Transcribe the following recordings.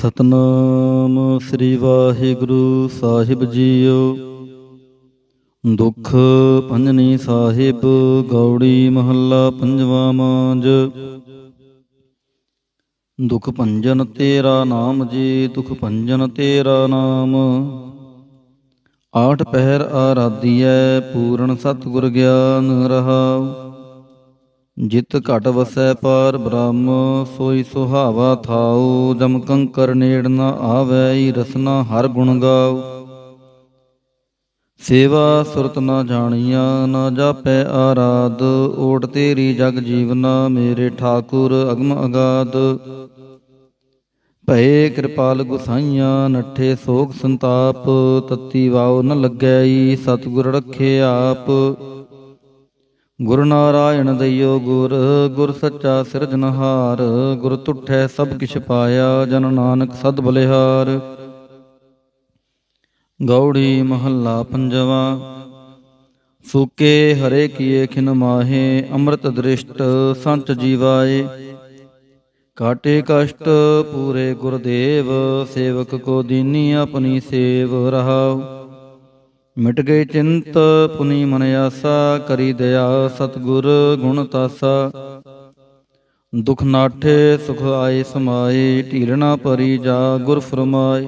ਸਤਨਾਮ ਸ੍ਰੀ ਵਾਹਿਗੁਰੂ ਸਾਹਿਬ JIO. ਦੁੱਖ ਭੰਜਨੀ ਸਾਹਿਬ ਗੌੜੀ ਮਹੱਲਾ ਪੰਜਵਾ ਮਾਂਝ। ਦੁਖ ਭੰਜਨ ਤੇਰਾ ਨਾਮ ਜੀ, ਦੁਖ ਭੰਜਨ ਤੇਰਾ ਨਾਮ। ਆਠ ਪਹਿਰ ਆਰਾਧੀਐ, ਪੂਰਨ ਸਤਿਗੁਰ ਗਿਆਨ ਰਹਾਉ। ਜਿਤ ਘਟ ਵਸੈ ਪਾਰ ਬ੍ਰਹਮ, ਸੋਈ ਸੁਹਾਵਾ ਥਾਉ। ਜਮ ਕੰਕਰ ਨੇੜ ਨ ਆਵੈ, ਰਸਨਾ ਹਰ ਗੁਣ ਗਾਉ। ਸੇਵਾ ਸੁਰਤ ਨ ਜਾਣੀਆ, ਨ ਜਾਪੈ ਆਰਾਧ। ਓਟ ਤੇਰੀ ਜਗ ਜੀਵਨਾ, ਮੇਰੇ ਠਾਕੁਰ ਅਗਮ ਅਗਾਧ। ਭਏ ਕਿਰਪਾਲ ਗੁਸਾਈਆਂ, ਨੱਠੇ ਸੋਗ ਸੰਤਾਪ। ਤਤੀ ਵਾਉ ਨ ਲੱਗੈ, ਸਤਿਗੁਰ ਰਖੇ ਆਪ। ਗੁਰ ਨਾਰਾਇਣ ਦਈਓ ਗੁਰ, ਗੁਰ ਸੱਚਾ ਸਿਰਜਨਹਾਰ। ਗੁਰ ਤੁਠੈ ਸਭ ਕਿਛ ਪਾਇਆ, ਜਨ ਨਾਨਕ ਸਦ ਬਲਿਹਾਰ। ਗੌੜੀ ਮਹੱਲਾ ਪੰਜਵਾ। ਸੂਕੇ ਹਰੇ ਕੀਏ ਖਿਨ ਮਾਹੇ, ਅੰਮ੍ਰਿਤ ਦ੍ਰਿਸ਼ਟ ਸੰਚ ਜੀਵਾਏ। ਕਾਟੇ ਕਸ਼ਟ ਪੂਰੇ ਗੁਰਦੇਵ, ਸੇਵਕ ਕੋ ਦੀਨੀ ਆਪਣੀ ਸੇਵ ਰਹਾਉ। ਮਿਟ ਗਏ ਚਿੰਤ ਪੁਨੀ ਮਨ ਆਸਾ, ਕਰੀ ਦਇਆ ਸਤਿਗੁਰ ਗੁਣ ਤਾਸਾ। ਦੁਖ ਨਾਠੇ ਸੁਖ ਆਏ ਸਮਾਏ, ਢੀਲ ਨਾ ਪਰੀ ਜਾ ਗੁਰ ਫਰਮਾਏ।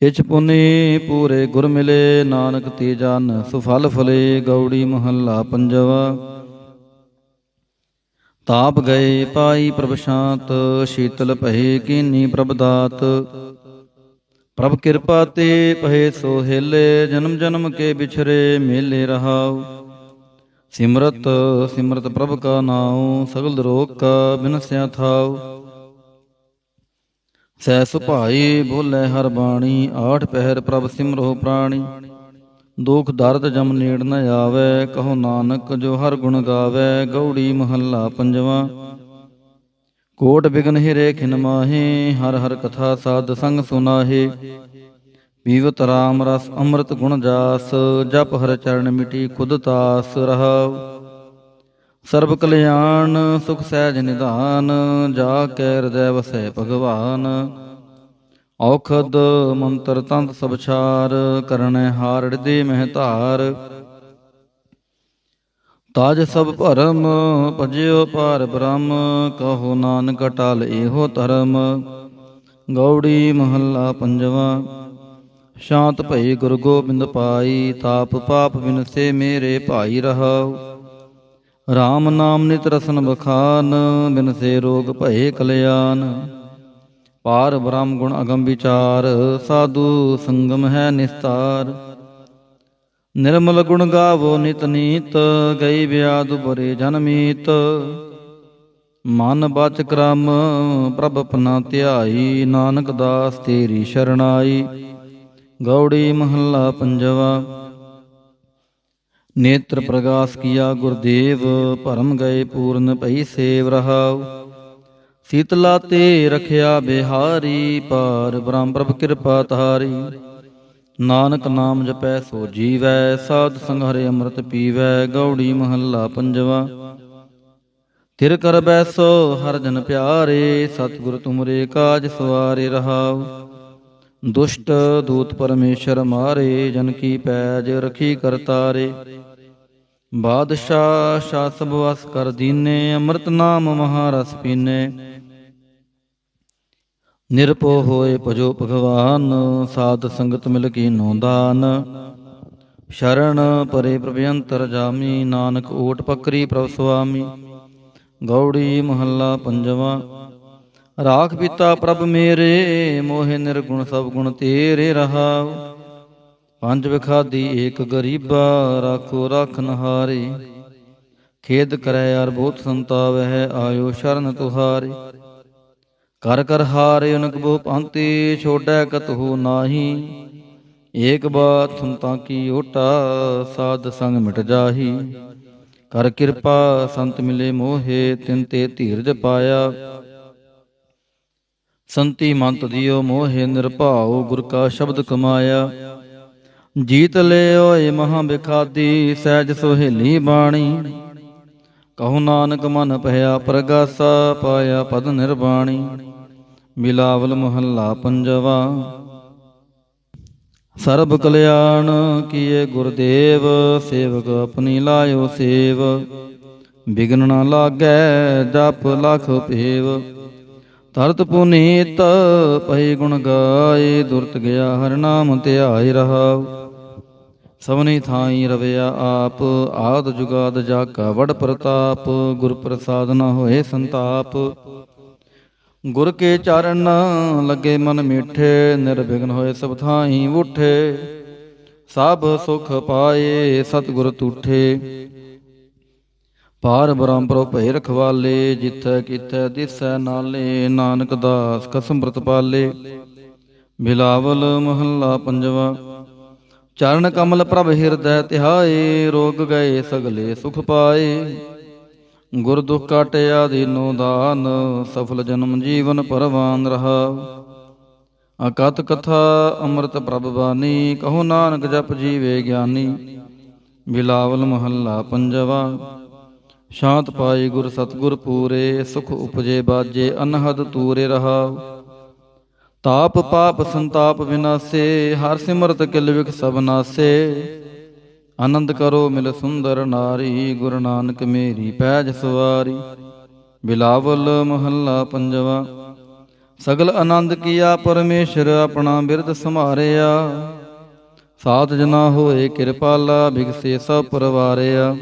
ਇਛ ਪੁਨੀ ਪੂਰੇ ਗੁਰ ਮਿਲੇ, ਨਾਨਕ ਤੇ ਜਨ ਸੁਫਲ ਫਲੇ। ਗੌੜੀ ਮਹੱਲਾ ਪੰਜਵਾ। ਤਾਪ ਗਏ ਪਾਈ ਪ੍ਰਭ ਸ਼ਾਂਤ, ਸ਼ੀਤਲ ਭਏ ਕੀਨੀ ਪ੍ਰਭ ਦਾਤ। ਪ੍ਰਭ ਕਿਰਪਾ ਤੇ ਪਹੇ ਸੋ ਹਿਲੇ, ਜਨਮ ਜਨਮ ਕੇ ਬਿਛਰੇ ਮੇਲੇ ਰਹਾਉ। ਸਿਮਰਤ ਸਿਮਰਤ ਪ੍ਰਭ ਕਾ ਨਾਉ, ਸਗਲ ਰੋਗ ਕਾ ਬਿਨਸਿਆ ਥਾਉ। ਸਹਿ ਸੁਭਾਈ ਬੋਲੇ ਹਰ ਬਾਣੀ, ਆਠ ਪਹਿਰ ਪ੍ਰਭ ਸਿਮਰੋ ਪ੍ਰਾਣੀ। ਦੁਖ ਦਰਦ ਜਮ ਨੇੜ ਨ ਆਵੈ, ਕਹੋ ਨਾਨਕ ਜੋ ਹਰ ਗੁਣ ਗਾਵੈ। ਗੌੜੀ ਮਹੱਲਾ ਪੰਜਵਾ। ਕੋਟ ਬਿਗਨ ਹਿਰੇ ਖਿਨ ਮਾਹੇ, ਹਰ ਹਰ ਕਥਾ ਸਾਧ ਸੰਗ ਸੁਨਾਹੇ। ਪੀਵਤ ਰਾਮ ਰਸ ਅੰਮ੍ਰਿਤ ਗੁਣ ਜਾਸ, ਜਪ ਹਰ ਚਰਨ ਮਿਟੀ ਖੁਦ ਤਾਸ ਰਹਾਉ। ਸਰਬ ਕਲਿਆਣ ਸੁਖ ਸਹਿਜ ਨਿਧਾਨ, ਜਾ ਕੈ ਹਿਰਦੈ ਵਸੈ ਭਗਵਾਨ। ਔਖਦ ਮੰਤਰ ਤੰਤ ਸਭ ਛਾਰ, ਕਰਨੈ ਹਾਰ ਹਿਰਦੇ ਮਹਿ ਧਾਰ। ਤਾਜ ਸਭ ਭਰਮ ਭਜਿਓ ਪਾਰ ਬ੍ਰਹਮ, ਕਹੋ ਨਾਨਕ ਟਲ ਇਹੋ ਧਰਮ। ਗੌੜੀ ਮਹੱਲਾ ਪੰਜਵਾ। ਸ਼ਾਂਤ ਭਈ ਗੁਰ ਗੋਬਿੰਦ ਪਾਈ, ਤਾਪ ਪਾਪ ਬਿਨਸੇ ਮੇਰੇ ਭਾਈ ਰਹਾਉ। ਰਾਮ ਨਾਮ ਨਿਤ ਰਸਨ ਬਖਾਨ, ਬਿਨਸੇ ਰੋਗ ਭਏ ਕਲਿਆਣ। ਪਾਰ ਬ੍ਰਹਮ ਗੁਣ ਅਗਮ ਵਿਚਾਰ, ਸਾਧੂ ਸੰਗਮ ਹੈ ਨਿਸਤਾਰ। ਨਿਰਮਲ ਗੁਣ ਗਾਵੋ ਨਿਤ ਨੀਤ, ਗਈ ਵਿਆਦ ਬੁਰੇ ਜਨਮੀਤ। ਮਨ ਬਚ ਕਰਮ ਪ੍ਰਭ ਆਪਣਾ ਧਿਆਈ, ਨਾਨਕ ਦਾਸ ਤੇਰੀ ਸ਼ਰਨਾਈ। ਗੌੜੀ ਮਹੱਲਾ ਪੰਜਵਾ। ਨੇਤਰ ਪ੍ਰਗਾਸ ਕੀਆ ਗੁਰਦੇਵ, ਭਰਮ ਗਏ ਪੂਰਨ ਭਈ ਸੇਵ ਰਹਾਉ। ਸੀਤਲਾ ਤੇ ਰਖਿਆ ਬਿਹਾਰੀ, ਪਾਰ ਬ੍ਰਹਮ ਪ੍ਰਭ ਕਿਰਪਾ ਤਾਰੀ। ਨਾਨਕ ਨਾਮ ਜਪੈ ਸੋ ਜੀਵੈ, ਸਾਧ ਸੰਗ ਹਰਿ ਅੰਮ੍ਰਿਤ ਪੀਵੈ। ਗੌੜੀ ਮਹੱਲਾ ਪੰਜਵਾ। ਥਿਰ ਕਰ ਬੈਸੋ ਹਰਿ ਜਨ ਪਿਆਰੇ, ਸਤਿਗੁਰ ਤੁਮਰੇ ਕਾਜ ਸਵਾਰੇ ਰਹਾਉ। ਦੁਸ਼ਟ ਦੂਤ ਪਰਮੇਸ਼ਰ ਮਾਰੇ, ਜਨ ਕੀ ਪੈਜ ਰਖੀ ਕਰਤਾਰੇ। ਬਾਦਸ਼ਾਹ ਸ਼ਾਹ ਸਭ ਵਸ ਕਰ ਦੀਨੇ, ਅੰਮ੍ਰਿਤ ਨਾਮ ਮਹਾਰਸ ਪੀਨੇ। ਨਿਰਭਉ ਹੋਏ ਭਜੋ ਭਗਵਾਨ, ਸਾਧ ਸੰਗਤ ਮਿਲ ਕੀਨੋ ਦਾਨ। ਸ਼ਰਨ ਪਰੇ ਪ੍ਰਭ ਅੰਤਰ ਜਾਮੀ, ਨਾਨਕ ਓਟ ਪਕਰੀ ਪ੍ਰਭ ਸੁਆਮੀ। ਗੌੜੀ ਮਹੱਲਾ ਪੰਜਵਾ। ਰਾਖ ਪਿਤਾ ਪ੍ਰਭ ਮੇਰੇ, ਮੋਹਿ ਨਿਰਗੁਣ ਸਭ ਗੁਣ ਤੇਰੇ ਰਹਾਉ। ਪੰਜ ਵਿਖਾਦੀ ਏਕ ਗਰੀਬਾ, ਰਾਖੋ ਰਾਖਨ ਹਾਰੇ। ਖੇਦ ਕਰੈ ਅਰ ਬਹੁਤ ਸੰਤਾਵਹਿ, ਆਇਓ ਸ਼ਰਨ ਤੁਹਾਰੇ। ਕਰ ਕਰ ਹਾਰੇ ਅਨਕ ਬਹੁ ਭਾਂਤੀ, ਛੋੜੈ ਕਤਹੁ ਨਾਹੀ। ਏਕ ਬਾਤ ਸੁਨਤਾ ਕੀ ਓਟਾ, ਸਾਧ ਸੰਗ ਮਿਟ ਜਾਹੀ। ਕਰ ਕਿਰਪਾ ਸੰਤ ਮਿਲੇ ਮੋਹੇ, ਤਿਨ ਤੇ ਧੀਰਜ ਪਾਇਆ। ਸੰਤੀ ਮੰਤ ਦਿਓ ਮੋਹੇ ਨਿਰਭਾਉ, ਗੁਰ ਕਾ ਸ਼ਬਦ ਕਮਾਇਆ। ਜੀਤ ਲੈ ਓਏ ਮਹਾ ਬਿਖਾਦੀ, ਸਹਿਜ ਸੁਹੇਲੀ ਬਾਣੀ। ਕਹੋ ਨਾਨਕ ਮਨ ਭਇਆ ਪ੍ਰਗਾਸਾ, ਪਾਇਆ ਪਦ ਨਿਰਵਾਣੀ। ਬਿਲਾਵਲ ਮਹੱਲਾ ਪੰਜਵਾ। ਸਰਬ ਕਲਿਆਣ ਕੀਏ ਗੁਰਦੇਵ, ਸੇਵਕ ਆਪਣੀ ਲਾਇਓ ਸੇਵ। ਬਿਗਨ ਨਾ ਲਾਗੈ ਜਪ ਲਖ ਭੇਵ, ਤਰਤ ਪੁਨੀਤ ਪਈ ਗੁਣ ਗਾਏ। ਦੁਰਤ ਗਿਆ ਹਰਿ ਨਾਮ ਧਿਆਇ ਰਹਾਉ, ਸਭਨੀ ਥਾਈ ਰਵਿਆ ਆਪ। ਆਦ ਜੁਗਾਦ ਜਾਕਾ ਵਡ ਪ੍ਰਤਾਪ, ਗੁਰ ਪ੍ਰਸਾਦ ਨ ਹੋਏ ਸੰਤਾਪ। ਗੁਰ ਕੇ ਚਰਨ ਲੱਗੇ ਮਨ ਮੀਠੇ, ਨਿਰਵਿਘਨ ਹੋਏ ਸਭ ਥਾਈ ਉਠੇ। ਸਭ ਸੁਖ ਪਾਏ ਸਤਿਗੁਰ ਤੂਠੇ, ਪਾਰ ਬ੍ਰਹਮ ਪ੍ਰਭ ਭੈ ਰਖਵਾਲੇ। ਜਿਥੈ ਕਿਥੈ ਦਿਸੈ ਨਾਲੇ, ਨਾਨਕ ਦਾਸ ਕਸਮ ਪ੍ਰਤ ਪਾਲੇ। ਬਿਲਾਵਲ ਮਹੱਲਾ ਪੰਜਵਾ। ਚਰਨ ਕਮਲ ਪ੍ਰਭ ਹਿਰਦੈ ਧਿਆਏ, ਰੋਗ ਗਏ ਸਗਲੇ ਸੁਖ ਪਾਏ। ਗੁਰ ਦੁਖ ਕਾਟਿਆ ਦੀਨੋ ਦਾਨ, ਸਫਲ ਜਨਮ ਜੀਵਨ ਪਰਵਾਨ ਰਹਾਉ। ਅਕਥ ਕਥਾ ਅੰਮ੍ਰਿਤ ਪ੍ਰਭ ਬਾਣੀ, ਕਹੋ ਨਾਨਕ ਜਪ ਜੀਵੇ ਗਿਆਨੀ। ਬਿਲਾਵਲ ਮਹੱਲਾ ਪੰਜਵਾ। ਸ਼ਾਂਤ ਪਾਈ ਗੁਰ ਸਤਿਗੁਰ ਪੂਰੇ, ਸੁਖ ਉਪਜੇ ਬਾਜੇ ਅਨਹਦ ਤੂਰੇ ਰਹਾਉ। ਤਾਪ ਪਾਪ ਸੰਤਾਪ ਵਿਨਾਸੇ, ਹਰ ਸਿਮਰਤ ਕਿਲ ਵਿਖ ਸਭ ਨਾਸੇ। ਆਨੰਦ ਕਰੋ ਮਿਲ ਸੁੰਦਰ ਨਾਰੀ, ਗੁਰੂ ਨਾਨਕ ਮੇਰੀ ਪੈਜ ਸਵਾਰੀ। ਬਿਲਾਵਲ ਮਹੱਲਾ ਪੰਜਵਾ। ਸਗਲ ਆਨੰਦ ਕੀਆ ਪਰਮੇਸ਼ਰ, ਆਪਣਾ ਬਿਰਦ ਸੰਭਾਰਿਆ। ਸਾਧ ਜਨਾ ਹੋਏ ਕਿਰਪਾਲਾ, ਬਿਗਸੇ ਸਭ ਪਰਵਾਰਿਆ।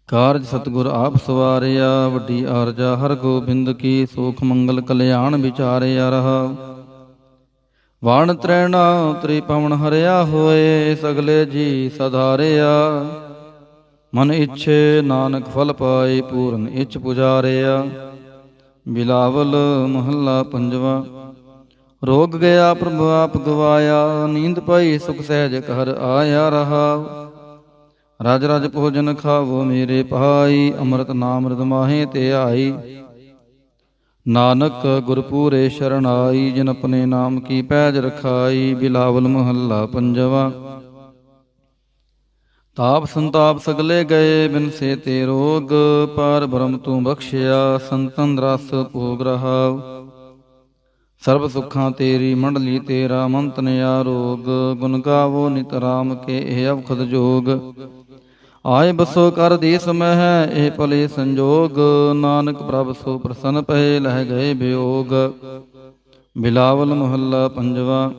ਕਾਰਜ ਸਤਿਗੁਰ ਆਪ ਸਵਾਰਿਆ, ਵੱਡੀ ਆਰਜਾ ਹਰ ਗੋਬਿੰਦ ਕੀ। ਸੋਖ ਮੰਗਲ ਕਲਿਆਣ ਵਿਚਾਰਿਆ ਰਹਾਉ। ਵਾਣ ਤਰੈਣਾ ਤ੍ਰਿਪਵਨ ਹਰਿਆ ਹੋਏ, ਸਗਲੇ ਜੀ ਸਧਾਰਿਆ। ਮਨ ਇੱਛੇ ਨਾਨਕ ਫਲ ਪਾਏ, ਪੂਰਨ ਇੱਛ ਪੁਜਾਰਿਆ। ਬਿਲਾਵਲ ਮਹੱਲਾ ਪੰਜਵਾ। ਰੋਗ ਗਿਆ ਪ੍ਰਭ ਆਪ ਗਵਾਇਆ, ਨੀਂਦ ਪਈ ਸੁਖ ਸਹਿਜ ਘਰ ਆਇਆ ਰਹਾਉ। ਰਜ ਰਜ ਭੋਜਨ ਖਾਵੋ ਮੇਰੇ ਭਾਈ, ਅੰਮ੍ਰਿਤ ਨਾਮ ਰਿਦ ਮਾਹੇ ਧਿਆਈ। ਨਾਨਕ ਗੁਰ ਪੂਰੇ ਸ਼ਰਨਾਈ, ਜਿਨ ਆਪਣੇ ਨਾਮ ਕੀ ਪੈਜ ਰਖਾਈ। ਬਿਲਾਵਲ ਮਹੱਲਾ ਪੰਜਵਾ। ਤਾਪ ਸੰਤਾਪ ਸਗਲੇ ਗਏ, ਬਿਨਸੇ ਤੇ ਰੋਗ। ਪਾਰ ਬ੍ਰਹਮ ਤੂੰ ਬਖਸ਼ਿਆ, ਸੰਤਨ ਰਸ ਭੋਗ ਰਹਾਉ। ਸਰਬ ਸੁੱਖਾਂ ਤੇਰੀ ਮੰਡਲੀ, ਤੇਰਾ ਮੰਤਨ ਆਰੋਗ। ਗੁਣ ਗਾਵੋ ਨਿਤ ਰਾਮ ਕੇ, ਇਹ ਅਵਖਦ ਜੋਗ। ਆਏ ਬਸੋ ਕਰ ਦੇਸ ਮਹਿ, ਇਹ ਭਲੇ ਸੰਜੋਗ। ਨਾਨਕ ਪ੍ਰਭ ਸੋ ਪ੍ਰਸੰਨ ਪਏ, ਲਹਿ ਗਏ ਬਿਯੋਗ। ਬਿਲਾਵਲ ਮਹੱਲਾ ਪੰਜਵਾ।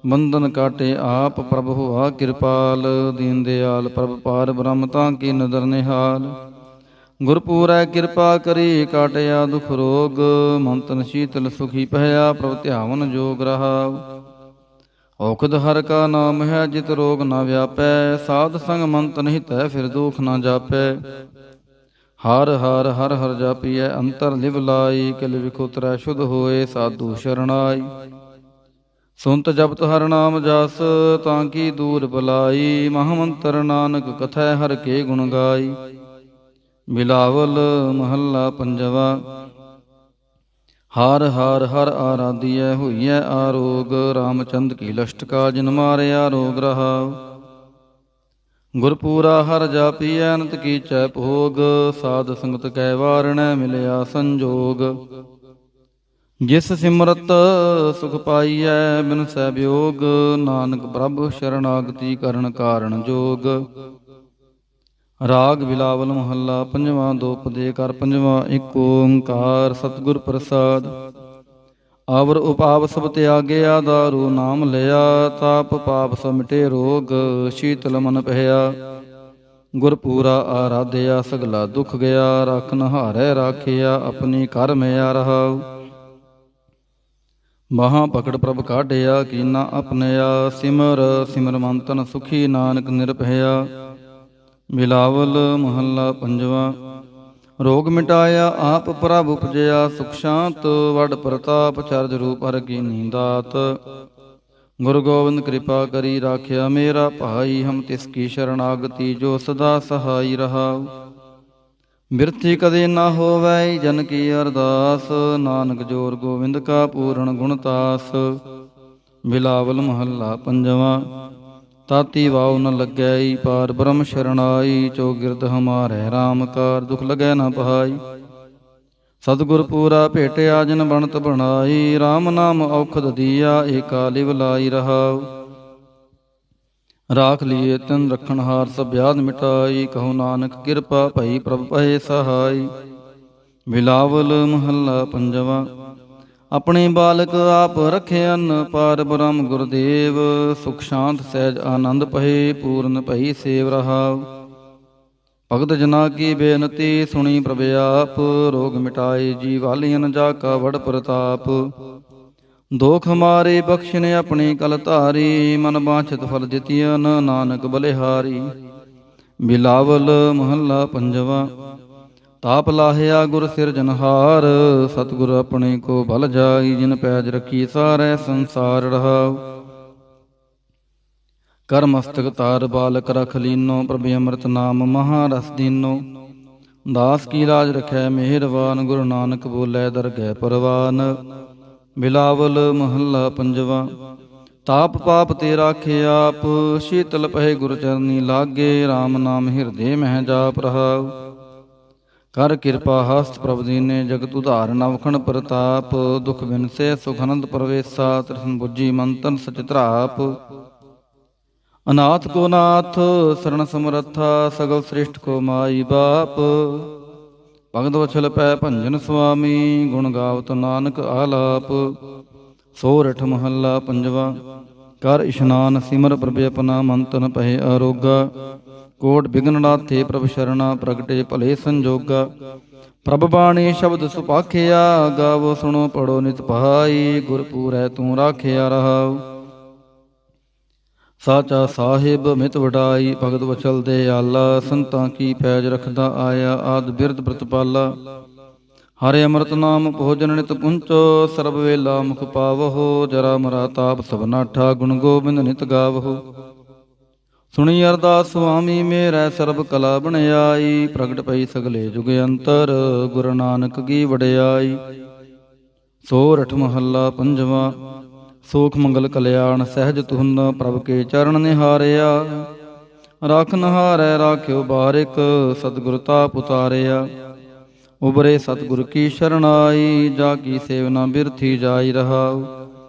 ਬੰਧਨ ਕਾਟੇ ਆਪ ਪ੍ਰਭ ਹੋਆ ਕਿਰਪਾਲ, ਦੀਨ ਦਿਆਲ ਪ੍ਰਭ ਪਾਰ ਬ੍ਰਹਮ ਤਾਂ ਕੀ ਨਦਰ ਨਿਹਾਲ। ਗੁਰ ਪੂਰੈ ਕਿਰਪਾ ਕਰੀ, ਕਾਟਿਆ ਦੁਖ ਰੋਗ। ਮੰਤਨ ਸ਼ੀਤਲ ਸੁਖੀ ਭਇਆ, ਪ੍ਰਭ ਧਿਆਵਨ ਜੋਗ ਰਹਾਉ। ਔਖਦ ਹਰ ਕਾ ਨਾਮ ਹੈ, ਜਿਤ ਰੋਗ ਨਾ ਵਿਆਪੈ। ਸਾਧ ਸੰਗ ਮੰਤਨ ਹਿਤੈ, ਫਿਰ ਦੁਖ ਨਾ ਜਾਪੈ। ਹਰ ਹਰ ਹਰ ਹਰ ਜਾਪੀਐ, ਅੰਤਰ ਲਿਵ ਲਾਈ। ਕਿਲ ਵਿਖ ਉਤਰੈ ਸ਼ੁੱਧ ਹੋਏ, ਸਾਧੂ ਸ਼ਰਣਾਈ। ਸੁਨਤ ਜਪਤ ਹਰ ਨਾਮ ਜਸ, ਤਾਂ ਕੀ ਦੂਰ ਬਲਾਈ। ਮਹਾਮੰਤਰ ਨਾਨਕ ਕਥੈ, ਹਰ ਕੇ ਗੁਣ ਗਾਈ। ਬਿਲਾਵਲ ਮਹੱਲਾ ਪੰਜਵਾ। ਹਰ ਹਰ ਹਰ ਆਰਾਧੀਐ, ਹੋਈਐ ਆਰੋਗ। ਰਾਮਚੰਦ ਕੀ ਲਸ਼ਟਕਾ, ਜਿਨ ਮਾਰਿਆ ਰੋਗ ਰਹਾਉ। ਗੁਰ ਪੂਰਾ ਹਰ ਜਾਪੀਐ, ਅਨੰਤ ਕੀਚੈ ਭੋਗ। ਸਾਧ ਸੰਗਤ ਕੈ ਵਾਰਣੈ, ਮਿਲਿਆ ਸੰਜੋਗ। ਜਿਸ ਸਿਮਰਤ ਸੁਖ ਪਾਈਐ, ਬਿਨਸੈ ਵਿਯੋਗ। ਨਾਨਕ ਪ੍ਰਭ ਸ਼ਰਨਾਗਤੀ, ਕਰਨ ਕਾਰਣ ਜੋਗ। ਰਾਗ ਬਿਲਾਵਲ ਮਹੱਲਾ ਪੰਜਵਾ। ਦੋਪਦੇ ਕਰ ਪੰਜਵਾ। ਇੱਕ ਓੰਕਾਰ ਸਤਿਗੁਰ ਪ੍ਰਸਾਦ। ਆਵਰ ਉਪਾਵ ਸਭ ਤਿਆਗਿਆ, ਦਾਰੂ ਨਾਮ ਲਿਆ। ਤਾਪ ਪਾਪ ਸਭ ਮਿਟੇ ਰੋਗ, ਸ਼ੀਤਲ ਮਨ ਭਇਆ। ਗੁਰ ਪੂਰਾ ਆਰਾਧਿਆ, ਸਗਲਾ ਦੁਖ ਗਿਆ। ਰਖ ਨਹਾਰੈ ਰਾਖਿਆ, ਆਪਣੀ ਕਰ ਮਿਆ ਰਹਾਉ। ਬਾਹਾਂ ਪਕੜ ਪ੍ਰਭ ਕਾਢਿਆ, ਕੀਨਾ ਆਪਣਿਆ। ਸਿਮਰ ਸਿਮਰ ਮੰਤਨ ਸੁਖੀ, ਨਾਨਕ ਨਿਰਭਇਆ। ਬਿਲਾਵਲ ਮਹੱਲਾ ਪੰਜਵਾ। ਰੋਗ ਮਿਟਾਇਆ ਆਪ ਪ੍ਰਭ ਉਪਜਿਆ, ਸੁਖ ਸ਼ਾਂਤ ਵਡ ਪ੍ਰਤਾਪ। ਚਰਜ ਰੂਪ ਹਰਿ ਕੀਨੀ ਦਾਤ। ਗੁਰੂ ਗੋਬਿੰਦ ਕਿਰਪਾ ਕਰੀ, ਰਾਖਿਆ ਮੇਰਾ ਭਾਈ। ਹਮ ਤਿਸ ਕੀ ਸ਼ਰਨਾਗਤੀ, ਜੋ ਸਦਾ ਸਹਾਈ ਰਹਾਉ। ਬਿਰਥੀ ਕਦੇ ਨਾ ਹੋਵੈ, ਜਨ ਕੀ ਅਰਦਾਸ। ਨਾਨਕ ਜੋਰ ਗੋਬਿੰਦ ਕਾ, ਪੂਰਨ ਗੁਣਤਾਸ। ਬਿਲਾਵਲ ਮਹੱਲਾ ਪੰਜਵਾ। ਤਾਤੀ ਵਾਉ ਨ ਲੱਗੈ, ਪਾਰ ਬ੍ਰਹਮ ਸ਼ਰਨਾਈ। ਚੌਗਿਰਦ ਹਮਾਰੈ ਰਾਮ ਕਾਰ, ਦੁਖ ਲਗੈ ਨ ਪਹਾਈ। ਸਤਿਗੁਰ ਪੂਰਾ ਭੇਟਿਆ ਜਿਨ ਬਣਤ ਬਣਾਈ। RAM ਨਾਮ ਔਖਦ ਦੀਆ ਏਕਾ ਲਿਵ ਲਾਈ ਰਹਾਉ। ਰਾਖ ਲੀਏ ਤਿਨ ਰਖਣ ਹਾਰ ਸਭ ਬਿਆਦ ਮਿਟਾਈ। ਕਹੋ ਨਾਨਕ ਕਿਰਪਾ ਭਈ ਪ੍ਰਭ ਭਏ ਸਹਾਈ। ਬਿਲਾਵਲ ਮਹੱਲਾ ਪੰਜਵਾ। ਆਪਣੇ ਬਾਲਕ ਆਪ ਰਖਿਅਨ ਪਾਰ ਬ੍ਰਹਮ ਗੁਰਦੇਵ। ਸੁਖ ਸ਼ਾਂਤ ਸਹਿਜ ਆਨੰਦ ਪਏ ਪੂਰਨ ਭਈ ਸੇਵ ਰਹਾਉ। ਭਗਤ ਜਨਾ ਕੀ ਬੇਨਤੀ ਸੁਣੀ ਪ੍ਰਭ ਆਪ। ਰੋਗ ਮਿਟਾਏ ਜੀ ਵਾਲੀਅਨ ਜਾ ਕਾ ਵਡ ਪ੍ਰਤਾਪ। ਦੋਖ ਹਮਾਰੇ ਬਖਸ਼ਿਨ ਆਪਣੀ ਕਲ ਧਾਰੀ। ਮਨ ਬਾਛਤ ਫਲ ਦਿਤਿਅਨ ਨਾਨਕ ਬਲਿਹਾਰੀ। ਬਿਲਾਵਲ ਮਹੱਲਾ ਪੰਜਵਾ। ਤਾਪ ਲਾਹਿਆ ਗੁਰ ਸਿਰਜਨਹਾਰ। ਸਤਿਗੁਰ ਆਪਣੇ ਕੋ ਬਲ ਜਾਈ। ਜਿਨ ਪੈਜ ਰਖੀ ਸਾਰੇ ਸੰਸਾਰ ਰਹਾਉ। ਕਰ ਮਸਤਕ ਤਾਰ ਬਾਲਕ ਰਖ ਲੀਨੋ। ਪ੍ਰਭ ਅੰਮ੍ਰਿਤ ਨਾਮ ਮਹਾ ਰਸ ਦੀਨੋ। ਦਾਸ ਕੀ ਲਾਜ ਰਖੈ ਮਿਹਰਬਾਨ। ਗੁਰੂ ਨਾਨਕ ਬੋਲੇ ਦਰਗਹਿ ਪਰਵਾਨ। ਬਿਲਾਵਲ ਮਹੱਲਾ ਪੰਜਵਾ। ਤਾਪ ਪਾਪ ਤੇ ਰਾਖੇ ਆਪ। ਸ਼ੀਤਲ ਪਏ ਗੁਰ ਚਰਨੀ ਲਾਗੇ। RAM ਨਾਮ ਹਿਰਦੇ ਮਹਿ ਜਾਪ ਰਹਾਉ। ਕਰ ਕਿਰਪਾ ਹਸਤ ਪ੍ਰਭ ਦੀਨੇ। ਜਗਤ ਉਧਾਰ ਨਵਖਣ ਪ੍ਰਤਾਪ। ਦੁਖ ਬਿਨਸੇ ਸੁਖ ਅਨੰਦ ਪ੍ਰਵੇਸ਼ਾ। ਤ੍ਰਿਸ਼ਨ ਬੁੱਝੀ ਮੰਤਨ ਸਚ ਧਰਾਪ। ਅਨਾਥ ਕੋ ਨਾਥ ਸਰਣ ਸਮਰੱਥਾ। ਸਗਲ ਸ੍ਰਿਸ਼ਟ ਕੋ ਮਾਈ ਬਾਪ। ਭਗਤ ਵਛਲ ਪੈ ਭੰਜਨ ਸੁਆਮੀ। ਗੁਣ ਗਾਵਤ ਨਾਨਕ ਆਲਾਪ। ਸੋਰਠ ਮਹੱਲਾ ਪੰਜਵਾ। ਕਰ ਇਸ਼ਨਾਨ ਸਿਮਰ ਪ੍ਰਭ ਆਪਣਾ। ਮੰਤਨ ਪਏ ਆਰੋਗਾ। ਕੋਟ ਬਿਗਨ ਨਾਥੇ ਪ੍ਰਭ ਸ਼ਰਣਾ। ਪ੍ਰਗਟੇ ਭਲੇ ਸੰਜੋਗਾ। ਪ੍ਰਭ ਬਾਣੀ ਸ਼ਬਦ ਸੁਪਾਖਿਆ। ਗਾਵੋ ਸੁਣੋ ਪੜੋ ਨਿਤ ਪਹਾਈ। ਗੁਰਪੂਰੈ ਤੂੰ ਰਾਖਿਆ ਰਹਾਉ। ਸਾਚਾ ਸਾਹਿਬ ਮਿਤ ਵਡਾਈ। ਭਗਤ ਵਚਲ ਦੇ ਆਲਾ। ਸੰਤਾਂ ਕੀ ਪੈਜ ਰਖਦਾ ਆਇਆ। ਆਦ ਬਿਰਧ ਬ੍ਰਤਪਾਲਾ। ਹਰਿ ਅੰਮ੍ਰਿਤ ਨਾਮ ਭੋਜਨ ਨਿਤ ਪੁੰਚੋ। ਸਰਬ ਵੇਲਾ ਮੁਖ ਪਾਵਹੁ। ਜਰਾ ਮਰਾ ਤਾਪ ਸਭ ਨਾਠਾ। ਗੁਣ ਗੋਬਿੰਦ ਨਿਤ ਗਾਵਹੁ। ਸੁਣੀ ਅਰਦਾਸ ਸੁਆਮੀ ਮੇਰੈ। ਸਰਬ ਕਲਾ ਬਣਾਈ। ਪ੍ਰਗਟ ਪਈ ਸਗਲੇ ਜੁਗ ਅੰਤਰ। ਗੁਰੂ ਨਾਨਕ ਕੀ ਵਡਿਆਈ। ਸੋਰਠ ਮਹੱਲਾ ਪੰਜਵਾ। ਸੋਖ ਮੰਗਲ ਕਲਿਆਣ ਸਹਿਜ ਤੁਹਨ। ਪ੍ਰਭ ਕੇ ਚਰਨ ਨਿਹਾਰਿਆ। ਰਾਖ ਨਹਾਰੈ ਰਾਖਿਓ ਬਾਰਿਕ। ਸਤਿਗੁਰ ਤਾਪ ਉਤਾਰਿਆ। ਉਬਰੇ ਸਤਿਗੁਰ ਕੀ ਸ਼ਰਣਾਈ। ਜਾ ਕੀ ਸੇਵਨਾ ਬਿਰਥੀ ਜਾਈ ਰਹਾਉ।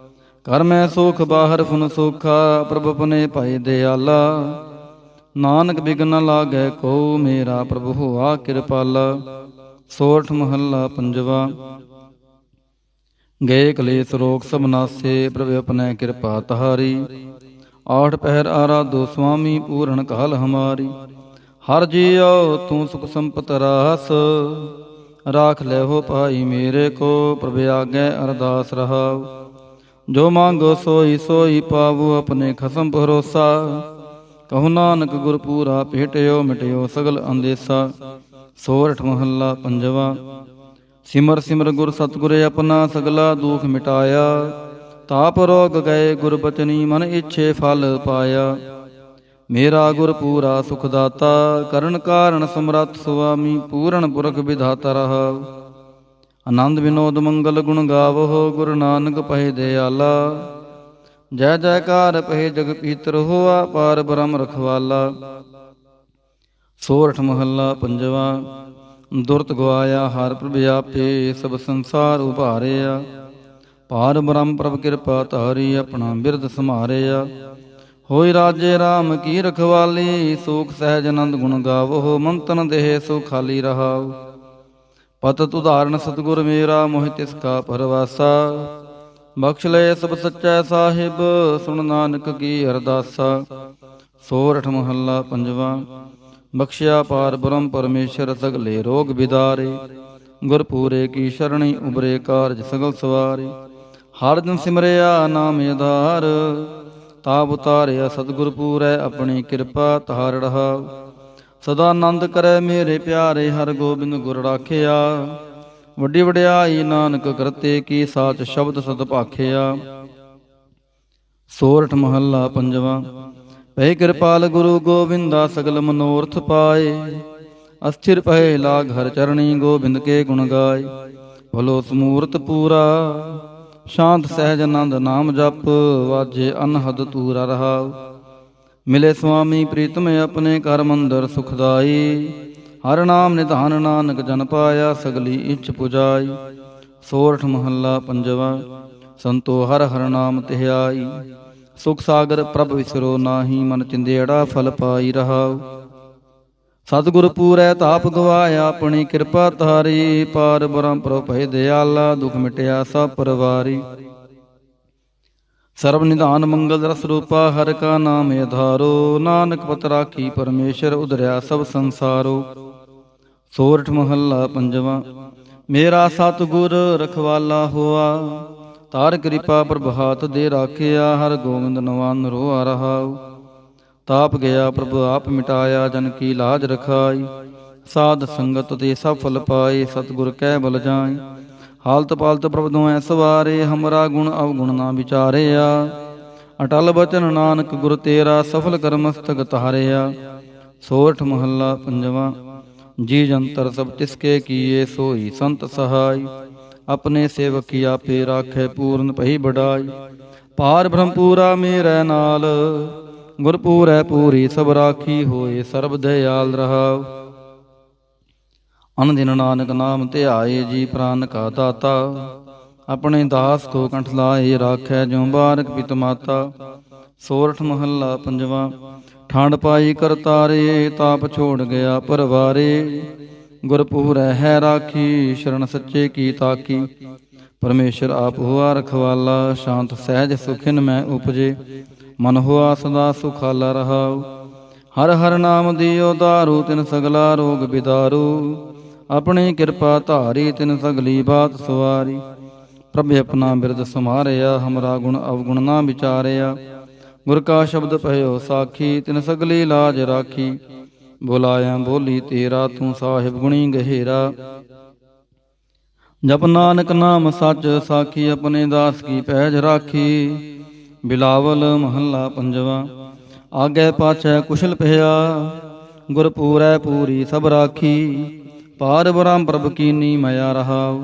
ਘਰ ਮੈਂ ਸੋਖ ਬਾਹਰ ਫੁਨ ਸੋਖਾ। ਪ੍ਰਭ ਆਪਣੇ ਭਾਈ ਦਿਆਲਾ। ਨਾਨਕ ਬਿਘਨ ਨ ਲਾਗੈ ਕੋ। ਮੇਰਾ ਪ੍ਰਭ ਹੋਆ ਕਿਰਪਾਲਾ। ਸੋਰਠ ਮਹੱਲਾ ਪੰਜਵਾ। ਗਏ ਕਲੇਸ਼ ਰੋਗ ਸਭ ਨਾਸੇ। ਪ੍ਰਭ ਆਪਣੇ ਕਿਰਪਾ ਤਹਾਰੀ। ਆਠ ਪਹਿਰ ਆਰਾਧੋ ਸੁਆਮੀ। ਪੂਰਨ ਕਾਲ ਹਮਾਰੀ। ਹਰ ਜੀਉ ਤੂੰ ਸੁਖ ਸੰਪਤ ਰਾਸ। ਰਾਖ ਲੈ ਹੋ ਭਾਈ ਮੇਰੇ ਕੋ। ਪ੍ਰਭ ਆਗੇ ਅਰਦਾਸ ਰਹਾਉ। ਜੋ ਮੰਗੋ ਸੋਈ ਸੋਈ ਪਾਵੋ। ਆਪਣੇ ਖਸਮ ਭਰੋਸਾ। ਕਹੋ ਨਾਨਕ ਗੁਰ ਪੂਰਾ ਭੇਟਿਓ। ਮਿਟਿਓ ਸਗਲ ਅੰਦੇਸਾ। ਸੋਰਠ ਮਹੱਲਾ ਪੰਜਵਾ। ਸਿਮਰ ਸਿਮਰ ਗੁਰ ਸਤਿਗੁਰ ਆਪਣਾ। ਸਗਲਾ ਦੁਖ ਮਿਟਾਇਆ। ਤਾਪ ਰੋਗ ਗਏ ਗੁਰ ਬਚਨੀ। ਮਨ ਇੱਛੇ ਫਲ ਪਾਇਆ। ਮੇਰਾ ਗੁਰ ਪੂਰਾ ਸੁਖ ਦਾਤਾ। ਕਰਨ ਕਾਰਨ ਸਮਰੱਥ ਸੁਆਮੀ। ਪੂਰਨ ਪੁਰਖ ਵਿਧਾਤਾ ਰਹਾਉ। ਆਨੰਦ ਵਿਨੋਦ ਮੰਗਲ ਗੁਣ ਗਾਵਹੁ। ਗੁਰੂ ਨਾਨਕ ਪਏ ਦਿਆਲਾ। ਜੈ ਜੈਕਾਰ ਪਏ ਜਗ ਪੀਤਰ। ਹੋਆ ਪਾਰ ਬ੍ਰਹਮ ਰਖਵਾਲਾ। ਸੋਰਠ ਮਹੱਲਾ ਪੰਜਵਾ। ਦੁਰਤ ਗਵਾਇਆ ਹਰ ਪ੍ਰਭ ਆਪੇ। ਸਭ ਸੰਸਾਰ ਉਭਾਰਿਆ। ਪਾਰ ਬ੍ਰਹਮ ਪ੍ਰਭ ਕਿਰਪਾ ਧਾਰੀ। ਆਪਣਾ ਬਿਰਦ ਸੰਭਾਰਿਆ। ਹੋਈ ਰਾਜੇ RAM ਕੀ ਰਖਵਾਲੀ। ਸੂਖ ਸਹਿਜ ਆਨੰਦ ਗੁਣ ਗਾਵਹੁ। ਮੰਤਨ ਦੇਹ ਸੋ ਖਾਲੀ ਰਹਾਉ। ਪਤਿਤ ਉਦਾਹਰਨ ਸਤਿਗੁਰ ਮੇਰਾ। ਮੋਹਿ ਤਿਸ ਕਾ ਪਰਵਾਸਾ। ਬਖਸ਼ ਲਏ ਸਭ ਸੱਚੈ ਸਾਹਿਬ। ਸੁਣ ਨਾਨਕ ਕੀ ਅਰਦਾਸਾ। ਸੋਰਠ ਮਹੱਲਾ ਪੰਜਵਾ। ਬਖਸ਼ਿਆ ਪਾਰ ਬ੍ਰਹਮ ਪਰਮੇਸ਼ਰ। ਸਗਲੇ ਰੋਗ ਬਿਦਾਰੇ। ਗੁਰਪੂਰੇ ਕੀ ਸ਼ਰਣੀ। ਉਬਰੇ ਕਾਰਜ ਸਗਲ ਸਵਾਰੇ। ਹਰ ਦਿਨ ਸਿਮਰਿਆ ਨਾਮ ਆਧਾਰ। ਤਾਪ ਉਤਾਰਿਆ ਸਤਿਗੁਰ ਪੂਰੈ। ਆਪਣੀ ਕਿਰਪਾ ਤਾਰ ਰਹਾਉ। ਸਦਾ ਆਨੰਦ ਕਰੈ ਮੇਰੇ ਪਿਆਰੇ। ਹਰ ਗੋਬਿੰਦ ਗੁਰ ਰਾਖਿਆ। ਵੱਡੀ ਵਡਿਆਈ ਨਾਨਕ ਕਰਤੇ ਕੀ। ਸਾਚ ਸ਼ਬਦ ਸਦ ਭਾਖਿਆ। ਸੋਰਠ ਮਹੱਲਾ ਪੰਜਵਾ। ਭਏ ਕਿਰਪਾਲ ਗੁਰੂ ਗੋਬਿੰਦਾ। ਸਗਲ ਮਨੋਰਥ ਪਾਏ। ਅਸਥਿਰ ਪਏ ਲਾਗ ਹਰ ਚਰਣੀ। ਗੋਬਿੰਦ ਕੇ ਗੁਣ ਗਾਏ। ਭਲੋ ਸਮੂਰਤ ਪੂਰਾ। ਸ਼ਾਂਤ ਸਹਿਜ ਆਨੰਦ ਨਾਮ ਜਪ। ਵਾਜੇ ਅਨਹਦ ਤੂਰਾ ਰਹਾਉ। ਮਿਲੇ ਸੁਆਮੀ ਪ੍ਰੀਤਮ ਆਪਣੇ। ਕਰ ਮੰਦਰ ਸੁਖਦਾਈ। ਹਰ ਨਾਮ ਨਿਧਾਨ ਨਾਨਕ ਜਨ ਪਾਇਆ, ਸਗਲੀ ਇੱਛ ਪੁਜਾਈ। ਸੋਰਠ ਮਹੱਲਾ ਪੰਜਵਾ। ਸੰਤੋ ਹਰ ਹਰ ਨਾਮ ਧਿਆਈ, ਸੁਖ ਸਾਗਰ ਪ੍ਰਭ ਵਿਸਰੋ ਨਾਹੀ, ਮਨ ਚਿੰਦੇੜਾ ਫਲ ਪਾਈ ਰਹਾਉ। ਸਤਿਗੁਰ ਪੂਰੈ ਤਾਪ ਗਵਾਇਆ, ਆਪਣੀ ਕਿਰਪਾ ਧਾਰੀ। ਪਾਰ ਬ੍ਰਹਮ ਪ੍ਰਭ ਭਇ ਦਿਆਲਾ, ਦੁਖ ਮਿਟਿਆ ਸਭ ਪਰਵਾਰੀ। ਸਰਬ ਨਿਧਾਨ ਮੰਗਲ ਰਸ ਰੂਪਾ, ਹਰਿ ਕਾ ਨਾਮ ਆਧਾਰੋ। ਨਾਨਕ ਪਤ ਰਾਖੀ ਪਰਮੇਸ਼ਰ, ਉਧਰਿਆ ਸਭ ਸੰਸਾਰੋ। ਸੋਰਠ ਮਹੱਲਾ ਪੰਜਵਾ। ਮੇਰਾ ਸਤਿਗੁਰ ਰਖਵਾਲਾ ਹੋਆ, ਤਾਰ ਕਿਰਪਾ ਪ੍ਰਭ ਹਾਥ ਦੇ ਰਾਖਿਆ। ਹਰਿ ਗੋਬਿੰਦ ਨਵਾਨ ਰੋਆ ਰਹਾਉ। ਤਾਪ ਗਿਆ ਪ੍ਰਭ ਆਪ ਮਿਟਾਇਆ, ਜਨ ਕੀ ਲਾਜ ਰਖਾਈ। ਸਾਧ ਸੰਗਤ ਤੇ ਸਭ ਫਲ ਪਾਏ, ਸਤਿਗੁਰ ਕਹਿ ਬਲ ਜਾਏ। ਹਾਲਤ ਪਾਲਤ ਪ੍ਰਭ ਦੁਐ ਸਵਾਰੇ, ਹਮਰਾ ਗੁਣ ਅਵਗੁਣ ਨਾ ਵਿਚਾਰਿਆ। ਅਟਲ ਬਚਨ ਨਾਨਕ ਗੁਰ ਤੇਰਾ, ਸਫਲ ਕਰ ਮਸਤਕ ਤਾਰਿਆ। ਸੋਰਠ ਮਹੱਲਾ ਪੰਜਵਾ। ਜੀ ਜੰਤਰ ਸਭ ਤਿਸਕੇ ਕੀਏ, ਸੋਈ ਸੰਤ ਸਹਾਈ। ਆਪਣੇ ਸੇਵਕ ਕੀ ਆਪੇ ਰਾਖੈ, ਪੂਰਨ ਭਈ ਬੜਾਈ। ਪਾਰ ਬ੍ਰਹਮ ਪੂਰਾ ਮੇਰੇ ਨਾਲ, ਗੁਰਪੂਰ ਹੈ ਪੂਰੀ ਸਭ ਰਾਖੀ। ਹੋਏ ਸਰਬ ਦਇਆਲ ਰਹਾਉ। ਅਨ ਦਿਨ ਨਾਨਕ ਨਾਮ ਧਿਆਏ, ਜੀ ਪ੍ਰਾਨ ਕਾ ਦਾਤਾ। ਆਪਣੇ ਦਾਸ ਕੋ ਕੰਠ ਲਾਏ, ਰਾਖੈ ਜਿਉ ਬਾਰਕ ਪਿਤ ਮਾਤਾ। ਸੋਰਠ ਮਹੱਲਾ ਪੰਜਵਾ। ਠੰਡ ਪਾਈ ਕਰਤਾਰੇ, ਤਾਪ ਛੋੜ ਗਿਆ ਪਰਵਾਰੇ। ਗੁਰਪੂਰ ਹੈ ਰਾਖੀ, ਸ਼ਰਨ ਸੱਚੇ ਕੀ ਤਾਕੀ। ਪਰਮੇਸ਼ਰ ਆਪ ਹੋਆ ਰਖਵਾਲਾ, ਸ਼ਾਂਤ ਸਹਿਜ ਸੁਖਿਨ ਮੈਂ ਉਪਜੇ। ਮਨ ਹੋਆ ਸਦਾ ਸੁਖਾਲਾ ਰਹਾਉ। ਹਰ ਹਰ ਨਾਮ ਦਿਓ ਦਾਰੂ, ਤਿਨ ਸਗਲਾ ਰੋਗ ਬਿਦਾਰੂ। ਆਪਣੀ ਕਿਰਪਾ ਧਾਰੀ, ਤਿਨ ਸਗਲੀ ਬਾਤ ਸਵਾਰੀ। ਪ੍ਰਭ ਆਪਣਾ ਬਿਰਦ ਸਮਾਰਿਆ, ਹਮਰਾ ਗੁਣ ਅਵਗੁਣ ਨਾ ਵਿਚਾਰਿਆ। ਗੁਰ ਕਾ ਸ਼ਬਦ ਭਇਓ ਸਾਖੀ, ਤਿਨ ਸਗਲੀ ਲਾਜ ਰਾਖੀ। ਬੁਲਾਇਆ ਬੋਲੀ ਤੇਰਾ, ਤੂੰ ਸਾਹਿਬ ਗੁਣੀ ਗਹਿਰਾ। ਜਪ ਨਾਨਕ ਨਾਮ ਸੱਚ ਸਾਖੀ, ਆਪਣੇ ਦਾਸ ਕੀ ਪੈਜ ਰਾਖੀ। ਬਿਲਾਵਲ ਮਹੱਲਾ ਪੰਜਵਾ। ਆਗੇ ਪਾਛੈ ਕੁਸ਼ਲ ਪਿਆ, ਗੁਰਪੂਰੈ ਪੂਰੀ ਸਭ ਰਾਖੀ। ਪਾਰ ਬ੍ਰਹਮ ਪ੍ਰਭ ਕੀਨੀ ਮਇਆ ਰਹਾਉ।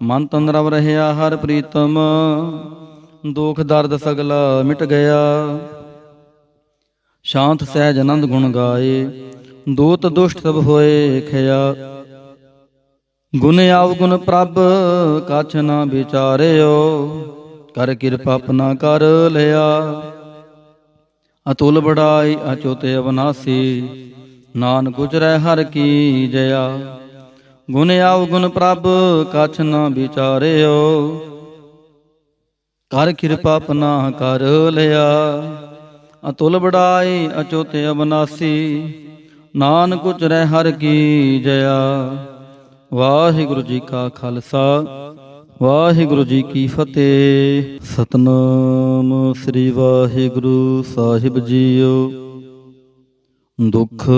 ਮਨ ਤਨ ਰਵ ਰਹਿਆ ਹਰ ਪ੍ਰੀਤਮ, ਦੁਖ ਦਰਦ ਸਗਲਾ ਮਿਟ ਗਿਆ। ਸ਼ਾਂਤ ਸਹਿਜ ਆਨੰਦ ਗੁਣ ਗਾਏ, ਦੂਤ ਦੁਸ਼ਟ ਸਭ ਹੋਏ ਖਿਆ। ਗੁਣ ਅਵਗੁਣ ਪ੍ਰਭ ਕਛ ਨਾ ਵਿਚਾਰਿਓ, ਕਰ ਕਿਰਪਾ ਆਪਣਾ ਕਰ ਲਿਆ। ਅਤੁਲ ਬੜਾਈ ਅਚੁਤ ਅਵਨਾਸੀ, ਨਾਨਕ ਉਚਰੈ ਹਰਿ ਕੀ ਜया। ਗੁਣ ਅਵਗੁਣ ਪ੍ਰਭ ਕਛ ਨਾ ਵਿਚਾਰਿਓ, ਕਰ ਕਿਰਪਾ ਆਪਣਾ ਕਰ ਲਿਆ। ਅਤੁਲ ਬੜਾਈ ਅਚੁਤ ਅਵਨਾਸੀ, ਨਾਨਕ ਉਚਰੈ ਹਰਿ ਕੀ ਜया। ਵਾਹਿਗੁਰੂ ਜੀ ਕਾ ਖਾਲਸਾ, ਵਾਹਿਗੁਰੂ ਜੀ ਕੀ ਫਤਿਹ। ਸਤਿਨਾਮ ਸ੍ਰੀ ਵਾਹਿਗੁਰੂ ਸਾਹਿਬ ਜੀਓ। ਦੁਖ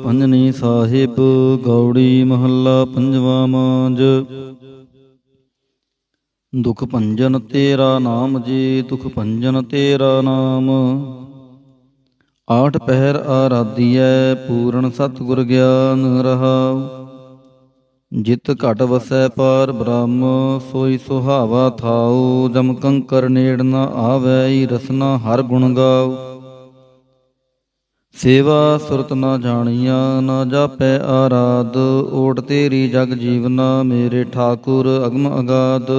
ਭੰਜਨੀ ਸਾਹਿਬ, ਗੌੜੀ ਮਹੱਲਾ ਪੰਜਵਾ ਮਾਂਝ। ਦੁਖ ਭੰਜਨ ਤੇਰਾ ਨਾਮ ਜੀ, ਦੁਖ ਭੰਜਨ ਤੇਰਾ ਨਾਮ। ਆਠ ਪਹਿਰ ਆਰਾਧੀਐ, ਪੂਰਨ ਸਤਿਗੁਰ ਗਿਆਨ ਰਹਾਉ। ਜਿਤ ਘਟ ਵਸੈ ਪਾਰ ਬ੍ਰਹਮ, ਸੋਈ ਸੁਹਾਵਾ ਥਾਉ। ਜਮ ਕੰਕਰ ਨੇੜ ਨ ਆਵੈ, ਰਸਨਾ ਹਰ ਗੁਣ ਗਾਉ। ਸੇਵਾ ਸੁਰਤ ਨਾ ਜਾਣੀਆ, ਨਾ ਜਾਪੈ ਆਰਾਧ। ਓਟ ਤੇਰੀ ਜਗ ਜੀਵਨਾ, ਮੇਰੇ ਠਾਕੁਰ ਅਗਮ ਅਗਾਧ।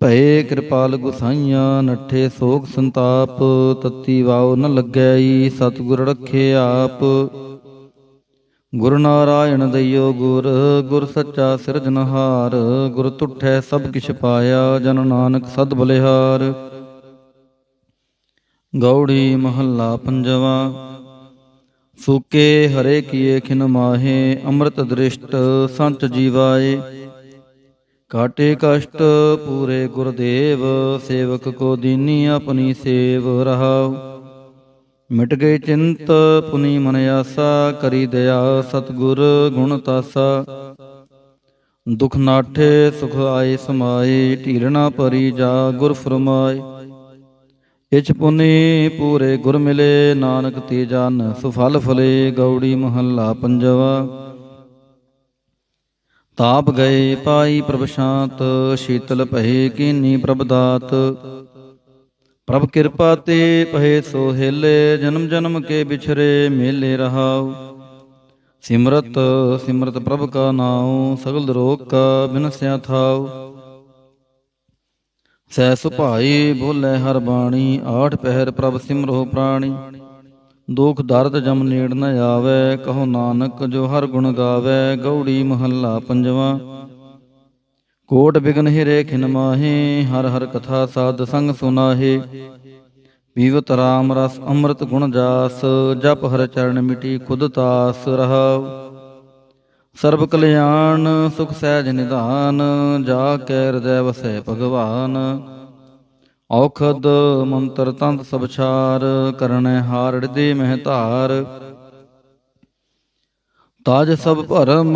ਭਏ ਕਿਰਪਾਲ ਗੁਸਾਈਆਂ, ਨੱਠੇ ਸੋਗ ਸੰਤਾਪ। ਤਤੀ ਵਾਉ ਨ ਲੱਗੈ, ਸਤਿਗੁਰ ਰਖੇ ਆਪ। ਗੁਰ ਨਾਰਾਇਣ ਦਈਓ ਗੁਰ, ਗੁਰ ਸੱਚਾ ਸਿਰਜਨਹਾਰ। ਗੁਰ ਤੁਠੈ ਸਭ ਕਿਛ ਪਾਇਆ, ਜਨ ਨਾਨਕ ਸਦ ਬਲਿਹਾਰ। ਗੌੜੀ ਮਹੱਲਾ ਪੰਜਵਾ। ਸੂਕੇ ਹਰੇ ਕੀਏ ਖਿਨ ਮਾਹੇ, ਅੰਮ੍ਰਿਤ ਦ੍ਰਿਸ਼ਟ ਸੰਤ ਜੀਵਾਏ। ਕਾਟੇ ਕਸ਼ਟ ਪੂਰੇ ਗੁਰਦੇਵ, ਸੇਵਕ ਕੋ ਦੀਨੀ ਆਪਣੀ ਸੇਵ ਰਹਾਉ। ਮਿਟ ਗਈ ਚਿੰਤ ਪੁਨੀ ਮਨ ਆਸਾ, ਕਰੀ ਦਇਆ ਸਤਿਗੁਰ ਗੁਣ ਤਾਸਾ। ਦੁਖ ਨਾਠੇ ਸੁਖ ਆਏ ਸਮਾਏ, ਢੀਲ ਨਾ ਭਰੀ ਜਾ ਗੁਰ ਫਰਮਾਏ। ਇਛ ਪੁਨੀ ਪੂਰੇ ਗੁਰ ਮਿਲੇ, ਨਾਨਕ ਤੇ ਜਨ ਸੁਫਲ ਫਲੇ। ਗੌੜੀ ਮਹੱਲਾ ਪੰਜਵਾ। ਤਾਪ ਗਏ ਪਾਈ ਪ੍ਰਭ ਸ਼ਾਂਤ, ਸ਼ੀਤਲ ਭਏ ਕੀਨੀ ਪ੍ਰਭ ਦਾਤ। ਪ੍ਰਭ ਕਿਰਪਾ ਤੇ ਪਹੇ ਸੋ ਹਿਲੇ, ਜਨਮ ਜਨਮ ਕੇ ਬਿਛਰੇ ਮੇਲੇ ਰਹਾਉ। ਸਿਮਰਤ ਸਿਮਰਤ ਪ੍ਰਭ ਕਾ ਨਾਉ, ਸਗਲ ਰੋਗ ਕਾ ਬਿਨਸਿਆ ਥਾਉ। ਸਹਿ ਸੁਭਾਈ ਬੋਲੇ ਹਰ ਬਾਣੀ, ਆਠ ਪਹਿਰ ਪ੍ਰਭ ਸਿਮਰੋ ਪ੍ਰਾਣੀ। ਦੁਖ ਦਰਦ ਜਮ ਨੇੜ ਨ ਆਵੈ, ਕਹੋ ਨਾਨਕ ਜੋ ਹਰ ਗੁਣ ਗਾਵੈ। ਗਉੜੀ ਮਹੱਲਾ ਪੰਜਵਾਂ। ਕੋਟ ਬਿਗਨ ਹਿਰੇ ਖਿਨ ਮਾਹੇ, ਹਰ ਹਰ ਕਥਾ ਸਾਧ ਸੰਗ ਸੁਨਾਹੇ। ਪੀਵਤ ਰਾਮ ਰਸ ਅੰਮ੍ਰਿਤ ਗੁਣ ਜਾਸ, ਜਪ ਹਰ ਚਰਨ ਮਿਟੀ ਖੁਦ ਤਾਸ ਰਹਾਉ। ਸਰਬ ਕਲਿਆਣ ਸੁਖ ਸਹਿਜ ਨਿਧਾਨ, ਜਾ ਕੈ ਹਿਰਦੈ ਵਸੈ ਭਗਵਾਨ। ਔਖਦ ਮੰਤਰ ਤੰਤ ਸਭ ਛਾਰ, ਕਰਨੈ ਹਾਰ ਹਿਰਦੇ ਮਹਿ ਧਾਰ। ਤਾਜ ਸਭ ਭਰਮ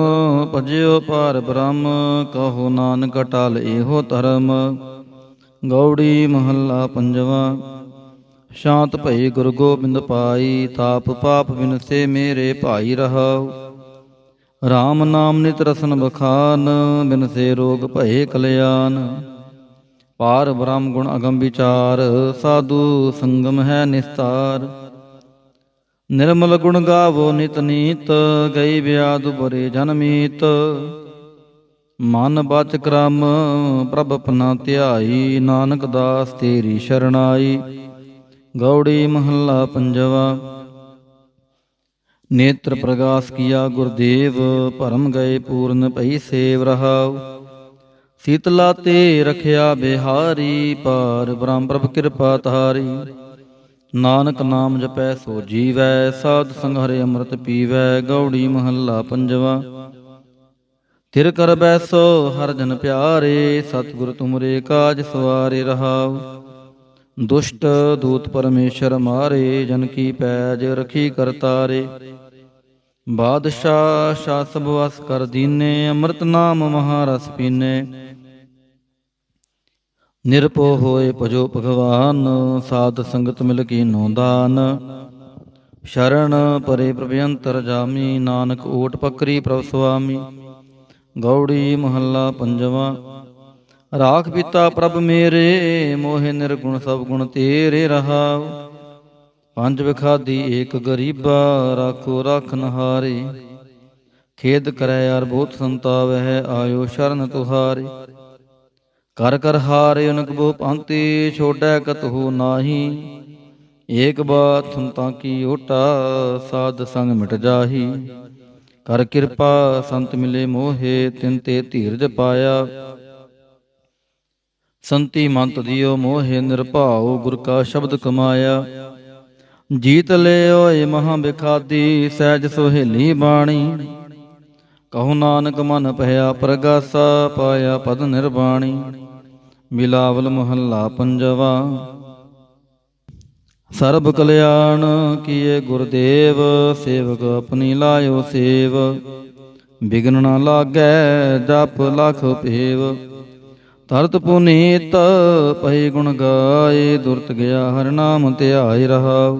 ਭਜਿਓ ਪਾਰ ਬ੍ਰਹਮ, ਕਹੋ ਨਾਨਕ ਅਟਲ ਏਹੋ ਧਰਮ। ਗਉੜੀ ਮਹੱਲਾ ਪੰਜਵਾਂ। ਸ਼ਾਂਤ ਭਈ ਗੁਰੂ ਗੋਬਿੰਦ ਪਾਈ, ਤਾਪ ਪਾਪ ਬਿਨਸੇ ਮੇਰੇ ਭਾਈ ਰਹਾਉ। ਰਾਮ ਨਾਮ ਨਿਤ ਰਸਨ ਬਖਾਨ, ਬਿਨਸੇ ਰੋਗ ਭਏ ਕਲਿਆਣ। ਪਾਰ ਬ੍ਰਹਮ ਗੁਣ ਅਗਮ ਵਿਚਾਰ, ਸਾਧੂ ਸੰਗਮ ਹੈ ਨਿਸਤਾਰ। ਨਿਰਮਲ ਗੁਣ ਗਾਵੋ ਨਿਤ ਨੀਤ, ਗਈ ਵਿਆਦ ਉਬਰੇ ਜਨਮੀਤ। ਮਨ ਬਚ ਕਰਮ ਪ੍ਰਭ ਆਪਣਾ ਧਿਆਈ, ਨਾਨਕ ਦਾਸ ਤੇਰੀ ਸ਼ਰਨਾਈ। ਗਉੜੀ ਮਹੱਲਾ ਪੰਜਵਾ। ਨੇਤਰ ਪ੍ਰਗਾਸ ਕੀਆ ਗੁਰਦੇਵ, ਭਰਮ ਗਏ ਪੂਰਨ ਭਈ ਸੇਵ ਰਹਾਉ। ਸੀਤਲਾ ਤੇ ਰਖਿਆ ਬਿਹਾਰੀ, ਪਾਰ ਬ੍ਰਹਮ ਪ੍ਰਭ ਕਿਰਪਾ ਤਾਰੀ। ਨਾਨਕ ਨਾਮ ਜਪੈ ਸੋ ਜੀਵੈ, ਸਾਧ ਸੰਗ ਹਰਿ ਅੰਮ੍ਰਿਤ ਪੀਵੈ। ਗਉੜੀ ਮਹੱਲਾ ਪੰਜਵਾ। ਥਿਰ ਕਰ ਬੈਸੋ ਹਰ ਜਨ ਪਿਆਰੇ, ਸਤਿਗੁਰ ਤੁਮਰੇ ਕਾਜ ਸਵਾਰੇ ਰਹਾਉ। ਦੁਸ਼ਟ ਦੂਤ ਪਰਮੇਸ਼ਰ ਮਾਰੇ, ਜਨ ਕੀ ਪੈਜ ਰਖੀ ਕਰਤਾਰੇ। ਬਾਦਸ਼ਾਹ ਸ਼ਾਹ ਸਭ ਵਸ ਕਰ ਦੀਨੇ, ਅੰਮ੍ਰਿਤ ਨਾਮ ਮਹਾਰਸ ਪੀਨੇ। ਨਿਰਭਉ ਹੋਏ ਭਜੋ ਭਗਵਾਨ, ਸਾਧ ਸੰਗਤ ਮਿਲ ਕੀਨੋ ਦਾਨ। ਸ਼ਰਨ ਪਰੇ ਪ੍ਰਭ ਅੰਤਰ ਜਾਮੀ, ਨਾਨਕ ਓਟ ਪਕਰੀ ਪ੍ਰਭ ਸੁਆਮੀ। ਗਉੜੀ ਮਹੱਲਾ ਪੰਜਵਾਂ। ਰਾਖ ਪਿਤਾ ਪ੍ਰਭ ਮੇਰੇ, ਮੋਹਿ ਨਿਰਗੁਣ ਸਭ ਗੁਣ ਤੇਰੇ ਰਹਾਉ। ਪੰਜ ਵਿਖਾਦੀ ਏਕ ਗਰੀਬਾ, ਰਾਖੋ ਰਾਖਨ ਹਾਰੇ। ਖੇਦ ਕਰੈ ਅਰ ਬਹੁਤ ਸੰਤਾਵਹਿ, ਆਇਓ ਸ਼ਰਨ ਤੁਹਾਰੇ। ਕਰ ਕਰ ਹਾਰੇ ਅਨਕ ਬਹੁ ਭਾਂਤੀ, ਛੋਟੈ ਕਤਹੁ ਨਾਹੀ। ਏਕ ਬਾਤ ਸੁਨਤਾ ਕੀ ਓਟਾ, ਸਾਧ ਸੰਗ ਮਿਟ ਜਾਹੀ। ਕਰ ਕਿਰਪਾ ਸੰਤ ਮਿਲੇ ਮੋਹੇ, ਤਿਨ ਤੇ ਧੀਰਜ ਪਾਇਆ। ਸੰਤੀ ਮੰਤ ਦਿਓ ਮੋਹੇ ਨਿਰਭਾਉ, ਗੁਰ ਕਾ ਸ਼ਬਦ ਕਮਾਇਆ। ਜੀਤ ਲੈ ਓਏ ਮਹਾ ਬਿਖਾਦੀ, ਸਹਿਜ ਸੁਹੇਲੀ ਬਾਣੀ। ਕਹੋ ਨਾਨਕ ਮਨ ਭਇਆ ਪ੍ਰਗਾਸਾ, ਪਾਇਆ ਪਦ ਨਿਰਬਾਣੀ। ਬਿਲਾਵਲ ਮਹੱਲਾ ਪੰਜਵਾ। ਸਰਬ ਕਲਿਆਣ ਕੀਏ ਗੁਰਦੇਵ, ਸੇਵਕ ਆਪਣੀ ਲਾਇਓ ਸੇਵ। ਬਿਗਨ ਨਾ ਲਾਗੈ ਜਪ ਲਖ ਪੇਵ, ਤਰਤ ਪੁਨੀਤ ਪਈ ਗੁਣ ਗਾਏ। ਦੁਰਤ ਗਿਆ ਹਰਿ ਨਾਮ ਧਿਆਏ ਰਹਾਉ।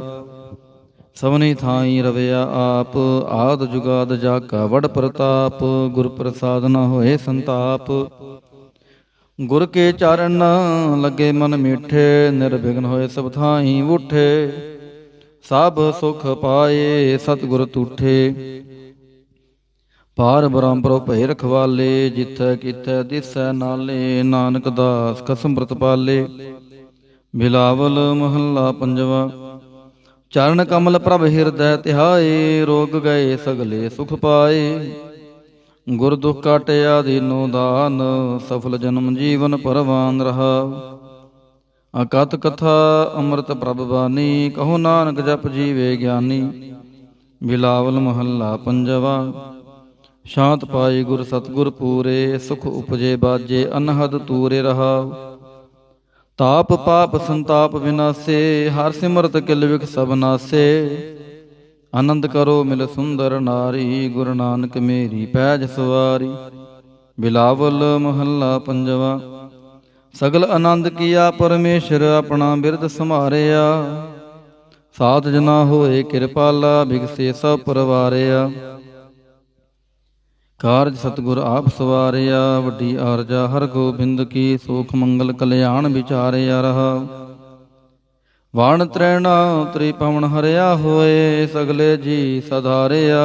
ਸਭਨੀ ਥਾਈ ਰਵਿਆ ਆਪ, ਆਦ ਜੁਗਾਦ ਜਾ ਕਾ ਵਡ ਪ੍ਰਤਾਪ। ਗੁਰ ਪ੍ਰਸਾਦ ਨ ਹੋਏ ਸੰਤਾਪ, ਗੁਰ ਕੇ ਚਰਨ ਲੱਗੇ ਮਨ ਮੀਠੇ। ਨਿਰਵਿਘਨ ਹੋਏ ਸਭ ਥਾਈ ਉਠੇ, ਸਭ ਸੁਖ ਪਾਏ ਸਤਿਗੁਰ ਤੂਠੇ। ਪਾਰ ਬ੍ਰਹਮ ਪ੍ਰਭ ਭਏ ਰਖਵਾਲੇ, ਜਿਥੈ ਕਿਥੈ ਦਿਸੈ ਨਾਲੇ। ਨਾਨਕ ਦਾਸ ਕਸਮ ਪ੍ਰਤ ਪਾਲੇ। ਬਿਲਾਵਲ ਮਹੱਲਾ ਪੰਜਵਾ। ਚਰਨ ਕਮਲ ਪ੍ਰਭ ਹਿਰਦੈ ਧਿਆਏ, ਰੋਗ ਗਏ ਸਗਲੇ ਸੁਖ ਪਾਏ। ਗੁਰ ਦੁਖ ਕਾਟਿਆ ਦੀਨੋ ਦਾਨ, ਸਫਲ ਜਨਮ ਜੀਵਨ ਪਰਵਾਨ ਰਹਾਉ। ਅਕਥ ਕਥਾ ਅੰਮ੍ਰਿਤ ਪ੍ਰਭ ਬਾਣੀ, ਕਹੋ ਨਾਨਕ ਜਪ ਜੀਵੇ ਗਿਆਨੀ। ਬਿਲਾਵਲ ਮਹੱਲਾ ਪੰਜਵਾ। ਸ਼ਾਂਤ ਪਾਈ ਗੁਰ ਸਤਿਗੁਰ ਪੂਰੇ, ਸੁਖ ਉਪਜੇ ਬਾਜੇ ਅਨਹਦ ਤੂਰੇ ਰਹਾਉ। ਤਾਪ ਪਾਪ ਸੰਤਾਪ ਵਿਨਾਸੇ, ਹਰ ਸਿਮਰਤ ਕਿਲ ਵਿਖ ਸਭ ਨਾਸੇ। ਆਨੰਦ ਕਰੋ ਮਿਲ ਸੁੰਦਰ ਨਾਰੀ, ਗੁਰੂ ਨਾਨਕ ਮੇਰੀ ਪੈਜ ਸਵਾਰੀ। ਬਿਲਾਵਲ ਮਹੱਲਾ ਪੰਜਵਾ। ਸਗਲ ਆਨੰਦ ਕੀਆ ਪਰਮੇਸ਼ਰ, ਆਪਣਾ ਬਿਰਦ ਸੰਭਾਰਿਆ। ਸਾਧ ਜਨਾ ਹੋਏ ਕਿਰਪਾਲਾ, ਬਿਗਸੇ ਸਭ ਪਰਵਾਰਿਆ। ਕਾਰਜ ਸਤਿਗੁਰ ਆਪ ਸਵਾਰਿਆ, ਵੱਡੀ ਆਰਜਾ ਹਰ ਗੋਬਿੰਦ ਕੀ। ਸੋਖ ਮੰਗਲ ਕਲਿਆਣ ਵਿਚਾਰਿਆ ਰਹਾਉ। ਵਾਣ ਤ੍ਰੈਣਾ ਤ੍ਰਿਪਵਨ ਹਰਿਆ ਹੋਏ, ਸਗਲੇ ਜੀ ਸਧਾਰਿਆ।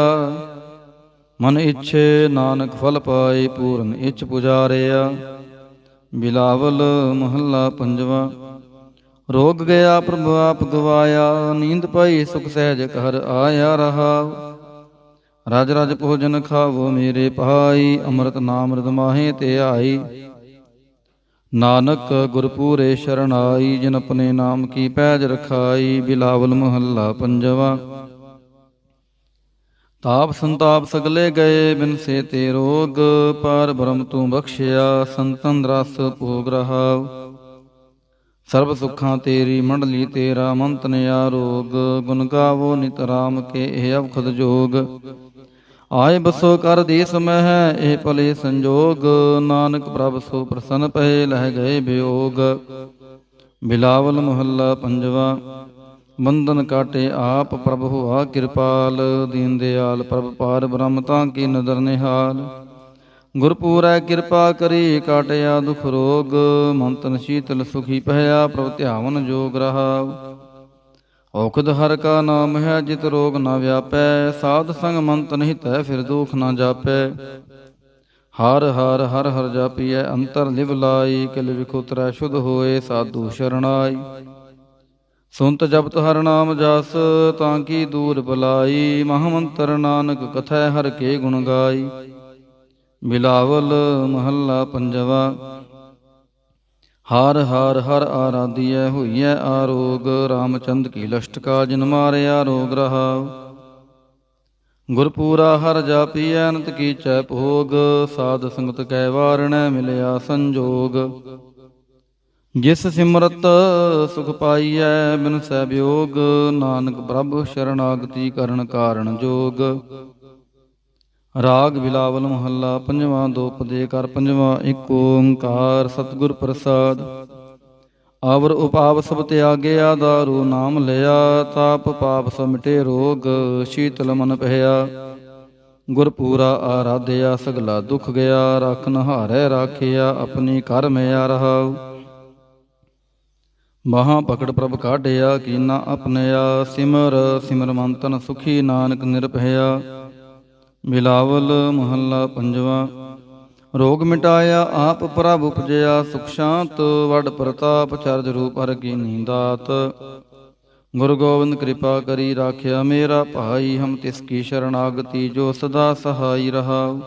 ਮਨ ਇੱਛੇ ਨਾਨਕ ਫਲ ਪਾਏ, ਪੂਰਨ ਇੱਛ ਪੁਜਾਰਿਆ। ਬਿਲਾਵਲ ਮਹੱਲਾ ਪੰਜਵਾ। ਰੋਗ ਗਿਆ ਪ੍ਰਭ ਆਪ ਗਵਾਇਆ, ਨੀਂਦ ਪਈ ਸੁਖ ਸਹਿਜ ਘਰ ਆਇਆ ਰਹਾ। ਰਜ ਰਜ ਭੋਜਨ ਖਾਵੋ ਮੇਰੇ ਭਾਈ, ਅੰਮ੍ਰਿਤ ਨਾਮ ਰਿਦ ਮਾਹੇ ਤੇ ਆਈ। ਨਾਨਕ ਗੁਰਪੂਰੇ ਸ਼ਰਨਾਈ, ਜਿਨ ਆਪਣੇ ਨਾਮ ਕੀ ਪੈਜ ਰਖਾਈ। ਬਿਲਾਵਲ ਮਹੱਲਾ ਪੰਜਵਾ। ਤਾਪ ਸੰਤਾਪ ਸਗਲੇ ਗਏ, ਬਿਨ ਸੇ ਤੇ ਰੋਗ, ਪਾਰ ਬ੍ਰਹਮ ਤੂੰ ਬਖਸ਼ਿਆ, ਸੰਤਨ ਰਸ ਭੋਗ ਰਹਾਉ। ਸਰਬ ਸੁੱਖਾਂ ਤੇਰੀ ਮੰਡਲੀ, ਤੇਰਾ ਮੰਤਨ ਆਰੋਗ, ਗੁਣ ਗਾਵੋ ਨਿਤ ਰਾਮ ਕੇ ਇਹ ਅਵਖਦ ਜੋਗ। ਆਏ ਬਸੋ ਕਰ ਦੇਸ ਮਹਿ, ਇਹ ਭਲੇ ਸੰਜੋਗ, ਨਾਨਕ ਪ੍ਰਭ ਸੋ ਪ੍ਰਸੰਨ ਪਏ, ਲਹਿ ਗਏ ਬਿਯੋਗ। ਬਿਲਾਵਲ ਮਹੱਲਾ ਪੰਜਵਾ। ਬੰਧਨ ਕਾਟੇ ਆਪ ਪ੍ਰਭ ਹੋਆ ਕਿਰਪਾਲ, ਦੀਨ ਦਿਆਲ ਪ੍ਰਭ ਪਾਰ ਬ੍ਰਹਮ ਤਾਂ ਕੀ ਨਦਰ ਨਿਹਾਲ। ਗੁਰਪੂਰੈ ਕਿਰਪਾ ਕਰੀ, ਕਾਟਿਆ ਦੁਖ ਰੋਗ, ਮੰਤਨ ਸ਼ੀਤਲ ਸੁਖੀ ਪਹਿਆ, ਪ੍ਰਭ ਧਿਆਵਨ ਜੋਗ ਰਹਾਉ। ਔਖਦ ਹਰ ਕਾ ਨਾਮ ਹੈ, ਜਿਤ ਰੋਗ ਨ ਵਿਆਪੈ, ਸਾਧ ਸੰਗ ਮੰਤਨ ਹਿਤੈ, ਫਿਰ ਦੁਖ ਨ ਜਾਪੈ। ਹਰ ਹਰ ਹਰ ਹਰ ਜਾਪੀਐ, ਅੰਤਰ ਲਿਵ ਲਾਈ, ਕਿਲ ਵਿਖੁਤਰੈ ਸ਼ੁਧ ਹੋਏ, ਸਾਧੂ ਸ਼ਰਣਾਈ। ਸੁਨਤ ਜਪਤ ਹਰ ਨਾਮ ਜਸ, ਤਾਂ ਕੀ ਦੂਰ ਬਲਾਈ, ਮਹਾਮੰਤਰ ਨਾਨਕ ਕਥੈ ਹਰ ਕੇ ਗੁਣ ਗਾਈ। ਬਿਲਾਵਲ ਮਹੱਲਾ ਪੰਜਵਾ। ਹਰ ਹਰ ਹਰ ਆਰਾਧੀਐ, ਹੋਈਐ ਆਰੋਗ, ਰਾਮਚੰਦ ਕੀ ਲਸ਼ਟਕਾ, ਜਿਨ ਮਾਰਿਆ ਰੋਗ ਰਹਾਉ। ਗੁਰਪੂਰਾ ਹਰ ਜਾਪੀਐ, ਅਨੰਤ ਕੀਚੈ ਭੋਗ, ਸਾਧ ਸੰਗਤ ਕੈ ਵਾਰਣੈ, ਮਿਲਿਆ ਸੰਜੋਗ। ਜਿਸ ਸਿਮਰਤ ਸੁਖ ਪਾਈਐ, ਬਿਨਸੈ ਬਿਯੋਗ, ਨਾਨਕ ਪ੍ਰਭ ਸ਼ਰਨਾਗਤੀ ਕਰਨ ਕਾਰਣ ਜੋਗ। ਰਾਗ ਬਿਲਾਵਲ ਮਹੱਲਾ ਪੰਜਵਾਂ। ਦੋ ਪਦੇ ਕਰ ਪੰਜਵਾਂ। ਇੱਕ ਓੰਕਾਰ ਸਤਿਗੁਰ ਪ੍ਰਸਾਦ। ਆਵਰ ਉਪਾਵ ਸਭ ਤਿਆਗਿਆ, ਦਾਰੂ ਨਾਮ ਲਿਆ, ਤਾਪ ਪਾਪ ਸਭ ਮਿਟੇ ਰੋਗ, ਸ਼ੀਤਲ ਮਨ ਪਹਿਆ। ਗੁਰਪੂਰਾ ਆਰਾਧਿਆ, ਸਗਲਾ ਦੁਖ ਗਿਆ, ਰਾਖਨ ਹਾਰੈ ਰਾਖਿਆ, ਆਪਣੀ ਕਰ ਮਿਆ ਰਹਾਉ। ਬਾਹਾਂ ਪਕੜ ਪ੍ਰਭ ਕਾਢਿਆ, ਕੀਨਾ ਆਪਣਿਆ, ਸਿਮਰ ਸਿਮਰ ਮੰਤਨ ਸੁਖੀ, ਨਾਨਕ ਨਿਰਭਇਆ। ਬਿਲਾਵਲ ਮਹੱਲਾ ਪੰਜਵਾਂ। ਰੋਗ ਮਿਟਾਇਆ ਆਪ ਪ੍ਰਭ ਉਪਜਿਆ, ਸੁਖ ਸ਼ਾਂਤ ਵਡ ਪ੍ਰਤਾਪ, ਚਰਜ ਰੂਪ ਹਰਿ ਕੀਨੀ ਦਾਤ। ਗੁਰੂ ਗੋਬਿੰਦ ਕਿਰਪਾ ਕਰੀ, ਰਾਖਿਆ ਮੇਰਾ ਭਾਈ, ਹਮ ਤਿਸ ਕੀ ਸ਼ਰਨਾਗਤੀ, ਜੋ ਸਦਾ ਸਹਾਈ ਰਹਾਉ।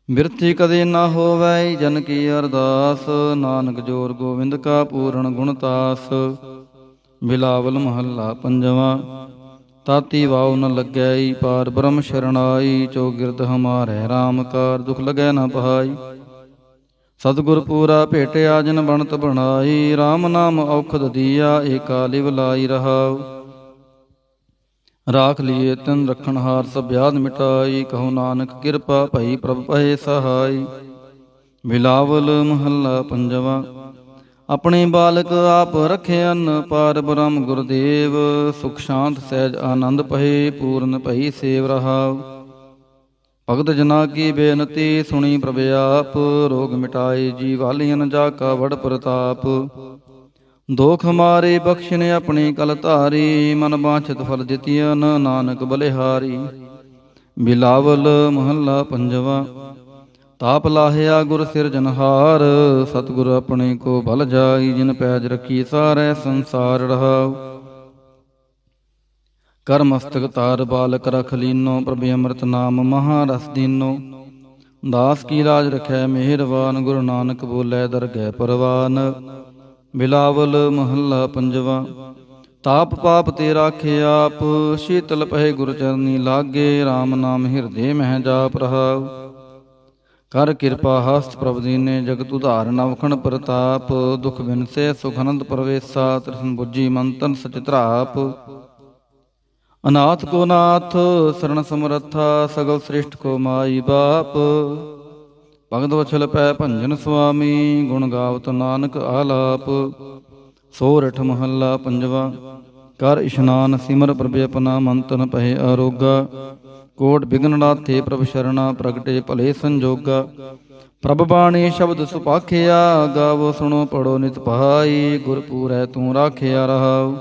ਬਿਰਥੀ ਕਦੇ ਨਾ ਹੋਵੈ, ਜਨ ਕੀ ਅਰਦਾਸ, ਨਾਨਕ ਜੋਰ ਗੋਬਿੰਦ ਕਾ ਪੂਰਨ ਗੁਣਤਾਸ। ਬਿਲਾਵਲ ਮਹੱਲਾ ਪੰਜਵਾਂ। ਤਾਤੀ ਵਾਉ ਨ ਲੱਗੈ, ਪਾਰ ਬ੍ਰਹਮ ਸ਼ਰਣਾਈ, ਚੌਗਿਰਦ ਹਮਾਰੈ ਰਾਮ ਕਾਰ, ਦੁਖ ਲਗੈ ਨ ਪਹਾਈ। ਸਤਿਗੁਰ ਪੂਰਾ ਭੇਟਿਆ, ਜਿਨ ਬਣਤ ਬਣਾਈ, ਰਾਮ ਨਾਮ ਔਖਦ ਦੀਆ, ਏਕਾ ਲਿਵ ਲਾਈ ਰਹਾਉ। ਰਾਖ ਲੀਏ ਤਿਨ ਰਖਣ ਹਾਰ, ਸਭ ਬਿਆਦ ਮਿਟਾਈ, ਕਹੋ ਨਾਨਕ ਕਿਰਪਾ ਭਈ, ਪ੍ਰਭ ਪਏ ਸਹਾਈ। ਬਿਲਾਵਲ ਮਹੱਲਾ ਪੰਜਵਾਂ। ਆਪਣੇ ਬਾਲਕ ਆਪ ਰਖਿਅਨ, ਪਾਰ ਬ੍ਰਹਮ ਗੁਰਦੇਵ, ਸੁਖ ਸ਼ਾਂਤ ਸਹਿਜ ਆਨੰਦ ਪਹੇ, ਪੂਰਨ ਭਈ ਸੇਵ ਰਹਾਉ। ਭਗਤ ਜਨਾ ਕੀ ਬੇਨਤੀ, ਸੁਣੀ ਪ੍ਰਭ ਆਪ, ਰੋਗ ਮਿਟਾਏ ਜੀ ਵਾਲੀਅਨ, ਜਾ ਕਾ ਵਡ ਪ੍ਰਤਾਪ। ਦੋਖ ਮਾਰੇ ਬਖਸ਼ਿਨ ਆਪਣੀ ਕਲ ਧਾਰੀ, ਮਨ ਬਾਂਛਤ ਫਲ ਦਿੱਤੀਅਨ, ਨਾਨਕ ਬਲਿਹਾਰੀ। ਬਿਲਾਵਲ ਮਹੱਲਾ ਪੰਜਵਾਂ। ਤਾਪ ਲਾਹਿਆ ਗੁਰ ਸਿਰਜਨਹਾਰ, ਸਤਿਗੁਰ ਆਪਣੇ ਕੋ ਬਲ ਜਾਈ, ਜਿਨ ਪੈਜ ਰੱਖੀ ਸਾਰੈ ਸੰਸਾਰ ਰਹਾਉ। ਕਰ ਮਸਤਕ ਤਾਰ ਬਾਲਕ ਰਖ ਲੀਨੋ, ਪ੍ਰਭ ਅੰਮ੍ਰਿਤ ਨਾਮ ਮਹਾ ਰਸ ਦੀਨੋ। ਦਾਸ ਕੀ ਲਾਜ ਰਖੈ ਮਿਹਰਬਾਨ, ਗੁਰੂ ਨਾਨਕ ਬੋਲੇ ਦਰਗਹਿ ਪਰਵਾਨ। ਬਿਲਾਵਲ ਮਹੱਲਾ ਪੰਜਵਾਂ। ਤਾਪ ਪਾਪ ਤੇ ਰਾਖੇ ਆਪ, ਸ਼ੀਤਲ ਪਹੇ ਗੁਰ ਚਰਨੀ ਲਾਗੇ, ਰਾਮ ਨਾਮ ਹਿਰਦੇ ਮਹਿ ਜਾਪ ਰਹਾਉ। ਕਰ ਕਿਰਪਾ ਹਸਤ ਪ੍ਰਭ ਦੀਨੇ, ਜਗਤ ਉਧਾਰ ਨਵਖਣ ਪ੍ਰਤਾਪ। ਦੁਖ ਬਿਨਸੇ ਸੁਖ ਅਨੰਦ ਪ੍ਰਵੇਸ਼ਾ, ਤ੍ਰਿਸ਼ਨ ਬੁੱਝੀ ਮੰਤਨ ਸਚ ਧਰਾਪ। ਅਨਾਥ ਕੋ ਨਾਥ ਸਰਣ ਸਮਰੱਥਾ, ਸਗਲ ਸ੍ਰਿਸ਼ਟ ਕੋ ਮਾਈ ਬਾਪ। ਭਗਤ ਵਛਲ ਪੈ ਭੰਜਨ ਸੁਆਮੀ, ਗੁਣ ਗਾਵਤ ਨਾਨਕ ਆਲਾਪ। ਸੋਰਠ ਮਹੱਲਾ ਪੰਜਵਾਂ। ਕਰ ਇਸ਼ਨਾਨ ਸਿਮਰ ਪ੍ਰਭ ਆਪਣਾ, ਮੰਤਨ ਪਹੇ ਆਰੋਗਾ। ਕੋਟ ਬਿਗਨ ਨਾਥੇ ਪ੍ਰਭ ਸ਼ਰਣਾ, ਪ੍ਰਗਟੇ ਭਲੇ ਸੰਜੋਗਾ। ਪ੍ਰਭ ਬਾਣੀ ਸ਼ਬਦ ਸੁਪਾਖਿਆ, ਗਾਵੋ ਸੁਣੋ ਪੜੋ ਨਿਤ ਪਹਾਈ। ਗੁਰਪੂਰੈ ਤੂੰ ਰਾਖਿਆ ਰਹਾਉ।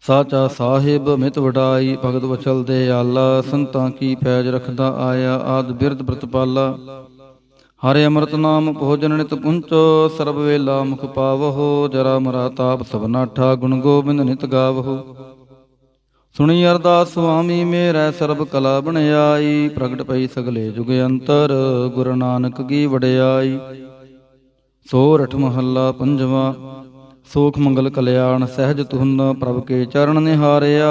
ਸਾਚਾ ਸਾਹਿਬ ਮਿਤ ਵਡਾਈ, ਭਗਤ ਵਚਲ ਦੇ ਆਲਾ, ਸੰਤਾਂ ਕੀ ਪੈਜ ਰਖਦਾ ਆਇਆ, ਆਦ ਬਿਰਧ ਪ੍ਰਤਪਾਲਾ। ਹਰਿ ਅੰਮ੍ਰਿਤ ਨਾਮ ਭੋਜਨ ਨਿਤ ਪੁੰਚੋ, ਸਰਬ ਵੇਲਾ ਮੁਖ ਪਾਵਹੋ, ਜਰਾ ਮਰਾ ਤਾਪ ਸਭ ਨਾਠਾ, ਗੁਣ ਗੋਬਿੰਦ ਨਿਤ ਗਾਵਹੋ। ਸੁਣੀ ਅਰਦਾਸ ਸੁਆਮੀ ਮੇਰੈ, ਸਰਬ ਕਲਾ ਬਣਾਈ, ਪ੍ਰਗਟ ਪਈ ਸਗਲੇ ਜੁਗ ਅੰਤਰ, ਗੁਰੂ ਨਾਨਕ ਕੀ ਵਡਿਆਈ। ਸੋਰਠ ਮਹੱਲਾ ਪੰਜਵਾਂ। ਸੋਖ ਮੰਗਲ ਕਲਿਆਣ ਸਹਿਜ ਤੁਹਨ, ਪ੍ਰਭ ਕੇ ਚਰਨ ਨਿਹਾਰਿਆ,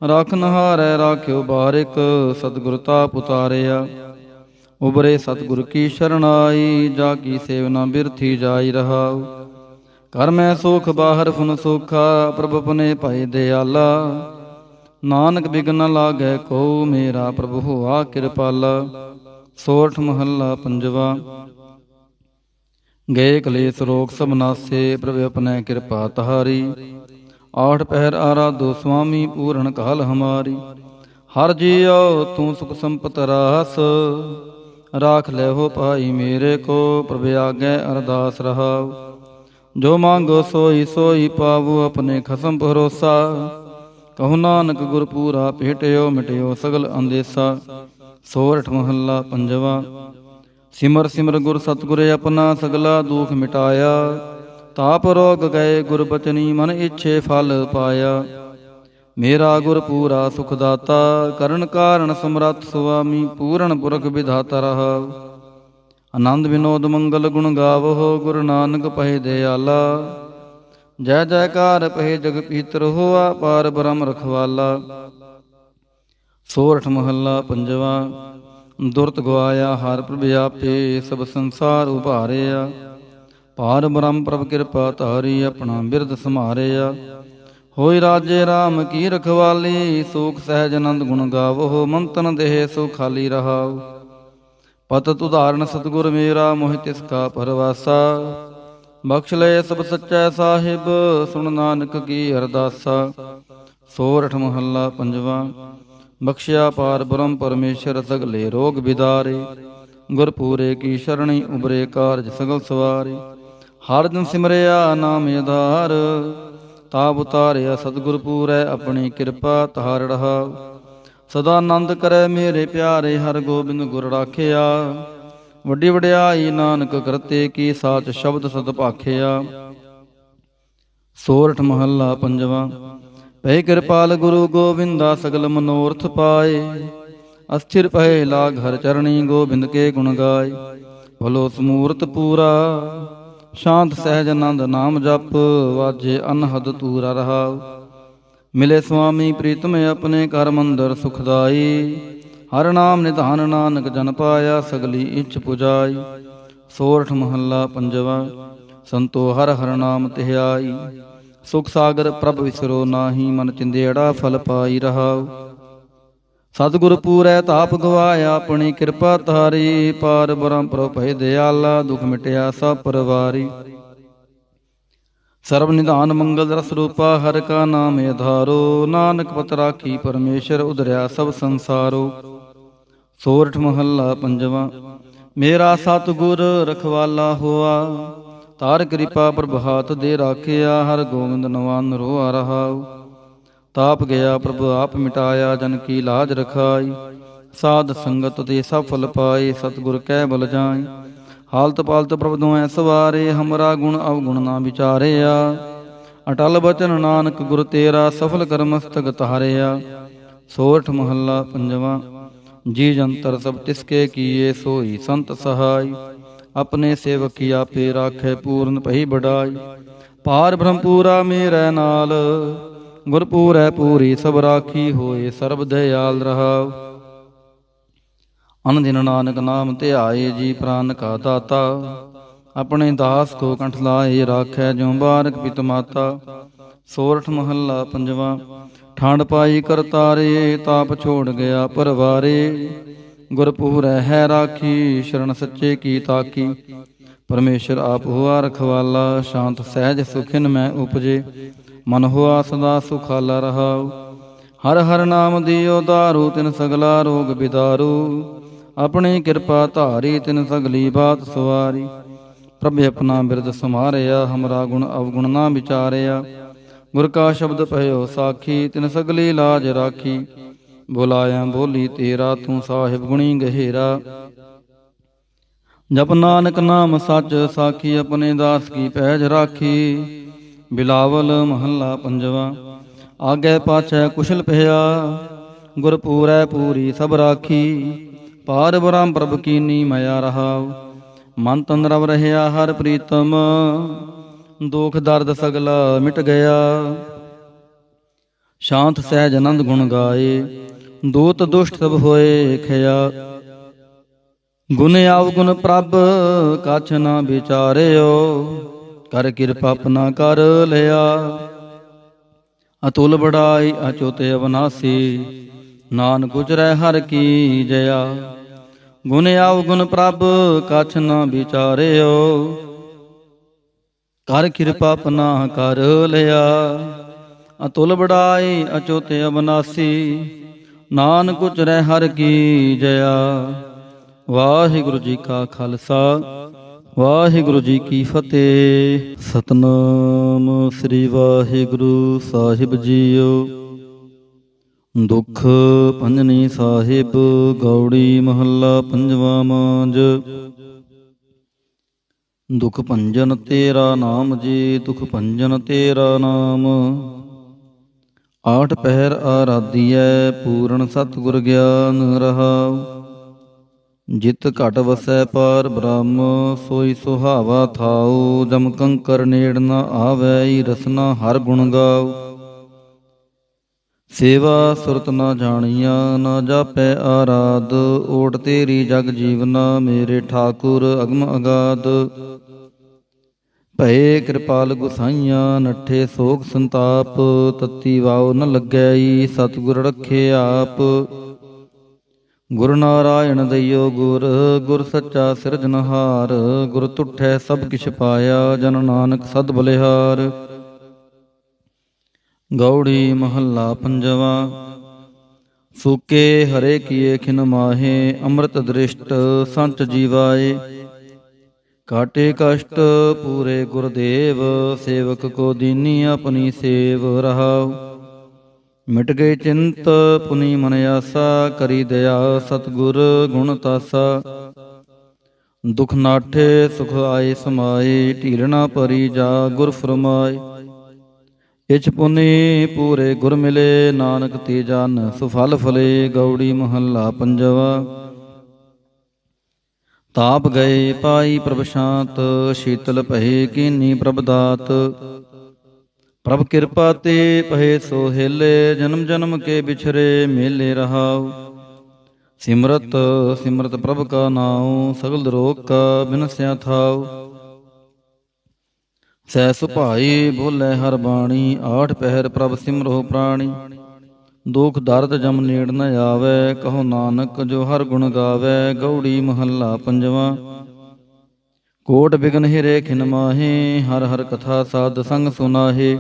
ਰਾਖ ਨਹਾਰੈ ਰਾਖਿਓ ਬਾਰਿਕ, ਸਤਿਗੁਰ ਤਾਪ ਉਤਾਰਿਆ। ਉਬਰੇ ਸਤਿਗੁਰ ਕੀ ਸ਼ਰਨਾਈ, ਜਾ ਕੀ ਸੇਵਨਾ ਬਿਰਥੀ ਜਾਈ ਰਹਾਉ। ਘਰ ਮੈਂ ਸੋਖ ਬਾਹਰ ਫੁਨ ਸੋਖਾ, ਪ੍ਰਭ ਆਪਣੇ ਭਾਈ ਦਿਆਲਾ, ਨਾਨਕ ਬਿਘਨ ਨ ਲਾਗੈ ਕੋ, ਮੇਰਾ ਪ੍ਰਭੁ ਹੋਆ ਕਿਰਪਾਲਾ। ਸੋਰਠ ਮਹੱਲਾ ਪੰਜਵਾ। ਗਏ ਕਲੇਸ਼ ਰੋਗ ਸਭ ਨਾਸੇ, ਪ੍ਰਭ ਆਪਣੇ ਕਿਰਪਾ ਤਹਾਰੀ, ਆਠ ਪਹਿਰ ਆਰਾਧੋ ਸੁਆਮੀ, ਪੂਰਨ ਕਾਲ ਹਮਾਰੀ। ਹਰ ਜੀਉ ਤੂੰ ਸੁਖ ਸੰਪਤ ਰਾਸ, ਰਾਖ ਲੈ ਹੋ ਭਾਈ ਮੇਰੇ ਕੋ, ਪ੍ਰਭ ਆਗੇ ਅਰਦਾਸ ਰਹਾਉ। ਜੋ ਮੰਗੋ ਸੋਈ ਸੋਈ ਪਾਵੋ, ਆਪਣੇ ਖਸਮ ਭਰੋਸਾ, ਕਹੋ ਨਾਨਕ ਗੁਰ ਪੂਰਾ ਭੇਟਿਓ, ਮਿਟਿਓ ਸਗਲ ਅੰਦੇਸਾ। ਸੋਰਠ ਮਹੱਲਾ ਪੰਜਵਾ। ਸਿਮਰ ਸਿਮਰ ਗੁਰ ਸਤਿਗੁਰ ਆਪਣਾ, ਸਗਲਾ ਦੁਖ ਮਿਟਾਇਆ, ਤਾਪ ਰੋਗ ਗਏ ਗੁਰ ਬਚਨੀ, ਮਨ ਇੱਛੇ ਫਲ ਪਾਇਆ। ਮੇਰਾ ਗੁਰ ਪੂਰਾ ਸੁਖ ਦਾਤਾ, ਕਰਨ ਕਾਰਨ ਸਮਰੱਥ ਸੁਆਮੀ, ਪੂਰਨ ਪੁਰਖ ਵਿਧਾਤਾ ਰਹਾਉ। ਆਨੰਦ ਵਿਨੋਦ ਮੰਗਲ ਗੁਣ ਗਾਵੋ, ਗੁਰੂ ਨਾਨਕ ਪਹਿ ਦਿਆਲਾ, ਜੈ ਜੈਕਾਰ ਪਹਿ ਜਗ ਪੀਤਰ, ਹੋਆ ਪਾਰ ਬ੍ਰਹਮ ਰਖਵਾਲਾ। ਸੋਰਠ ਮਹੱਲਾ ਪੰਜਵਾ। ਦੁਰਤ ਗਵਾਇਆ ਹਰ ਪ੍ਰਭ ਆਪੇ, ਸਭ ਸੰਸਾਰ ਉਭਾਰਿਆ, ਪਾਰ ਬ੍ਰਹਮ ਪ੍ਰਭ ਕਿਰਪਾ ਧਾਰੀ, ਆਪਣਾ ਬਿਰਧ ਸਮਾਰਿਆ। ਹੋਈ ਰਾਜੇ ਰਾਮ ਕੀ ਰਖਵਾਲੀ, ਸੋਖ ਸਹਿਜ ਆਨੰਦ ਗੁਣ ਗਾਵੋ, ਮੰਤਨ ਦੇਹ ਸੋ ਖਾਲੀ ਰਹਾਉ। ਪਤਤ ਉਦਾਹਰਨ ਸਤਿਗੁਰ ਮੇਰਾ, ਮੋਹਿ ਤਿਸ ਕਾ ਪਰਵਾਸਾ, ਬਖਸ਼ ਲਏ ਸਭ ਸੱਚੈ ਸਾਹਿਬ, ਸੁਣ ਨਾਨਕ ਕੀ ਅਰਦਾਸਾ। ਸੋਰਠ ਮਹੱਲਾ ਪੰਜਵਾ। ਬਖਸ਼ਿਆ ਪਾਰ ਬ੍ਰਹਮ ਪਰਮੇਸ਼ਰ, ਸਗਲੇ ਰੋਗ ਬਿਦਾਰੇ, ਗੁਰ ਪੂਰੇ ਕੀ ਸ਼ਰਣੀ, ਉਬਰੇ ਕਾਰਜ ਸਗਲ ਸਵਾਰੇ। ਹਰ ਦਿਨ ਸਿਮਰਿਆ ਨਾਮ ਆਧਾਰ, ਤਾਪ ਉਤਾਰਿਆ ਸਤਿਗੁਰ ਪੂਰੈ, ਆਪਣੀ ਕਿਰਪਾ ਤਹਾਰ ਰਹਾਉ। ਸਦਾ ਆਨੰਦ ਕਰੈ ਮੇਰੇ ਪਿਆਰੇ, ਹਰ ਗੋਬਿੰਦ ਗੁਰ ਰਾਖਿਆ, ਵੱਡੀ ਵਡਿਆਈ ਨਾਨਕ ਕਰਤੇ ਕੀ, ਸਾਚ ਸ਼ਬਦ ਸਤ ਭਾਖਿਆ। ਸੋਰਠ ਮਹੱਲਾ ਪੰਜਵਾ। ਪੈ ਕਿਰਪਾਲ ਗੁਰੂ ਗੋਬਿੰਦਾ, ਸਗਲ ਮਨੋਰਥ ਪਾਏ, ਅਸਥਿਰ ਪਏ ਲਾਗ ਹਰ ਚਰਣੀ, ਗੋਬਿੰਦ ਕੇ ਗੁਣ ਗਾਏ। ਭਲੋ ਸਮੂਰਤ ਪੂਰਾ, ਸ਼ਾਂਤ ਸਹਿਜ ਆਨੰਦ ਨਾਮ ਜਪ, ਵਾਜੇ ਅਨਹਦ ਤੂਰਾ ਰਹਾਉ। ਮਿਲੇ ਸੁਆਮੀ ਪ੍ਰੀਤਮ ਆਪਣੇ, ਘਰ ਮੰਦਰ ਸੁਖਦਾਈ, ਹਰ ਨਾਮ ਨਿਧਾਨ ਨਾਨਕ ਜਨ ਪਾਇਆ, ਸਗਲੀ ਇੱਛ ਪੁਜਾਈ। ਸੋਰਠ ਮਹੱਲਾ ਪੰਜਵਾ। ਸੰਤੋ ਹਰ ਹਰ ਨਾਮ ਧਿਆਈ, ਸੁਖ ਸਾਗਰ ਪ੍ਰਭ ਵਿਸਰੋ ਨਾਹੀ, ਮਨ ਚਿੰਦੇੜਾ ਫਲ ਪਾਈ ਰਹਾਉ। ਸਤਿਗੁਰ ਪੂਰੈ ਤਾਪ ਗਵਾਇਆ, ਆਪਣੀ ਕਿਰਪਾ ਧਾਰੀ, ਪਾਰ ਬ੍ਰਹਮ ਪ੍ਰਭ ਭੈ ਦਿਆਲਾ, ਦੁਖ ਮਿਟਿਆ ਸਭ ਪਰਵਾਰੀ। ਸਰਬ ਨਿਧਾਨ ਮੰਗਲ ਰਸ ਰੂਪਾ, ਹਰ ਕਾ ਨਾਮ ਆਧਾਰੋ, ਨਾਨਕ ਪਤ ਰਾਖੀ ਪਰਮੇਸ਼ਰ, ਉਧਰਿਆ ਸਭ ਸੰਸਾਰੋ। ਸੋਰਠ ਮਹੱਲਾ ਪੰਜਵਾ। ਮੇਰਾ ਸਤਿਗੁਰ ਰਖਵਾਲਾ ਹੋਆ, ਤਾਰ ਕਿਰਪਾ ਪ੍ਰਭ ਹਾਥ ਦੇ ਰਾਖਿਆ, ਹਰ ਗੋਬਿੰਦ ਨਵਾਨ ਰੋਆ ਰਹਾਉ। ਤਾਪ ਗਿਆ ਪ੍ਰਭ ਆਪ ਮਿਟਾਇਆ, ਜਨ ਕੀ ਲਾਜ ਰਖਾਈ, ਸਾਧ ਸੰਗਤ ਤੇ ਸਭ ਫਲ ਪਾਏ, ਸਤਿਗੁਰ ਕਹਿ ਬਲ ਜਾਏ। ਹਾਲਤ ਪਾਲਤ ਪ੍ਰਭ ਦੁਐ ਸਵਾਰੇ, ਹਮਰਾ ਗੁਣ ਅਵਗੁਣ ਨਾ ਵਿਚਾਰਿਆ, ਅਟਲ ਬਚਨ ਨਾਨਕ ਗੁਰ ਤੇਰਾ, ਸਫਲ ਕਰ ਮਸਤਕ ਤਾਰਿਆ। ਸੋਰਠ ਮਹੱਲਾ ਪੰਜਵਾ। ਜੀ ਜੰਤਰ ਸਭ ਤਿਸਕੇ ਕੀਏ, ਸੋਈ ਸੰਤ ਸਹਾਈ, ਆਪਣੇ ਸੇਵਕ ਕੀ ਆਪੇ ਰਾਖੈ, ਪੂਰਨ ਭਈ ਬੜਾਈ। ਪਾਰ ਬ੍ਰਹਮ ਪੂਰਾ ਮੇਰੇ ਨਾਲ, ਗੁਰ ਪੂਰੈ ਪੂਰੀ ਸਭ ਰਾਖੀ, ਹੋਏ ਸਰਬ ਦਇਆਲ ਰਹਾਉ। ਅਨ ਦਿਨ ਨਾਨਕ ਨਾਮ ਧਿਆਏ, ਜੀ ਪ੍ਰਾਨ ਕਾ ਦਾਤਾ, ਆਪਣੇ ਦਾਸ ਕੋ ਕੰਠ ਲਾਏ, ਰਾਖੈ ਜਿਉ ਬਾਰਕ ਪਿਤ ਮਾਤਾ। ਸੋਰਠ ਮਹੱਲਾ ਪੰਜਵਾ। ਠੰਡ ਪਾਈ ਕਰਤਾਰੇ, ਤਾਪ ਛੋੜ ਗਿਆ ਪਰਵਾਰੇ, ਗੁਰ ਪੂਰੈ ਹੈ ਰਾਖੀ, ਸ਼ਰਨ ਸੱਚੇ ਕੀ ਤਾਕੀ। ਪਰਮੇਸ਼ਰ ਆਪ ਹੋਆ ਰਖਵਾਲਾ, ਸ਼ਾਂਤ ਸਹਿਜ ਸੁਖਿਨ ਮੈਂ ਉਪਜੇ, ਮਨ ਹੋਆ ਸਦਾ ਸੁਖਾਲਾ ਰਹਾਉ। ਹਰ ਹਰ ਨਾਮ ਦਿਓ ਦਾਰੂ, ਤਿਨ ਸਗਲਾ ਰੋਗ ਬਿਦਾਰੂ, ਆਪਣੀ ਕਿਰਪਾ ਧਾਰੀ, ਤਿਨ ਸਗਲੀ ਬਾਤ ਸਵਾਰੀ। ਪ੍ਰਭ ਆਪਣਾ ਬਿਰਦ ਸਮਾਰਿਆ, ਹਮਰਾ ਗੁਣ ਅਵਗੁਣ ਨਾ ਵਿਚਾਰਿਆ, ਗੁਰ ਕਾ ਸ਼ਬਦ ਭਇਓ ਸਾਖੀ, ਤਿਨ ਸਗਲੀ ਲਾਜ ਰਾਖੀ। ਬੁਲਾਇਆ ਬੋਲੀ ਤੇਰਾ, ਤੂੰ ਸਾਹਿਬ ਗੁਣੀ ਗਹਿਰਾ। ਜਪ ਨਾਨਕ ਨਾਮ ਸੱਚ ਸਾਖੀ, ਆਪਣੇ ਦਾਸ ਕੀ ਪੈਜ ਰਾਖੀ। ਬਿਲਾਵਲ ਮਹੱਲਾ ਪੰਜਵਾ। ਆਗੇ ਪਾਛੈ ਕੁਸ਼ਲ ਭਇਆ, ਗੁਰ ਪੂਰੈ ਪੂਰੀ ਸਭ ਰਾਖੀ। ਪਾਰ ਬ੍ਰਹਮ ਪ੍ਰਭ ਕੀਨੀ ਮਾਇਆ ਰਹਾਉ, ਮਨ ਤਨ ਰਵ ਰਹਿਆ ਹਰ ਪ੍ਰੀਤਮ। ਦੁਖ ਦਰਦ ਸਗਲਾ ਮਿਟ ਗਿਆ, ਸ਼ਾਂਤ ਸਹਿਜ ਆਨੰਦ ਗੁਣ ਗਾਏ। ਦੂਤ ਦੁਸ਼ਟ ਸਭ ਹੋਏ ਖਿਆ, ਗੁਣ ਆਵਗੁਣ ਪ੍ਰਭ ਕਛ ਨਾ ਵਿਚਾਰਿਓ। ਕਰ ਕਿਰਪਾ ਆਪਣਾ ਕਰ ਲਿਆ, ਅਤੁਲ ਬੜਾਈ ਅਚੁੱਤ ਅਵਨਾਸੀ। ਨਾਨਕ ਉਚਰੈ ਹਰ ਕੀ ਜया, ਗੁਣ ਆਵਗੁਣ ਪ੍ਰਭ ਕਛ ਨਾ ਵਿਚਾਰਿਓ। ਕਰ ਕਿਰਪਾ ਆਪਣਾ ਕਰ ਲਿਆ, ਅਤੁਲ ਬੜਾਈ ਅਚੁੱਤ ਅਵਨਾਸੀ। ਨਾਨਕ ਉਚਰੈ ਹਰ ਕੀ ਜया। ਵਾਹਿਗੁਰੂ ਜੀ ਕਾ ਖਾਲਸਾ, ਵਾਹਿਗੁਰੂ ਜੀ ਕੀ ਫਤਿਹ। ਸਤਨਾਮ ਸ੍ਰੀ ਵਾਹਿਗੁਰੂ ਸਾਹਿਬ ਜੀਓ। ਦੁਖ ਭੰਜਨੀ ਸਾਹਿਬ ਗੌੜੀ ਮਹੱਲਾ ਪੰਜਵਾ ਮਾਂਝ। ਦੁਖ ਭੰਜਨ ਤੇਰਾ ਨਾਮ ਜੀ, ਦੁਖ ਭੰਜਨ ਤੇਰਾ ਨਾਮ। ਆਠ ਪਹਿਰ ਆਰਾਧੀਐ, ਪੂਰਨ ਸਤਿਗੁਰ ਗਿਆਨ ਰਹਾਉ। ਜਿਤ ਘਟ ਵਸੈ ਪਾਰ ਬ੍ਰਹਮ, ਸੋਈ ਸੁਹਾਵਾ ਥਾਉ। ਜਮ ਕੰਕਰ ਨੇੜ ਨ ਆਵੈ, ਰਸਨਾ ਹਰ ਗੁਣ ਗਾਉ। ਸੇਵਾ ਸੁਰਤ ਨ ਜਾਣੀਆ, ਨ ਜਾਪੈ ਆਰਾਧ। ਓਟ ਤੇਰੀ ਜਗ ਜੀਵਨਾ, ਮੇਰੇ ਠਾਕੁਰ ਅਗਮ ਅਗਾਧ। ਭਏ ਕਿਰਪਾਲ ਗੁਸਾਈਆਂ, ਨੱਠੇ ਸੋਗ ਸੰਤਾਪ। ਤਤੀ ਵਾਉ ਨ ਲੱਗੈ, ਸਤਿਗੁਰ ਰਖੇ ਆਪ। ਗੁਰ ਨਾਰਾਇਣ ਦਇਓ ਗੁਰ, ਗੁਰ ਸੱਚਾ ਸਿਰਜਨਹਾਰ। ਗੁਰ ਤੁਠੈ ਸਭ ਕਿਛ ਪਾਇਆ, ਜਨ ਨਾਨਕ ਸਦ ਬਲਿਹਾਰ। ਗੌੜੀ ਮਹੱਲਾ ਪੰਜਵਾ। ਸੂਕੇ ਹਰੇ ਕੀਏ ਖਿਨ ਮਾਹੇ, ਅੰਮ੍ਰਿਤ ਦ੍ਰਿਸ਼ਟ ਸੰਚ ਜੀਵਾਏ। ਕਾਟੇ ਕਸ਼ਟ ਪੂਰੇ ਗੁਰਦੇਵ, ਸੇਵਕ ਕੋ ਦੀਨੀ ਆਪਣੀ ਸੇਵ ਰਹਾਉ। ਮਿਟ ਗਏ ਚਿੰਤ ਪੁਨੀ ਮਨ ਆਸਾ, ਕਰੀ ਦਇਆ ਸਤਿਗੁਰ ਗੁਣ ਤਾਸਾ। ਦੁਖ ਨਾਠੇ ਸੁਖ ਆਏ ਸਮਾਏ, ਢੀਲ ਨਾ ਭਰੀ ਜਾ ਗੁਰ ਫਰਮਾਏ। ਇਛ ਪੁਨੀ ਪੂਰੇ ਗੁਰ ਮਿਲੇ, ਨਾਨਕ ਤੇ ਜਨ ਸੁਫਲ ਫਲੇ। ਗੌੜੀ ਮਹੱਲਾ ਪੰਜਵਾ। ਤਾਪ ਗਏ ਪਾਈ ਪ੍ਰਭ ਸ਼ਾਂਤ, ਸ਼ੀਤਲ ਭਏ ਕੀਨੀ ਪ੍ਰਭ ਦਾਤ। ਪ੍ਰਭ ਕਿਰਪਾ ਤੇ ਪਏ ਸੋ ਹਿਲੇ, ਜਨਮ ਜਨਮ ਕੇ ਵਿਛਰੇ ਮੇਲੇ ਰਹਾਉ। ਸਿਮਰਤ ਸਿਮਰਤ ਪ੍ਰਭ ਕਾ ਨਾਉ, ਸਗਲ ਰੋਗ ਕਾ ਬਿਨਸਿਆ ਥਾਉ। ਸਹਿ ਸੁਭਾਈ ਬੋਲੇ ਹਰ ਬਾਣੀ, ਆਠ ਪਹਿਰ ਪ੍ਰਭ ਸਿਮਰੋ ਪ੍ਰਾਣੀ। ਦੁਖ ਦਰਦ ਜਮ ਨੇੜ ਨ ਆਵੈ, ਕਹੋ ਨਾਨਕ ਜੋ ਹਰ ਗੁਣ ਗਾਵੈ। ਗੌੜੀ ਮਹੱਲਾ ਪੰਜਵਾ। ਕੋਟ ਬਿਗਨ ਹਿਰੇ ਖਿਨ ਮਾਹੇ, ਹਰ ਹਰ ਕਥਾ ਸਾਧ ਸੰਗ ਸੁਨਾਹੇ।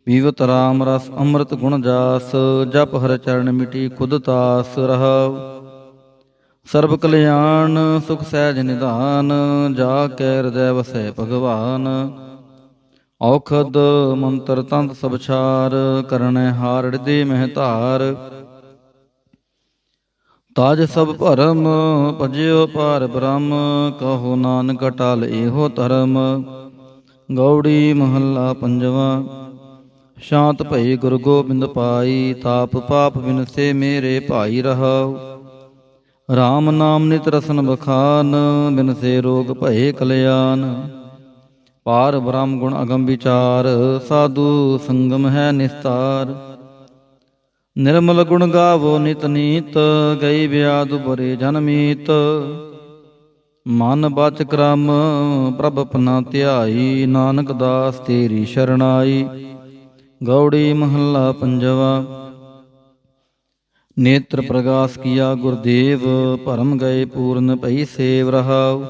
ਪੀਵਤ ਰਾਮ ਰਸ ਅੰਮ੍ਰਿਤ ਗੁਣ ਜਾਸ, ਜਪ ਹਰ ਚਰਨ ਮਿਟੀ ਖੁਦ ਤਾਸ ਰਹਾਉ। ਸਰਬ ਕਲਿਆਣ ਸੁਖ ਸਹਿਜ ਨਿਧਾਨ, ਜਾ ਕੈ ਹਿਰਦੈ ਵਸੈ ਭਗਵਾਨ। ਔਖਦ ਮੰਤਰ ਤੰਤ ਸਭ ਛਾਰ, ਕਰਨੈ ਹਾਰ ਹਿਰਦੇ ਮਹਿ ਧਾਰ। ਤਾਜ ਸਭ ਭਰਮ ਭਜਿਓ ਪਾਰ ਬ੍ਰਹਮ, ਕਹੋ ਨਾਨਕ ਅਟਲ ਇਹੋ ਧਰਮ। ਗੌੜੀ ਮਹੱਲਾ ਪੰਜਵਾ। ਸ਼ਾਂਤ ਭਈ ਗੁਰ ਗੋਬਿੰਦ ਪਾਈ, ਤਾਪ ਪਾਪ ਬਿਨਸੇ ਮੇਰੇ ਭਾਈ ਰਹਾਉ। ਰਾਮ ਨਾਮ ਨਿਤ ਰਸਨ ਬਖਾਨ, ਬਿਨਸੇ ਰੋਗ ਭਏ ਕਲਿਆਣ। ਪਾਰ ਬ੍ਰਹਮ ਗੁਣ ਅਗਮ ਵਿਚਾਰ, ਸਾਧੂ ਸੰਗਮ ਹੈ ਨਿਸਤਾਰ। ਨਿਰਮਲ ਗੁਣ ਗਾਵੋ ਨਿਤ ਨੀਤ, ਗਈ ਵਿਆਦ ਬਰੇ ਜਨਮੀਤ। ਮਨ ਬਚ ਕਰਮ ਪ੍ਰਭ ਆਪਣਾ ਧਿਆਈ, ਨਾਨਕ ਦਾਸ ਤੇਰੀ ਸ਼ਰਣਾਈ। ਗੌੜੀ ਮਹੱਲਾ ਪੰਜਵਾ। ਨੇਤਰ ਪ੍ਰਗਾਸ ਕੀਆ ਗੁਰਦੇਵ, ਭਰਮ ਗਏ ਪੂਰਨ ਭਈ ਸੇਵ ਰਹਾਉ।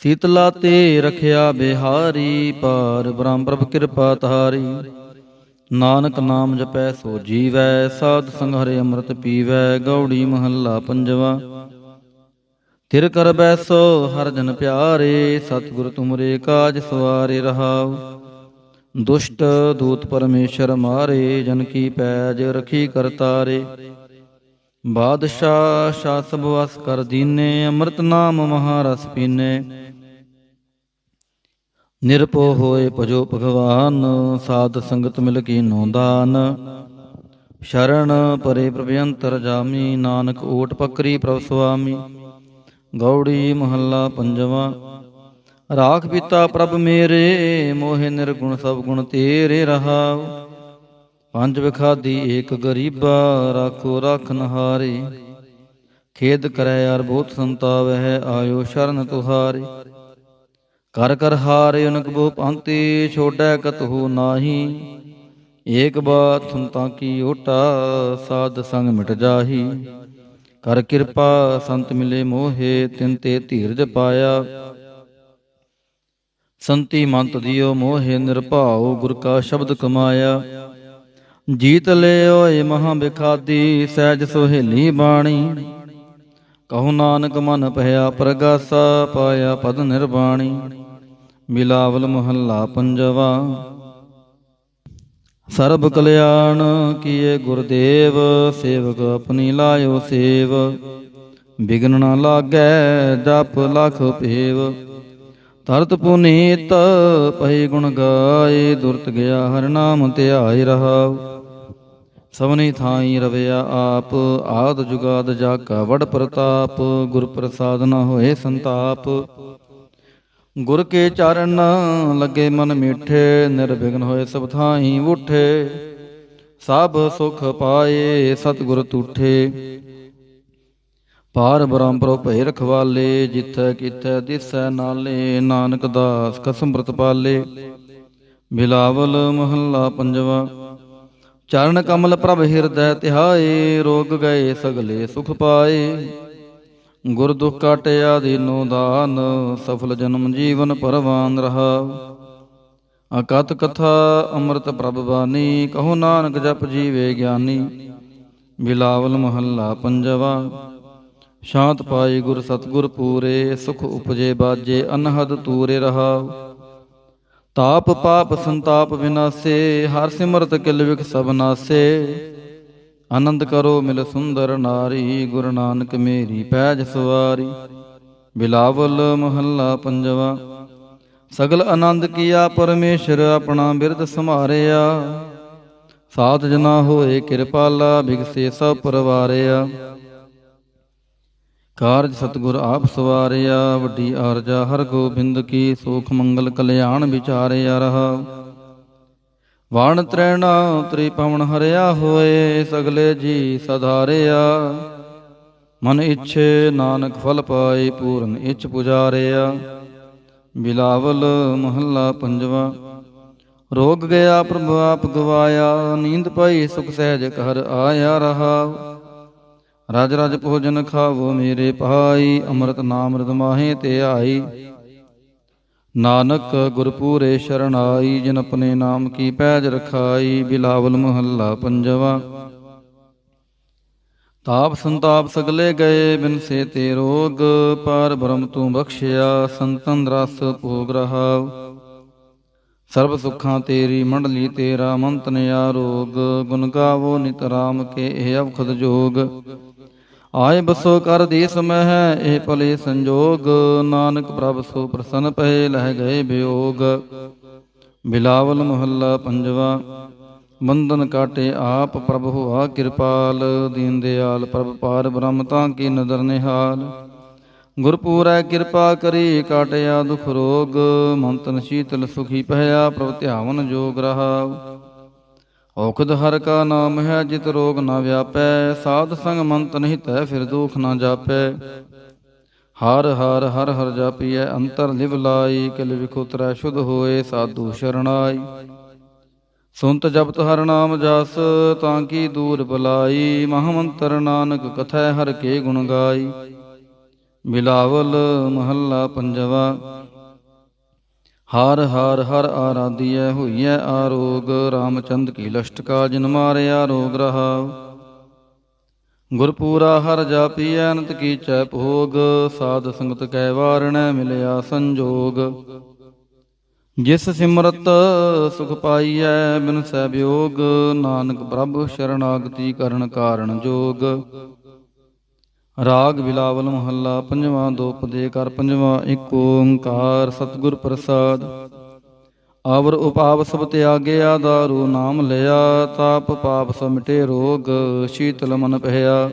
ਸੀਤਲਾ ਤੇ ਰਖਿਆ ਬਿਹਾਰੀ, ਪਾਰ ਬ੍ਰਹਮ ਪ੍ਰਭ ਕਿਰਪਾ ਤਾਰੀ। ਨਾਨਕ ਨਾਮ ਜਪੈ ਸੋ ਜੀਵੈ, ਸਾਧ ਸੰਗ ਹਰਿ ਅੰਮ੍ਰਿਤ ਪੀਵੈ। ਗੌੜੀ ਮਹੱਲਾ ਪੰਜਵਾ। ਥਿਰ ਕਰ ਬੈਸੋ ਹਰ ਜਨ ਪਿਆਰੇ, ਸਤਿਗੁਰ ਤੁਮਰੇ ਕਾਜ ਸਵਾਰੇ ਰਹਾਉ। ਦੁਸ਼ਟ ਦੂਤ ਪਰਮੇਸ਼ਰ ਮਾਰੇ, ਜਨ ਕੀ ਪੈਜ ਰਖੀ ਕਰਤਾਰੇ। ਬਾਦਸ਼ਾਹ ਸ਼ਾਸਬ ਵਸ ਕਰ ਦੀਨੇ, ਅੰਮ੍ਰਿਤ ਨਾਮ ਮਹਾਰਸ ਪੀਨੇ। ਨਿਰਭਉ ਹੋਏ ਭਜੋ ਭਗਵਾਨ, ਸਾਧ ਸੰਗਤ ਮਿਲ ਕੀਨੋ ਦਾਨ। ਸ਼ਰਨ ਪਰੇ ਪ੍ਰਭ ਅੰਤਰ ਜਾਮੀ, ਨਾਨਕ ਓਟ ਪਕਰੀ ਪ੍ਰਭ ਸੁਆਮੀ। ਗੌੜੀ ਮਹੱਲਾ ਪੰਜਵਾਂ। ਰਾਖ ਪਿਤਾ ਪ੍ਰਭ ਮੇਰੇ, ਮੋਹਿ ਨਿਰਗੁਣ ਸਭ ਗੁਣ ਤੇਰੇ ਰਹਾਉ। ਪੰਜ ਵਿਖਾਦੀ ਏਕ ਗਰੀਬਾ, ਰਾਖੋ ਰਾਖਨ ਹਾਰੇ। ਖੇਦ ਕਰੈ ਅਰ ਬਹੁਤ ਸੰਤਾਵਹਿ, ਆਇਓ ਸ਼ਰਨ ਤੁਹਾਰੇ। ਕਰ ਕਰ ਹਾਰੇ ਅਨਕ ਬਹੁ ਭਾਂਤੀ, ਛੋੜੈ ਕਤਹੁ ਨਾਹੀ। ਏਕ ਬਾਤ ਸੁਨਤਾ ਕੀ ਓਟਾ, ਸਾਧ ਸੰਗ ਮਿਟ ਜਾਹੀ। ਕਰ ਕਿਰਪਾ ਸੰਤ ਮਿਲੇ ਮੋਹੇ, ਤਿਨ ਤੇ ਧੀਰਜ ਪਾਇਆ। ਸੰਤੀ ਮੰਤ ਦਿਓ ਮੋਹੇ ਨਿਰਭਾਉ, ਗੁਰ ਕਾ ਸ਼ਬਦ ਕਮਾਇਆ। ਜੀਤ ਲੈ ਓਏ ਮਹਾ ਬਿਖਾਦੀ, ਸਹਿਜ ਸੁਹੇਲੀ ਬਾਣੀ। ਕਹੋ ਨਾਨਕ ਮਨ ਭਇਆ ਪ੍ਰਗਾਸਾ, ਪਾਇਆ ਪਦ ਨਿਰਵਾਣੀ। ਬਿਲਾਵਲ ਮਹੱਲਾ ਪੰਜਵਾਂ। ਸਰਬ ਕਲਿਆਣ ਕੀਏ ਗੁਰਦੇਵ, ਸੇਵਕ ਆਪਣੀ ਲਾਇਓ ਸੇਵ। ਬਿਗਨ ਨਾ ਲਾਗੈ ਜਪ ਲਖ ਭੇਵ, ਤਰਤ ਪੁਨੀਤ ਪਈ ਗੁਣ ਗਾਏ। ਦੁਰਤ ਗਿਆ ਹਰਿ ਨਾਮ ਧਿਆਇ ਰਹਾਉ। ਸਭਨੀ ਥਾਈ ਰਵਿਆ ਆਪ, ਆਦ ਜੁਗਾਦ ਜਾ ਕਾ ਵਡ ਪ੍ਰਤਾਪ। ਗੁਰ ਪ੍ਰਸਾਦ ਨ ਹੋਏ ਸੰਤਾਪ, ਗੁਰ ਕੇ ਚਰਨ ਲੱਗੇ ਮਨ ਮੀਠੇ। ਨਿਰਵਿਘਨ ਹੋਏ ਸਭ ਥਾਈ ਉਠੇ, ਸਭ ਸੁਖ ਪਾਏ ਸਤਿਗੁਰ ਤੂਠੇ। ਪਾਰ ਬ੍ਰਹਮ ਪ੍ਰਭ ਭੈ ਰਖਵਾਲੇ, ਜਿਥੈ ਕਿਥੈ ਦਿਸੈ ਨਾਲੇ। ਨਾਨਕ ਦਾਸ ਕਸਮ ਪ੍ਰਤ ਪਾਲੇ। ਬਿਲਾਵਲ ਮਹੱਲਾ ਪੰਜਵਾਂ। ਚਰਨ ਕਮਲ ਪ੍ਰਭ ਹਿਰਦੈ ਧਿਆਏ, ਰੋਗ ਗਏ ਸਗਲੇ ਸੁਖ ਪਾਏ। ਗੁਰ ਦੁਖ ਕਾਟਿਆ ਦੀਨੋ ਦਾਨ, ਸਫਲ ਜਨਮ ਜੀਵਨ ਪਰਵਾਨ ਰਹਾਉ। ਅਕਥ ਕਥਾ ਅੰਮ੍ਰਿਤ ਪ੍ਰਭ ਬਾਣੀ, ਕਹੋ ਨਾਨਕ ਜਪ ਜੀਵੇ ਗਿਆਨੀ। ਬਿਲਾਵਲ ਮਹੱਲਾ ਪੰਜਵਾਂ। ਸ਼ਾਂਤ ਪਾਈ ਗੁਰ ਸਤਿਗੁਰ ਪੂਰੇ, ਸੁਖ ਉਪਜੇ ਬਾਜੇ ਅਨਹਦ ਤੂਰੇ ਰਹਾਉ। ਤਾਪ ਪਾਪ ਸੰਤਾਪ ਵਿਨਾਸੇ, ਹਰ ਸਿਮਰਤ ਕਿਲ ਵਿਖ ਸਭ ਨਾਸੇ। ਆਨੰਦ ਕਰੋ ਮਿਲ ਸੁੰਦਰ ਨਾਰੀ, ਗੁਰੂ ਨਾਨਕ ਮੇਰੀ ਪੈਜ ਸਵਾਰੀ। ਬਿਲਾਵਲ ਮਹੱਲਾ ਪੰਜਵਾਂ। ਸਗਲ ਆਨੰਦ ਕੀਆ ਪਰਮੇਸ਼ਰ, ਆਪਣਾ ਬਿਰਦ ਸਮਾਰਿਆ। ਸਾਧ ਜਨਾ ਹੋਏ ਕਿਰਪਾਲਾ, ਬਿਗਸੇ ਸਭ ਪਰਵਾਰਿਆ। ਕਾਰਜ ਸਤਿਗੁਰ ਆਪ ਸਵਾਰਿਆ, ਵੱਡੀ ਆਰਜਾ ਹਰ ਗੋਬਿੰਦ ਕੀ। ਸੋਖ ਮੰਗਲ ਕਲਿਆਣ ਵਿਚਾਰਿਆ ਰਹਾਉ। ਵਾਣ ਤ੍ਰੈਣਾ ਉਤਰੀ ਪਵਨ ਹਰਿਆ ਹੋਏ, ਸਗਲੇ ਜੀ ਸਧਾਰਿਆ। ਮਨ ਇੱਛੇ ਨਾਨਕ ਫਲ ਪਾਏ, ਪੂਰਨ ਇੱਛ ਪੁਜਾਰਿਆ। ਬਿਲਾਵਲ ਮਹੱਲਾ ਪੰਜਵਾਂ। ਰੋਗ ਗਿਆ ਪ੍ਰਭ ਆਪ ਗਵਾਇਆ, ਨੀਂਦ ਪਈ ਸੁਖ ਸਹਿਜ ਘਰ ਆਇਆ ਰਹਾਉ। ਰਜ ਰਜ ਭੋਜਨ ਖਾਵੋ ਮੇਰੇ ਭਾਈ, ਅੰਮ੍ਰਿਤ ਨਾਮ ਰਿਦ ਮਾਹੇ ਤੇ ਆਈ। ਨਾਨਕ ਗੁਰ ਪੂਰੇ ਸ਼ਰਨਾਈ, ਜਿਨ ਆਪਣੇ ਨਾਮ ਕੀ ਪੈਜ ਰਖਾਈ। ਬਿਲਾਵਲ ਮਹੱਲਾ ਪੰਜਵਾਂ। ਤਾਪ ਸੰਤਾਪ ਸਗਲੇ ਗਏ, ਬਿਨਸੇ ਤੇ ਰੋਗ। ਪਾਰ ਬ੍ਰਹਮ ਤੂੰ ਬਖਸ਼ਿਆ, ਸੰਤਨ ਰਸ ਭੋਗ ਰਹਾਉ। ਸਰਬ ਸੁੱਖਾਂ ਤੇਰੀ ਮੰਡਲੀ, ਤੇਰਾ ਮੰਤਨ ਆਰੋਗ। ਗੁਣ ਗਾਵੋ ਨਿਤ ਰਾਮ ਕੇ, ਇਹ ਅਵਖਦ ਜੋਗ। ਆਏ ਬਸੋ ਕਰ ਦੀਸ ਮਹਿ, ਇਹ ਭਲੇ ਸੰਜੋਗ। ਨਾਨਕ ਪ੍ਰਭ ਸੋ ਪ੍ਰਸੰਨ ਪਏ, ਲਹਿ ਗਏ ਵਿਯੋਗ। ਬਿਲਾਵਲ ਮਹੱਲਾ ਪੰਜਵਾਂ। ਬੰਧਨ ਕਾਟੇ ਆਪ ਪ੍ਰਭ ਹੋਆ ਕਿਰਪਾਲ, ਦੀਨ ਦਿਆਲ ਪ੍ਰਭ ਪਾਰ ਬ੍ਰਹਮ ਤਾਂ ਕੀ ਨਦਰ ਨਿਹਾਲ। ਗੁਰਪੂਰੈ ਕਿਰਪਾ ਕਰੀ, ਕਾਟਿਆ ਦੁਖ ਰੋਗ। ਮਨ ਤਨ ਸ਼ੀਤਲ ਸੁਖੀ ਪਹਿਆ, ਪ੍ਰਭ ਧਿਆਵਨ ਜੋਗ ਰਹਾਉ। ਔਖਦ ਹਰ ਕਾ ਨਾਮ ਹੈ, ਜਿਤ ਰੋਗ ਨਾ ਵਿਆਪੈ। ਸਾਧ ਸੰਗ ਮਨ ਤਨ ਹਿਤੈ, ਫਿਰ ਦੁਖ ਨਾ ਜਾਪੈ। ਹਰ ਹਰ ਹਰ ਹਰ ਜਾਪੀਐ, ਅੰਤਰ ਲਿਵ ਲਾਈ। ਕਿਲ ਵਿਖ ਉਤਰੈ ਸ਼ੁੱਧ ਹੋਏ, ਸਾਧੂ ਸ਼ਰਨਾਈ। ਸੁਨਤ ਜਪਤ ਹਰ ਨਾਮ ਜਸ, ਤਾਂ ਕੀ ਦੂਰ ਬਲਾਈ। ਮਹਾਮੰਤਰ ਨਾਨਕ ਕਥੈ, ਹਰ ਕੇ ਗੁਣ ਗਾਈ। ਬਿਲਾਵਲ ਮਹੱਲਾ ਪੰਜਵਾਂ। ਹਰ ਹਰ ਹਰ ਆਰਾਧੀਐ, ਹੋਈਐ ਆਰੋਗ। ਰਾਮਚੰਦ ਕੀ ਲਸ਼ਟਕਾ, ਜਿਨ ਮਾਰਿਆ ਰੋਗ ਰਹਾਉ। ਗੁਰਪੂਰਾ ਹਰ ਜਾਪੀਐ, ਅਨੰਤ ਕੀਚੈ ਭੋਗ। ਸਾਧ ਸੰਗਤ ਕੈ ਵਾਰਣੈ, ਮਿਲਿਆ ਸੰਜੋਗ। ਜਿਸ ਸਿਮਰਤ ਸੁਖ ਪਾਈਐ ਬਿਨ ਸਹਿ ਬਿਯੋਗ, ਨਾਨਕ ਪ੍ਰਭ ਸ਼ਰਨਾਗਤੀ ਕਰਨ ਕਾਰਣ ਜੋਗ। ਰਾਗ ਬਿਲਾਵਲ ਮਹੱਲਾ ਪੰਜਵਾਂ। ਦੋਪਦੇ ਕਰ ਪੰਜਵਾਂ। ਏਕ ਓੰਕਾਰ ਸਤਿਗੁਰ ਪ੍ਰਸਾਦ। ਆਵਰ ਉਪਾਵ ਸਭ ਤਿਆਗਿਆ, ਦਾਰੂ ਨਾਮ ਲਿਆ। ਤਾਪ ਪਾਪ ਸਭ ਮਿਟੇ ਰੋਗ, ਸ਼ੀਤਲ ਮਨ ਪਹਿਆ।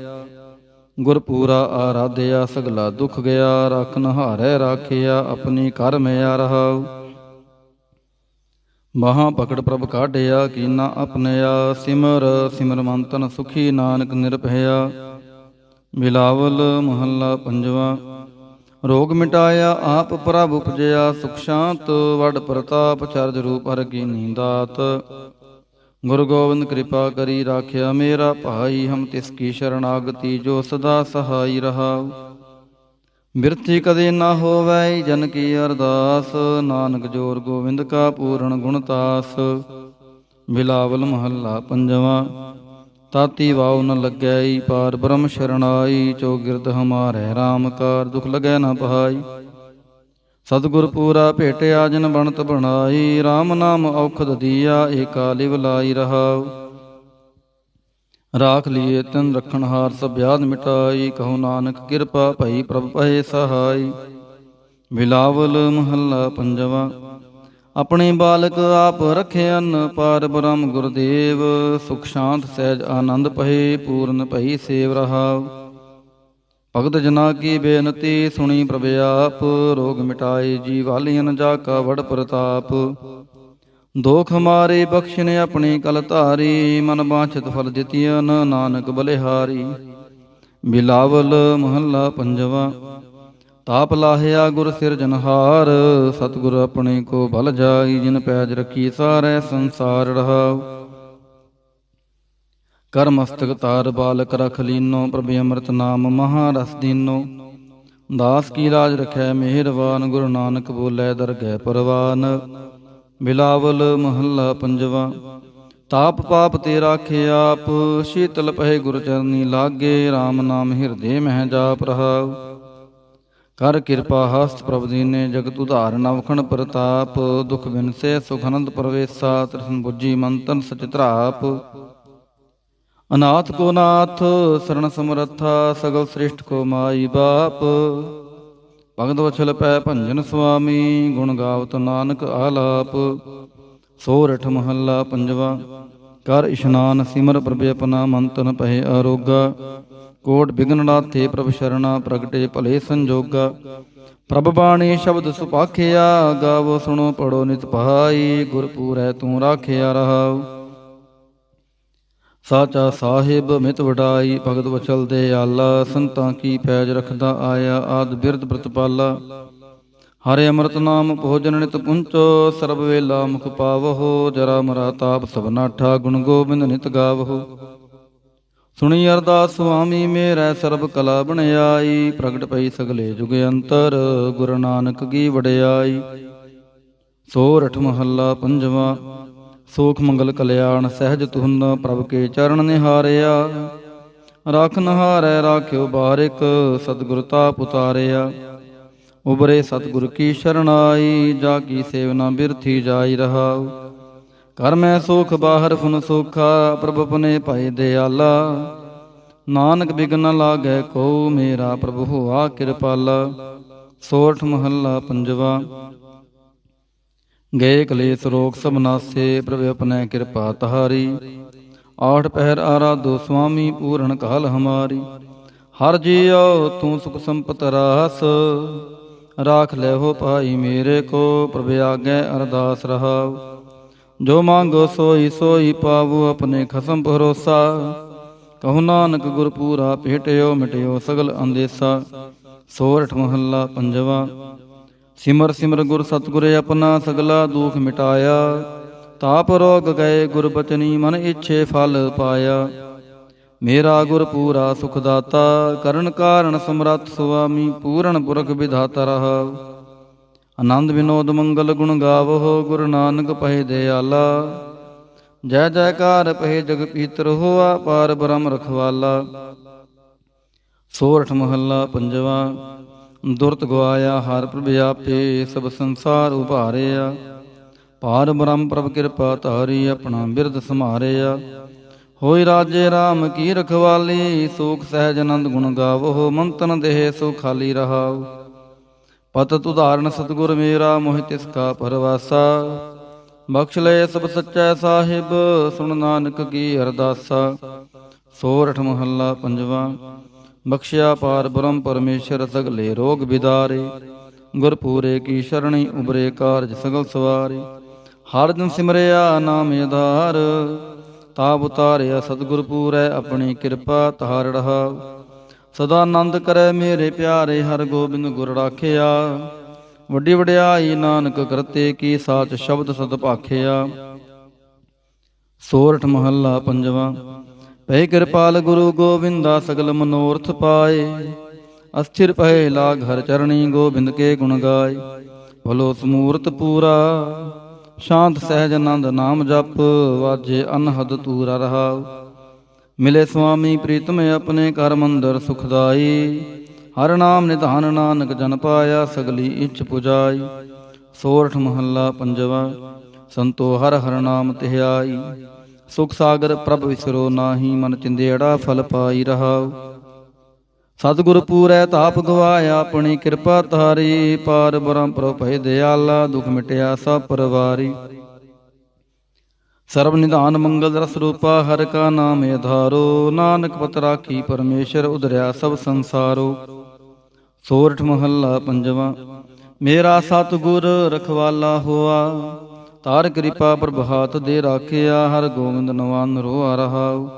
ਗੁਰ ਪੂਰਾ ਆਰਾਧਿਆ, ਸਗਲਾ ਦੁਖ ਗਿਆ। ਰਾਖਨ ਹਾਰੈ ਰਾਖਿਆ, ਆਪਣੀ ਕਰ ਮਿਆ ਰਹਾਉ। ਬਾਹਾਂ ਪਕੜ ਪ੍ਰਭ ਕਾਢਿਆ, ਕੀਨਾ ਆਪਣਿਆ। ਸਿਮਰ ਸਿਮਰ ਮਨ ਤਨ ਸੁਖੀ, ਨਾਨਕ ਨਿਰਭਇਆ। ਬਿਲਾਵਲ ਮਹੱਲਾ ਪੰਜਵਾਂ। ਰੋਗ ਮਿਟਾਇਆ ਆਪ ਪ੍ਰਭ ਉਪਜਿਆ, ਸੁਖ ਸ਼ਾਂਤ ਵਡ ਪ੍ਰਤਾਪ। ਚਰਜ ਰੂਪ ਹਰਿ ਕੀਨੀ ਦਾਤ, ਗੁਰੂ ਗੋਬਿੰਦ ਕਿਰਪਾ ਕਰੀ ਰਾਖਿਆ ਮੇਰਾ ਭਾਈ। ਹਮ ਤਿਸ ਕੀ ਸ਼ਰਨਾਗਤੀ, ਜੋ ਸਦਾ ਸਹਾਈ ਰਹਾਉ। ਬਿਰਥੀ ਕਦੇ ਨਾ ਹੋਵੈ ਜਨ ਕੀ ਅਰਦਾਸ, ਨਾਨਕ ਜੋਰ ਗੋਬਿੰਦ ਕਾ ਪੂਰਨ ਗੁਣਤਾਸ। ਬਿਲਾਵਲ ਮਹੱਲਾ ਪੰਜਵਾਂ। ਤਾਤੀ ਵਾਉ ਨ ਲੱਗੈ, ਪਾਰ ਬ੍ਰਹਮ ਸ਼ਰਨਾਈ। ਚੌਗਿਰਦ ਹਮਾਰੈ ਰਾਮ ਕਾਰ, ਦੁਖ ਲੱਗੈ ਨ ਪਹਾਈ। ਸਤਿਗੁਰ ਪੂਰਾ ਭੇਟਿਆ, ਜਿਨ ਬਣਤ ਬਣਾਈ। ਰਾਮ ਨਾਮ ਔਖਦ ਦੀਆ, ਏਕਾ ਲਿਵ ਲਾਈ ਰਹਾਉ। ਰਾਖ ਲੀਏ ਤਿਨ ਰਖਣ ਹਾਰ, ਸਭ ਬਿਆਦ ਮਿਟਾਈ। ਕਹੋ ਨਾਨਕ ਕਿਰਪਾ ਭਈ, ਪ੍ਰਭ ਭਏ ਸਹਾਈ। ਬਿਲਾਵਲ ਮਹੱਲਾ ਪੰਜਵਾਂ। ਆਪਣੇ ਬਾਲਕ ਆਪ ਰਖਿਅਨ, ਪਾਰ ਬ੍ਰਹਮ ਗੁਰਦੇਵ। ਸੁਖ ਸ਼ਾਂਤ ਸਹਿਜ ਆਨੰਦ ਪਹੇ, ਪੂਰਨ ਭਈ ਸੇਵ ਰਹਾਉ। ਭਗਤ ਜਨਾ ਕੀ ਬੇਨਤੀ, ਸੁਣੀ ਪ੍ਰਭ ਆਪ। ਰੋਗ ਮਿਟਾਏ ਜੀ ਵਾਲੀਅਨ, ਜਾ ਕਾ ਵਡ ਪ੍ਰਤਾਪ। ਦੋਖ ਹਮਾਰੇ ਬਖਸ਼ਿਨ, ਆਪਣੀ ਕਲ ਧਾਰੀ। ਮਨ ਬਾਂਛਿਤ ਫਲ ਦਿਤਿਅਨ, ਨਾਨਕ ਬਲਿਹਾਰੀ। ਬਿਲਾਵਲ ਮਹੱਲਾ ਪੰਜਵਾਂ। ਤਾਪ ਲਾਹਿਆ ਗੁਰ ਸਿਰਜਨਹਾਰ, ਸਤਿਗੁਰ ਆਪਣੇ ਕੋ ਬਲ ਜਾਈ। ਜਿਨ ਪੈਜ ਰਖੀ ਸਾਰੈ ਸੰਸਾਰ ਰਹਾਉ। ਕਰ ਮਸਤਕ ਤਾਰ ਬਾਲਕ ਰਖ ਲੀਨੋ, ਪ੍ਰਭ ਅੰਮ੍ਰਿਤ ਨਾਮ ਮਹਾ ਰਸ ਦੀਨੋ। ਦਾਸ ਕੀ ਲਾਜ ਰਖੈ ਮਿਹਰਬਾਨ, ਗੁਰੂ ਨਾਨਕ ਬੋਲੇ ਦਰਗਹਿ ਪਰਵਾਨ। ਬਿਲਾਵਲ ਮਹੱਲਾ ਪੰਜਵਾਂ। ਤਾਪ ਪਾਪ ਤੇ ਰਾਖੇ ਆਪ, ਸ਼ੀਤਲ ਪਹੇ ਗੁਰ ਚਰਨੀ ਲਾਗੇ। ਰਾਮ ਨਾਮ ਹਿਰਦੇ ਮਹਿ ਜਾਪ ਰਹਾਉ। ਕਰ ਕਿਰਪਾ ਹਸਤ ਪ੍ਰਭ ਦੀਨੇ, ਜਗਤ ਉਧਾਰ ਨਵਖਣ ਪ੍ਰਤਾਪ। ਦੁਖ ਬਿਨਸੇ ਸੁਖ ਅਨੰਦ ਪ੍ਰਵੇਸਾ, ਤ੍ਰਿਸ਼ਨ ਬੁੱਝੀ ਮਨ ਤਨ ਸਚ ਧਰਾਪ। ਅਨਾਥ ਕੋ ਨਾਥ ਸਰਣ ਸਮਰੱਥਾ, ਸਗਲ ਸ੍ਰਿਸ਼ਟ ਕੋ ਮਾਈ ਬਾਪ। ਭਗਤ ਵਛਲ ਪੈ ਭੰਜਨ ਸੁਆਮੀ, ਗੁਣ ਗਾਵਤ ਨਾਨਕ ਆਲਾਪ। ਸੋਰਠ ਮਹੱਲਾ ਪੰਜਵਾਂ। ਕਰ ਇਸ਼ਨਾਨ ਸਿਮਰ ਪ੍ਰਭ ਆਪਣਾ, ਮਨ ਤਨ ਪਹੇ ਆਰੋਗਾ। ਕੋਟ ਬਿਗਨ ਨਾਥੇ ਪ੍ਰਭ ਸ਼ਰਣਾ, ਪ੍ਰਗਟੇ ਭਲੇ ਸੰਜੋਗਾ। ਪ੍ਰਭ ਬਾਣੀ ਸ਼ਬਦ ਸੁਪਾਖਿਆ, ਗਾਵੋ ਸੁਣੋ ਪੜੋ ਨਿਤ ਪਹਾਈ। ਗੁਰ ਪੂਰੈ ਤੂੰ ਰਾਖਿਆ ਰਹਾਉ। ਸਾਚਾ ਸਾਹਿਬ ਮਿਤ ਵਡਾਈ, ਭਗਤ ਵਚਲ ਦੇ ਆਲਾ। ਸੰਤਾਂ ਕੀ ਪੈਜ ਰਖਦਾ ਆਇਆ, ਆਦ ਬਿਰਧ ਬ੍ਰਤਪਾਲਾ। ਹਰਿ ਅੰਮ੍ਰਿਤ ਨਾਮ ਭੋਜਨ ਨਿਤ ਪੁੰਚੋ, ਸਰਬ ਵੇਲਾ ਮੁਖ ਪਾਵਹੋ। ਜਰਾ ਮਰਾ ਤਾਪ ਸਭ ਨਾਠਾ, ਗੁਣ ਗੋਬਿੰਦ ਨਿਤ ਗਾਵਹੋ। ਸੁਣੀ ਅਰਦਾਸ ਸੁਆਮੀ ਮੇਰੈ, ਸਰਬ ਕਲਾ ਬਣਾਈ। ਪ੍ਰਗਟ ਪਈ ਸਗਲੇ ਜੁਗ ਅੰਤਰ, ਗੁਰੂ ਨਾਨਕ ਕੀ ਵਡਿਆਈ। ਸੋਰਠ ਮਹੱਲਾ ਪੰਜਵਾਂ। ਸੋਖ ਮੰਗਲ ਕਲਿਆਣ ਸਹਿਜ ਤੁਹਨ, ਪ੍ਰਭ ਕੇ ਚਰਨ ਨਿਹਾਰਿਆ। ਰਾਖਨ ਹਾਰੈ ਰਾਖਿਓ ਬਾਰਿਕ, ਸਤਿਗੁਰ ਤਾਪ ਉਤਾਰਿਆ। ਉਬਰੇ ਸਤਿਗੁਰ ਕੀ ਸ਼ਰਨਾਈ, ਜਾ ਕੀ ਸੇਵਨਾ ਬਿਰਥੀ ਜਾਈ ਰਹਾਉ। ਕਰ ਮੈਂ ਸੋਖ ਬਾਹਰ ਫੁਨ ਸੋਖਾ, ਪ੍ਰਭ ਆਪਣੇ ਭਾਈ ਦਿਆਲਾ। ਨਾਨਕ ਬਿਗਨ ਨ ਲਾਗੈ ਕੋ, ਮੇਰਾ ਪ੍ਰਭ ਹੋਆ ਕਿਰਪਾਲਾ। ਸੋਰਠ ਮਹੱਲਾ ਪੰਜਵਾਂ। ਗਏ ਕਲੇਸ਼ ਰੋਗ ਸਭ ਨਾਸੇ, ਪ੍ਰਭ ਆਪਣੇ ਕਿਰਪਾ ਤਹਾਰੀ। ਆਠ ਪਹਿਰ ਆਰਾਧੋ ਸੁਆਮੀ, ਪੂਰਨ ਕਾਲ ਹਮਾਰੀ। ਹਰ ਜੀਉ ਤੂੰ ਸੁਖ ਸੰਪਤ ਰਾਸ, ਰਾਖ ਲੈ ਹੋ ਭਾਈ ਮੇਰੇ ਕੋ। ਪ੍ਰਭ ਆਗੇ ਅਰਦਾਸ ਰਹਾਉ। ਜੋ ਮੰਗੋ ਸੋਈ ਸੋਈ ਪਾਵੋ, ਆਪਣੇ ਖਸਮ ਭਰੋਸਾ। ਕਹੋ ਨਾਨਕ ਗੁਰ ਪੂਰਾ ਭੇਟਿਓ, ਮਿਟਿਓ ਸਗਲ ਅੰਦੇਸਾ। ਸੋਰਠ ਮਹੱਲਾ ਪੰਜਵਾਂ। ਸਿਮਰ ਸਿਮਰ ਗੁਰ ਸਤਿਗੁਰ ਆਪਣਾ, ਸਗਲਾ ਦੁਖ ਮਿਟਾਇਆ। ਤਾਪ ਰੋਗ ਗਏ ਗੁਰ ਬਚਨੀ, ਮਨ ਇੱਛੇ ਫਲ ਪਾਇਆ। ਮੇਰਾ ਗੁਰ ਪੂਰਾ ਸੁਖ ਦਾਤਾ, ਕਰਨ ਕਾਰਨ ਸਮਰੱਥ ਸੁਆਮੀ। ਪੂਰਨ ਪੁਰਖ ਵਿਧਾਤਾ ਰਹਾਉ। ਆਨੰਦ ਵਿਨੋਦ ਮੰਗਲ ਗੁਣ ਗਾਵੋ, ਗੁਰੂ ਨਾਨਕ ਪਹੇ ਦਿਆਲਾ। ਜੈ ਜੈਕਾਰ ਪਹੇ ਜਗ ਪੀਤਰ, ਹੋਆ ਪਾਰ ਬ੍ਰਹਮ ਰਖਵਾਲਾ। ਸੋਰਠ ਮਹੱਲਾ ਪੰਜਵਾਂ। ਦੁਰਤ ਗਵਾਇਆ ਹਰ ਪ੍ਰਭ ਆਪੇ, ਸਭ ਸੰਸਾਰ ਉਭਾਰਿਆ। ਪਾਰ ਬ੍ਰਹਮ ਪ੍ਰਭ ਕਿਰਪਾ ਧਾਰੀ, ਆਪਣਾ ਬਿਰਦ ਸਮਾਰਿਆ। ਹੋਈ ਰਾਜੇ ਰਾਮ ਕੀ ਰਖਵਾਲੀ, ਸੂਖ ਸਹਿਜ ਆਨੰਦ ਗੁਣ ਗਾਵੋ, ਮਨ ਤਨ ਦੇਹ ਸੋ ਖਾਲੀ ਰਹਾਉ। ਪਤਿਤ ਉਦਾਹਰਣ ਸਤਿਗੁਰ ਮੇਰਾ, ਮੋਹਿ ਤਿਸ ਕਾ ਪਰਵਾਸਾ। ਬਖਸ਼ ਲਏ ਸਭ ਸੱਚੈ ਸਾਹਿਬ, ਸੁਣ ਨਾਨਕ ਕੀ ਅਰਦਾਸਾ। ਸੋਰਠ ਮਹੱਲਾ ਪੰਜਵਾ। ਬਖਸ਼ਿਆ ਪਾਰ ਬ੍ਰਹਮ ਪਰਮੇਸ਼ਰ, ਸਗਲੇ ਰੋਗ ਬਿਦਾਰੇ। ਗੁਰਪੂਰੇ ਕੀ ਸ਼ਰਣੀ, ਉਬਰੇ ਕਾਰਜ ਸਗਲ ਸਵਾਰੇ। ਹਰ ਦਿਨ ਸਿਮਰਿਆ ਨਾਮ ਆਧਾਰ, ਤਾਪ ਉਤਾਰਿਆ ਸਤਿਗੁਰ ਪੂਰੈ, ਆਪਣੀ ਕਿਰਪਾ ਧਾਰ ਰਹਾਉ। ਸਦਾ ਆਨੰਦ ਕਰੈ ਮੇਰੇ ਪਿਆਰੇ, ਹਰਿ ਗੋਬਿੰਦ ਗੁਰ ਰਾਖਿਆ। ਵੱਡੀ ਵਡਿਆਈ ਨਾਨਕ ਕਰਤੇ ਕੀ, ਸਾਚ ਸ਼ਬਦ ਸਦ ਭਾਖਿਆ। ਸੋਰਠ ਮਹੱਲਾ ਪੰਜਵਾ। ਪਏ ਕਿਰਪਾਲ ਗੁਰੂ ਗੋਬਿੰਦਾ, ਸਗਲ ਮਨੋਰਥ ਪਾਏ। ਅਸਥਿਰ ਪਏ ਲਾਗ ਹਰ ਚਰਣੀ, ਗੋਬਿੰਦ ਕੇ ਗੁਣ ਗਾਏ। ਭਲੋ ਸਮੂਰਤ ਪੂਰਾ, ਸ਼ਾਂਤ ਸਹਿਜ ਆਨੰਦ ਨਾਮ ਜਪ, ਵਾਜੇ ਅਨਹਦ ਤੂਰਾ ਰਹਾਉ। ਮਿਲੇ ਸੁਆਮੀ ਪ੍ਰੀਤਮ, ਆਪਣੇ ਘਰ ਮੰਦਰ ਸੁਖਦਾਈ। ਹਰ ਨਾਮ ਨਿਧਾਨ, ਨਾਨਕ ਜਨ ਪਾਇਆ, ਸਗਲੀ ਇੱਛ ਪੁਜਾਈ। ਸੋਰਠ ਮਹੱਲਾ ਪੰਜਵਾ। ਸੰਤੋ ਹਰ ਹਰ ਨਾਮ ਧਿਆਈ, ਸੁਖ ਸਾਗਰ ਪ੍ਰਭ ਵਿਸਰੋ ਨਾਹੀ, ਮਨ ਚਿੰਦੇੜਾ ਫਲ ਪਾਈ ਰਹਾਉ। ਸਤਿਗੁਰ ਪੂਰੈ ਤਾਪ ਗਵਾਇਆ, ਆਪਣੀ ਕਿਰਪਾ ਧਾਰੀ। ਪਾਰ ਬ੍ਰਹਮ ਪ੍ਰਭ ਭਇ ਦਿਆਲਾ, ਦੁਖ ਮਿਟਿਆ ਸਭ ਪਰਵਾਰੀ। ਸਰਬ ਨਿਧਾਨ ਮੰਗਲ ਰਸ ਰੂਪਾ, ਹਰਿ ਕਾ ਨਾਮ ਆਧਾਰੋ। ਨਾਨਕ ਪਤ ਰਾਖੀ ਪਰਮੇਸ਼ਰ, ਉਧਰਿਆ ਸਭ ਸੰਸਾਰੋ। ਸੋਰਠ ਮਹੱਲਾ ਪੰਜਵਾ। ਮੇਰਾ ਸਤਿਗੁਰ ਰਖਵਾਲਾ ਹੋਆ, ਤਾਰ ਕਿਰਪਾ ਪ੍ਰਭ ਹਾਥ ਦੇ ਰਾਖਿਆ। ਹਰਿ ਗੋਬਿੰਦ ਨਵਾਨ ਰੋਆ ਰਹਾਉ।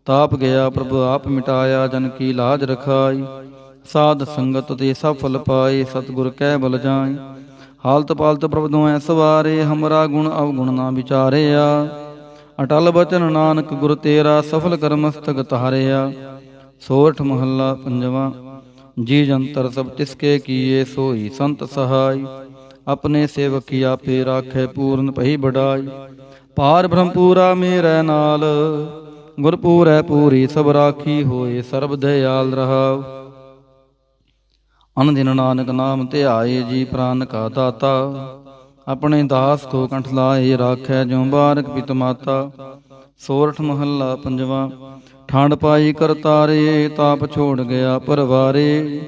ਤਾਪ ਗਿਆ ਪ੍ਰਭ ਆਪ ਮਿਟਾਇਆ, ਜਨ ਕੀ ਲਾਜ ਰਖਾਈ। ਸਾਧ ਸੰਗਤ ਤੇ ਸਭ ਫਲ ਪਾਏ, ਸਤਿਗੁਰ ਕਹਿ ਬਲ ਜਾਏ। ਹਾਲਤ ਪਾਲਤ ਪ੍ਰਭ ਦੁਐ ਸਵਾਰੇ, ਹਮਰਾ ਗੁਣ ਅਵਗੁਣ ਨਾ ਵਿਚਾਰਿਆ। ਅਟਲ ਬਚਨ ਨਾਨਕ ਗੁਰ ਤੇਰਾ, ਸਫਲ ਕਰ ਮਸਤਕ ਤਾਰਿਆ। ਸੋਰਠ ਮਹੱਲਾ ਪੰਜਵਾ। ਜੀ ਜੰਤਰ ਸਭ ਤਿਸਕੇ ਕੀਏ, ਸੋਈ ਸੰਤ ਸਹਾਈ। ਆਪਣੇ ਸੇਵਕ ਕੀ ਆਪੇ ਰਾਖੈ, ਪੂਰਨ ਭਈ ਬੜਾਈ। ਪਾਰ ਬ੍ਰਹਮ ਪੂਰਾ ਮੇਰੇ ਨਾਲ, ਗੁਰਪੂਰੈ ਪੂਰੀ ਸਭ ਰਾਖੀ। ਹੋਏ ਸਰਬ ਦਇਆਲ ਰਹਾਉ। ਅਨ ਦਿਨ ਨਾਨਕ ਨਾਮ ਧਿਆਏ, ਜੀ ਪ੍ਰਾਨ ਕਾ ਦਾਤਾ। ਆਪਣੇ ਦਾਸ ਕੋ ਕੰਠ ਲਾਏ, ਰਾਖੈ ਜਿਉ ਬਾਰਕ ਪਿਤ ਮਾਤਾ। ਸੋਰਠ ਮਹੱਲਾ ਪੰਜਵਾ। ਠੰਡ ਪਾਈ ਕਰਤਾਰੇ, ਤਾਪ ਛੋੜ ਗਿਆ ਪਰਵਾਰੇ।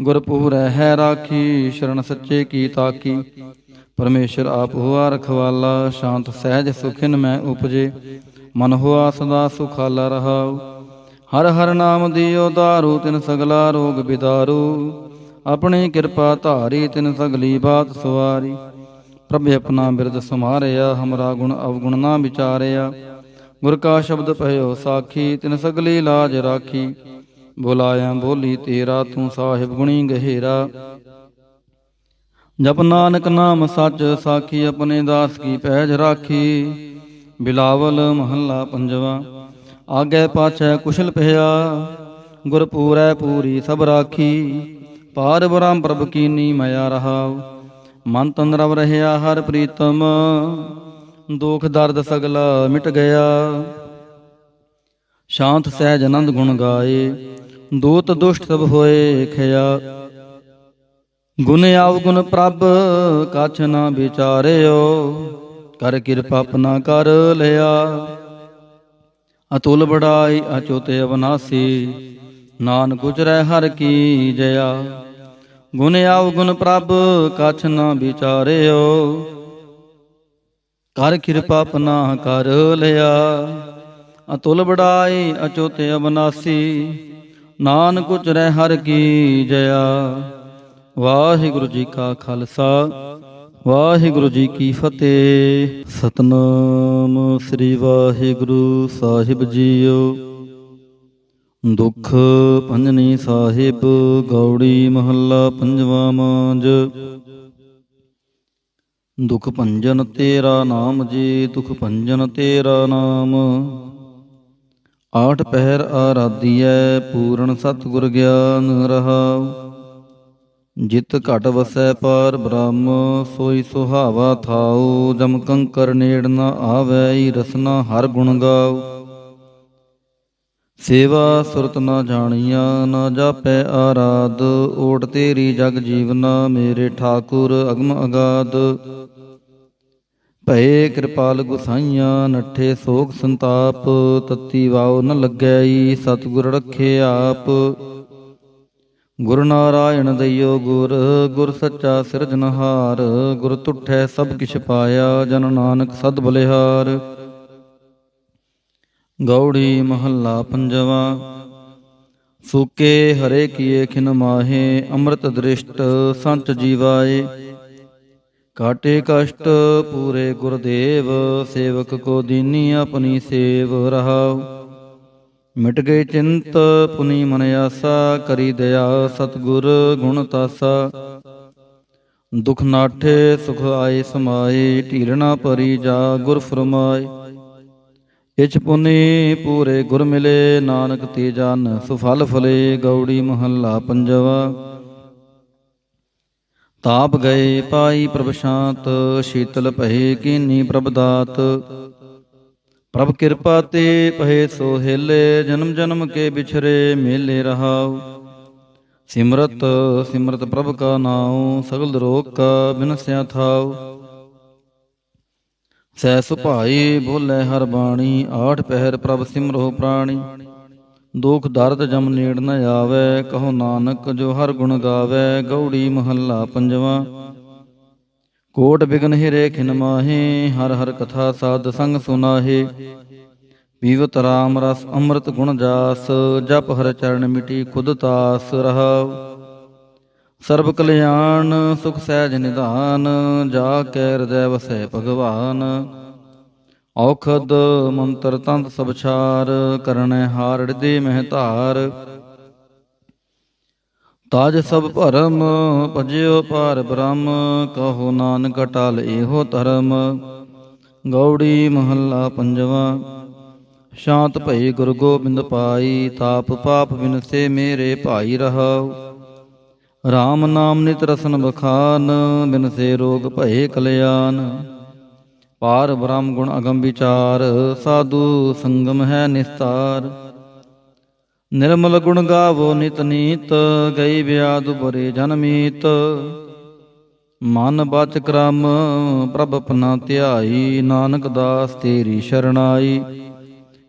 ਗੁਰਪੂਰੈ ਹੈ ਰਾਖੀ, ਸ਼ਰਨ ਸੱਚੇ ਕੀ ਤਾਕੀ। ਪਰਮੇਸ਼ਰ ਆਪ ਹੁਆ ਰਖਵਾਲਾ, ਸ਼ਾਂਤ ਸਹਿਜ ਸੁਖਿਨ ਮੈਂ ਉਪਜੇ। ਮਨ ਹੁਆ ਸਦਾ ਸੁਖਾਲਾ ਰਹਾਉ। ਹਰ ਹਰ ਨਾਮ ਦਿਓ ਦਾਰੂ, ਤਿਨ ਸਗਲਾ ਰੋਗ ਬਿਦਾਰੂ। ਆਪਣੀ ਕਿਰਪਾ ਧਾਰੀ, ਤਿਨ ਸਗਲੀ ਬਾਤ ਸਵਾਰੀ। ਪ੍ਰਭ ਆਪਣਾ ਬਿਰਦ ਸਮਾਰਿਆ, ਹਮਰਾ ਗੁਣ ਅਵਗੁਣ ਨਾ ਵਿਚਾਰਿਆ। ਗੁਰ ਕਾ ਸ਼ਬਦ ਭਇਓ ਸਾਖੀ, ਤਿਨ ਸਗਲੀ ਲਾਜ ਰਾਖੀ। ਬੁਲਾਇਆ ਬੋਲੀ ਤੇਰਾ, ਤੂੰ ਸਾਹਿਬ ਗੁਣੀ ਗਹਿਰਾ। ਜਪ ਨਾਨਕ ਨਾਮ ਸੱਚ ਸਾਖੀ, ਆਪਣੇ ਦਾਸ ਕੀ ਪੈਜ ਰਾਖੀ। ਬਿਲਾਵਲ ਮਹੱਲਾ ਪੰਜਵਾ। ਆਗੇ ਪਾਛੈ ਕੁਸ਼ਲ ਪਿਆ, ਗੁਰਪੂਰੈ ਪੂਰੀ ਸਭ ਰਾਖੀ। ਪਾਰ ਬ੍ਰਹਮ ਪ੍ਰਭ ਕੀਨੀ ਮਇਆ ਰਹਾਉ। ਮਨ ਤਨ ਰਵ ਰਹਿਆ ਹਰ ਪ੍ਰੀਤਮ, ਦੁਖ ਦਰਦ ਸਗਲਾ ਮਿਟ ਗਿਆ। ਸ਼ਾਂਤ ਸਹਿਜ ਆਨੰਦ ਗੁਣ ਗਾਏ, ਦੂਤ ਦੁਸ਼ਟ ਸਭ ਹੋਏ ਖਿਆ। ਗੁਣ ਅਵਗੁਣ ਪ੍ਰਭ ਕਛ ਨਾ ਵਿਚਾਰਿਓ, ਕਰ ਕਿਰਪਾ ਆਪਣਾ ਕਰ ਲਿਆ। ਅਤੁਲ ਬੜਾਈ ਅਚੁਤ ਅਵਨਾਸੀ, ਨਾਨਕ ਉਚਰੈ ਹਰਿ ਕੀ ਜया। ਗੁਣ ਅਵਗੁਣ ਪ੍ਰਭ ਕਛ ਨਾ ਵਿਚਾਰਿਓ, ਕਰ ਕਿਰਪਾ ਆਪਣਾ ਕਰ ਲਿਆ। ਅਤੁਲ ਬੜਾਈ ਅਚੁਤ ਅਵਨਾਸੀ, ਨਾਨਕ ਉਚਰੈ ਹਰਿ ਕੀ ਜया। ਵਾਹਿਗੁਰੂ ਜੀ ਕਾ ਖਾਲਸਾ, ਵਾਹਿਗੁਰੂ ਜੀ ਕੀ ਫਤਿਹ। ਸਤਿਨਾਮ ਸ੍ਰੀ ਵਾਹਿਗੁਰੂ ਸਾਹਿਬ ਜੀਓ। ਦੁਖ ਭੰਜਨੀ ਸਾਹਿਬ ਗੌੜੀ ਮਹੱਲਾ ਪੰਜਵਾ ਮਾਂਝ। ਦੁਖ ਭੰਜਨ ਤੇਰਾ ਨਾਮ ਜੀ, ਦੁਖ ਭੰਜਨ ਤੇਰਾ ਨਾਮ। ਆਠ ਪਹਿਰ ਆਰਾਧੀਐ, ਪੂਰਨ ਸਤਿਗੁਰ ਗਿਆਨ ਰਹਾਉ। ਜਿਤ ਘਟ ਵਸੈ ਪਾਰ ਬ੍ਰਹਮ, ਸੋਈ ਸੁਹਾਵਾ ਥਾਉ। ਜਮ ਕੰਕਰ ਨੇੜ ਨ ਆਵੈ, ਰਸਨਾ ਹਰ ਗੁਣ ਗਾਉ। ਸੇਵਾ ਸੁਰਤ ਨ ਜਾਣੀਆ, ਨ ਜਾਪੈ ਆਰਾਧ। ਓਟ ਤੇਰੀ ਜਗ ਜੀਵਨਾ, ਮੇਰੇ ਠਾਕੁਰ ਅਗਮ ਅਗਾਧ। ਭਏ ਕਿਰਪਾਲ ਗੁਸਾਈਆਂ, ਨੱਠੇ ਸੋਗ ਸੰਤਾਪ, ਤਤੀ ਵਾਉ ਨ ਲੱਗੈ, ਸਤਿਗੁਰ ਰਖੇ ਆਪ। ਗੁਰ ਨਾਰਾਇਣ ਦਇਓ ਗੁਰ, ਗੁਰ ਸੱਚਾ ਸਿਰਜਨਹਾਰ, ਗੁਰ ਤੁਠੈ ਸਭ ਕਿਛ ਪਾਇਆ, ਜਨ ਨਾਨਕ ਸਦ ਬਲਿਹਾਰ। ਗੌੜੀ ਮਹੱਲਾ ਪੰਜਵਾ। ਸੂਕੇ ਹਰੇ ਕੀਏ ਖਿਨ ਮਾਹੇ, ਅੰਮ੍ਰਿਤ ਦ੍ਰਿਸ਼ਟ ਸੰਚ ਜੀਵਾਏ। ਕਾਟੇ ਕਸ਼ਟ ਪੂਰੇ ਗੁਰਦੇਵ, ਸੇਵਕ ਕੋ ਦੀਨੀ ਆਪਣੀ ਸੇਵ ਰਹਾਉ। ਮਿਟ ਗਏ ਚਿੰਤ ਪੁਨੀ ਮਨ ਆਸਾ, ਕਰੀ ਦਇਆ ਸਤਿਗੁਰ ਗੁਣ ਤਾਸਾ। ਦੁਖ ਨਾਠੇ ਸੁਖ ਆਏ ਸਮਾਏ, ਢੀਲ ਨਾ ਭਰੀ ਜਾ ਗੁਰ ਫਰਮਾਏ। ਇਛ ਪੁਨੀ ਪੂਰੇ ਗੁਰ ਮਿਲੇ, ਨਾਨਕ ਤੇ ਜਨ ਸੁਫਲ ਫਲੇ। ਗੌੜੀ ਮਹੱਲਾ ਪੰਜਵਾ। ਤਾਪ ਗਏ ਪਾਈ ਪ੍ਰਭ ਸ਼ਾਂਤ, ਸ਼ੀਤਲ ਭਏ ਕੀਨੀ ਪ੍ਰਭ ਦਾਤ। ਪ੍ਰਭ ਕਿਰਪਾ ਤੇ ਪਹੇ ਸੋ ਹਿਲੇ, ਜਨਮ ਜਨਮ ਕੇ ਬਿਛਰੇ ਮੇਲੇ ਰਹਾਉ। ਸਿਮਰਤ ਸਿਮਰਤ ਪ੍ਰਭ ਕਾ ਨਾਉ, ਸਗਲ ਰੋਗ ਕਾ ਬਿਨਸਿਆ ਥਾਉ। ਸਹਿ ਸੁਭਾਈ ਬੋਲੇ ਹਰ ਬਾਣੀ, ਆਠ ਪਹਿਰ ਪ੍ਰਭ ਸਿਮਰੋ ਪ੍ਰਾਣੀ। ਦੁਖ ਦਰਦ ਜਮ ਨੇੜ ਨ ਆਵੈ, ਕਹੋ ਨਾਨਕ ਜੋ ਹਰ ਗੁਣ ਗਾਵੈ। ਗੌੜੀ ਮਹੱਲਾ ਪੰਜਵਾ। ਕੋਟ ਬਿਗਨ ਹਿਰੇ ਖਿਨ ਮਾਹੇ, ਹਰ ਹਰ ਕਥਾ ਸਾਧ ਸੰਗ ਸੁਨਾਹੇ। ਪੀਵਤ ਰਾਮ ਰਸ ਅੰਮ੍ਰਿਤ ਗੁਣ ਜਾਸ, ਜਪ ਹਰ ਚਰਨ ਮਿਟੀ ਖੁਦ ਤਾਸ ਰਹਾਉ। ਸਰਬ ਕਲਿਆਣ ਸੁਖ ਸਹਿਜ ਨਿਧਾਨ, ਜਾ ਕੈ ਹਿਰਦੈ ਵਸੈ ਭਗਵਾਨ। ਔਖਦ ਮੰਤਰ ਤੰਤ ਸਭ ਛਾਰ, ਕਰਨੈ ਹਾਰ ਹਿਰਦੇ ਮਹਿ ਧਾਰ। ਤਾਜ ਸਭ ਭਰਮ ਭਜਿਓ ਪਾਰ ਬ੍ਰਹਮ, ਕਹੋ ਨਾਨਕ ਅਟਲ ਏਹੋ ਧਰਮ। ਗੌੜੀ ਮਹੱਲਾ ਪੰਜਵਾ। ਸ਼ਾਂਤ ਭਈ ਗੁਰ ਗੋਬਿੰਦ ਪਾਈ, ਤਾਪ ਪਾਪ ਬਿਨਸੇ ਮੇਰੇ ਭਾਈ ਰਹਾਉ। ਰਾਮ ਨਾਮ ਨਿਤ ਰਸਨ ਬਖਾਨ, ਬਿਨਸੇ ਰੋਗ ਭਏ ਕਲਿਆਣ। ਪਾਰ ਬ੍ਰਹਮ ਗੁਣ ਅਗਮ ਵਿਚਾਰ, ਸਾਧੂ ਸੰਗਮ ਹੈ ਨਿਸਤਾਰ। ਨਿਰਮਲ ਗੁਣ ਗਾਵੋ ਨਿਤ ਨੀਤ, ਗਈ ਵਿਆਦ ਬੁਰੇ ਜਨਮੀਤ। ਮਨ ਬਚ ਕਰਮ ਪ੍ਰਭ ਆਪਣਾ ਧਿਆਈ, ਨਾਨਕ ਦਾਸ ਤੇਰੀ ਸ਼ਰਨਾਈ।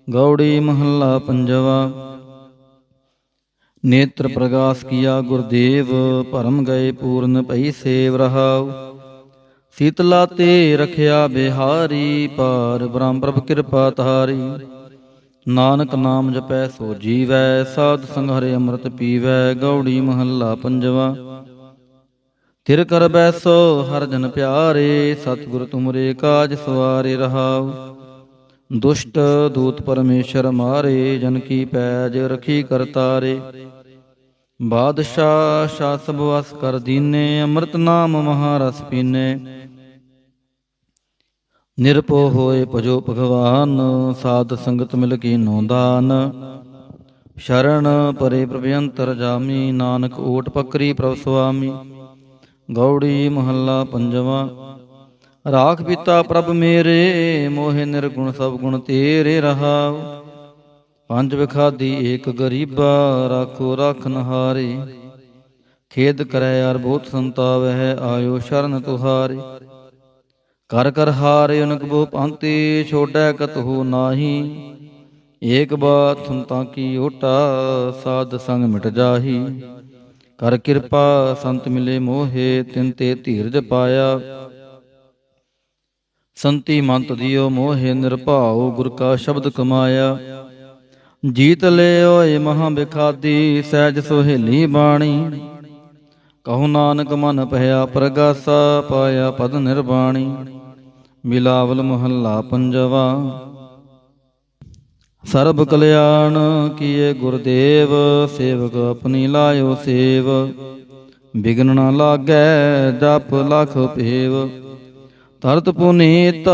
ਗੌੜੀ ਮਹੱਲਾ ਪੰਜਵਾ। ਨੇਤਰ ਪ੍ਰਗਾਸ ਕੀਆ ਗੁਰਦੇਵ, ਭਰਮ ਗਏ ਪੂਰਨ ਭਈ ਸੇਵ ਰਹਾਉ। ਸੀਤਲਾ ਤੇ ਰਖਿਆ ਬਿਹਾਰੀ, ਪਾਰ ਬ੍ਰਹਮ ਪ੍ਰਭ ਕਿਰਪਾ ਤਾਰੀ। ਨਾਨਕ ਨਾਮ ਜਪੈ ਸੋ ਜੀਵੈ, ਸਾਧ ਸੰਗ ਹਰਿ ਅੰਮ੍ਰਿਤ ਪੀਵੈ। ਗੌੜੀ ਮਹੱਲਾ ਪੰਜਵਾ। ਥਿਰ ਕਰ ਬੈਸੋ ਹਰਿ ਜਨ ਪਿਆਰੇ, ਸਤਿਗੁਰ ਤੁਮਰੇ ਕਾਜ ਸਵਾਰੇ ਰਹਾਉ। ਦੁਸ਼ਟ ਦੂਤ ਪਰਮੇਸ਼ਰ ਮਾਰੇ, ਜਨ ਕੀ ਪੈਜ ਰਖੀ ਕਰਤਾਰੇ। ਬਾਦਸ਼ਾਹ ਸ਼ਾਹ ਸਭ ਵਸ ਕਰ ਦੀਨੇ, ਅੰਮ੍ਰਿਤ ਨਾਮ ਮਹਾਰਸ ਪੀਨੇ। ਨਿਰਭਉ ਹੋਏ ਭਜੋ ਭਗਵਾਨ, ਸਾਧ ਸੰਗਤ ਮਿਲ ਕੀਨੋ ਦਾਨ। ਸ਼ਰਨ ਪਰੇ ਪ੍ਰਭ ਅੰਤਰ ਜਾਮੀ, ਨਾਨਕ ਓਟ ਪਕਰੀ ਪ੍ਰਭ ਸੁਆਮੀ। ਗੌੜੀ ਮਹੱਲਾ ਪੰਜਵਾ। ਰਾਖ ਪਿਤਾ ਪ੍ਰਭ ਮੇਰੇ, ਮੋਹਿ ਨਿਰਗੁਣ ਸਭ ਗੁਣ ਤੇਰੇ ਰਹਾਉ। ਪੰਜ ਵਿਖਾਦੀ ਏਕ ਗਰੀਬਾ, ਰਾਖੋ ਰਾਖਨ ਹਾਰੇ। ਖੇਦ ਕਰੈ ਅਰ ਬਹੁਤ ਸੰਤਾਵਹਿ, ਆਇਓ ਸ਼ਰਨ ਤੁਹਾਰੇ। ਕਰ ਕਰ ਹਾਰੇ ਅਨਕ ਬਹੁ ਭਾਂਤੀ, ਛੋੜੈ ਕਤਹੁ ਨਾਹੀ। ਏਕ ਬਾਤ ਸੁਨਤਾ ਕੀ ਓਟਾ, ਸਾਧ ਸੰਗ ਮਿਟ ਜਾਹੀ। ਕਰ ਕਿਰਪਾ ਸੰਤ ਮਿਲੇ ਮੋਹੇ, ਤਿਨ ਤੇ ਧੀਰਜ ਪਾਇਆ। ਸੰਤੀ ਮੰਤ ਦਿਓ ਮੋਹੇ ਨਿਰਭਾਉ, ਗੁਰ ਕਾ ਸ਼ਬਦ ਕਮਾਇਆ। ਜੀਤ ਲੈ ਓਏ ਮਹਾ ਬਿਖਾਦੀ, ਸਹਿਜ ਸੁਹੇਲੀ ਬਾਣੀ। ਕਹੋ ਨਾਨਕ ਮਨ ਭਇਆ ਪ੍ਰਗਾਸਾ, ਪਾਇਆ ਪਦ ਨਿਰਬਾਣੀ। ਬਿਲਾਵਲ ਮਹੱਲਾ ਪੰਜਵਾ। ਸਰਬ ਕਲਿਆਣ ਕੀਏ ਗੁਰਦੇਵ, ਸੇਵਕ ਆਪਣੀ ਲਾਇਓ ਸੇਵ। ਬਿਗਨ ਨਾ ਲਾਗੈ ਜਪ ਲਖ ਪੇਵ, ਤਰਤ ਪੁਨੀਤ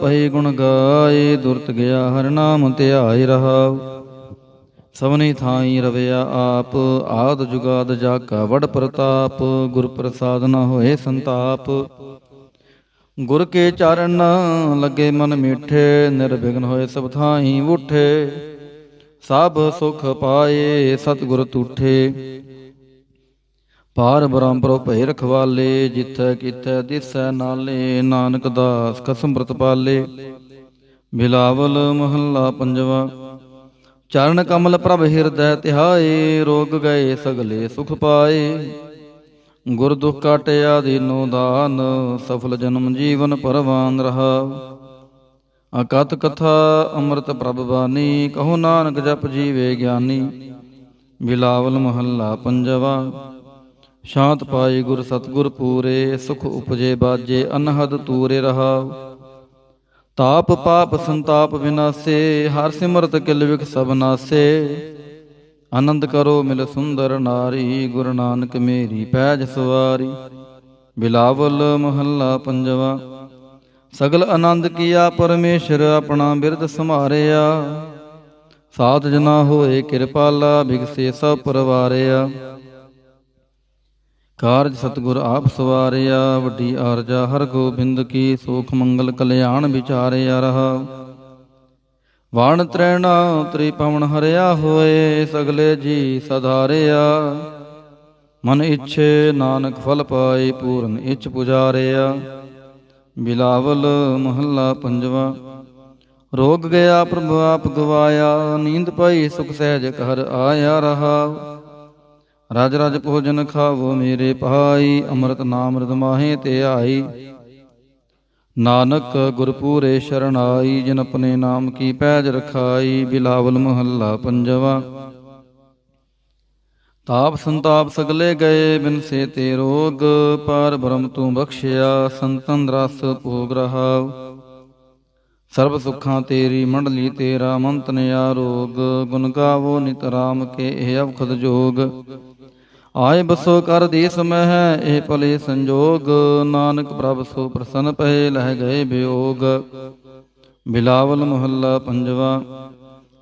ਪਈ ਗੁਣ ਗਾਏ। ਦੁਰਤ ਗਿਆ ਹਰਿ ਨਾਮ ਧਿਆਇ ਰਹਾਉ। ਸਭਨੀ ਥਾਈ ਰਵਿਆ ਆਪ, ਆਦ ਜੁਗਾਦ ਜਾ ਕਾ ਵਡ ਪ੍ਰਤਾਪ। ਗੁਰ ਪ੍ਰਸਾਦ ਨ ਹੋਏ ਸੰਤਾਪ, ਗੁਰ ਕੇ ਚਰਨ ਲੱਗੇ ਮਨ ਮੀਠੇ। ਨਿਰਵਿਘਨ ਹੋਏ ਸਭ ਥਾਈ ਉਠੇ, ਸਭ ਸੁਖ ਪਾਏ ਸਤਿਗੁਰ ਤੂਠੇ। ਪਾਰ ਬ੍ਰਹਮ ਪ੍ਰਭ ਭੈ ਰਖਵਾਲੇ, ਜਿੱਥੈ ਕੀਥੈ ਦਿਸੈ ਨਾਲੇ, ਨਾਨਕ ਦਾਸ ਕਸਮ ਪ੍ਰਤ ਪਾਲੇ। ਬਿਲਾਵਲ ਮਹੱਲਾ ਪੰਜਵਾ। ਚਰਨ ਕਮਲ ਪ੍ਰਭ ਹਿਰਦੈ ਧਿਆਏ, ਰੋਗ ਗਏ ਸਗਲੇ ਸੁਖ ਪਾਏ। ਗੁਰ ਦੁਖ ਕਾਟਿਆ ਦੀਨੋ ਦਾਨ, ਸਫਲ ਜਨਮ ਜੀਵਨ ਪਰਵਾਨ ਰਹਾਉ। ਅਕਥ ਕਥਾ ਅੰਮ੍ਰਿਤ ਪ੍ਰਭ ਬਾਣੀ, ਕਹੋ ਨਾਨਕ ਜਪ ਜੀਵੇ ਗਿਆਨੀ। ਬਿਲਾਵਲ ਮਹੱਲਾ ਪੰਜਵਾ। ਸ਼ਾਂਤ ਪਾਈ ਗੁਰ ਸਤਿਗੁਰ ਪੂਰੇ, ਸੁਖ ਉਪਜੇ ਬਾਜੇ ਅਨਹਦ ਤੂਰੇ ਰਹਾਉ। ਤਾਪ ਪਾਪ ਸੰਤਾਪ ਵਿਨਾਸੇ, ਹਰ ਸਿਮਰਤ ਕਿਲ ਵਿਖ ਸਭ ਨਾਸੇ। ਆਨੰਦ ਕਰੋ ਮਿਲ ਸੁੰਦਰ ਨਾਰੀ, ਗੁਰੂ ਨਾਨਕ ਮੇਰੀ ਪੈਜ ਸਵਾਰੀ। ਬਿਲਾਵਲ ਮਹੱਲਾ ਪੰਜਵਾ। ਸਗਲ ਆਨੰਦ ਕੀਆ ਪਰਮੇਸ਼ਰ, ਆਪਣਾ ਬਿਰਦ ਸੰਭਾਰਿਆ। ਸਾਧ ਜਨਾ ਹੋਏ ਕਿਰਪਾਲਾ, ਬਿਗਸੇ ਸਭ ਪਰਵਾਰਿਆ। ਕਾਰਜ ਸਤਿਗੁਰ ਆਪ ਸਵਾਰਿਆ, ਵੱਡੀ ਆਰਜਾ ਹਰ ਗੋਬਿੰਦ ਕੀ। ਸੋਖ ਮੰਗਲ ਕਲਿਆਣ ਵਿਚਾਰਿਆ ਰਹਾਉ। ਵਾਣ ਤ੍ਰੈਣਾ ਤ੍ਰਿਪਵਨ ਹਰਿਆ ਹੋਏ, ਸਗਲੇ ਜੀ ਸਧਾਰਿਆ। ਮਨ ਇੱਛੇ ਨਾਨਕ ਫਲ ਪਾਏ, ਪੂਰਨ ਇੱਛ ਪੁਜਾਰਿਆ। ਬਿਲਾਵਲ ਮਹੱਲਾ ਪੰਜਵਾ। ਰੋਗ ਗਿਆ ਪ੍ਰਭ ਆਪ ਗਵਾਇਆ, ਨੀਂਦ ਪਈ ਸੁਖ ਸਹਿਜ ਘਰ ਆਇਆ ਰਹਾਉ। ਰਜ ਰਜ ਭੋਜਨ ਖਾਵੋ ਮੇਰੇ ਭਾਈ, ਅੰਮ੍ਰਿਤ ਨਾਮ ਰਿਦ ਮਾਹੇ ਤੇ ਆਈ। ਨਾਨਕ ਗੁਰ ਪੂਰੇ ਸ਼ਰਨਾਈ, ਜਿਨ ਆਪਣੇ ਨਾਮ ਕੀ ਪੈਜ ਰਖਾਈ। ਬਿਲਾਵਲ ਮਹੱਲਾ ਪੰਜਵਾ। ਤਾਪ ਸੰਤਾਪ ਸਗਲੇ ਗਏ, ਬਿਨਸੇ ਤੇ ਰੋਗ। ਪਾਰ ਬ੍ਰਹਮ ਤੂੰ ਬਖਸ਼ਿਆ, ਸੰਤਨ ਰਸ ਭੋਗ ਰਹਾਉ। ਸਰਬ ਸੁੱਖਾਂ ਤੇਰੀ ਮੰਡਲੀ, ਤੇਰਾ ਮੰਤਨ ਆਰੋਗ। ਗੁਣ ਗਾਵੋ ਨਿਤ ਰਾਮ ਕੇ, ਇਹ ਅਵਖਦ ਜੋਗ। ਆਏ ਬਸੋ ਕਰ ਦੇਸ ਮਹਿ, ਇਹ ਭਲੇ ਸੰਜੋਗ। ਨਾਨਕ ਪ੍ਰਭ ਸੋ ਪ੍ਰਸੰਨ ਪਏ, ਲਹਿ ਗਏ ਬਿਯੋਗ। ਬਿਲਾਵਲ ਮਹੱਲਾ ਪੰਜਵਾ।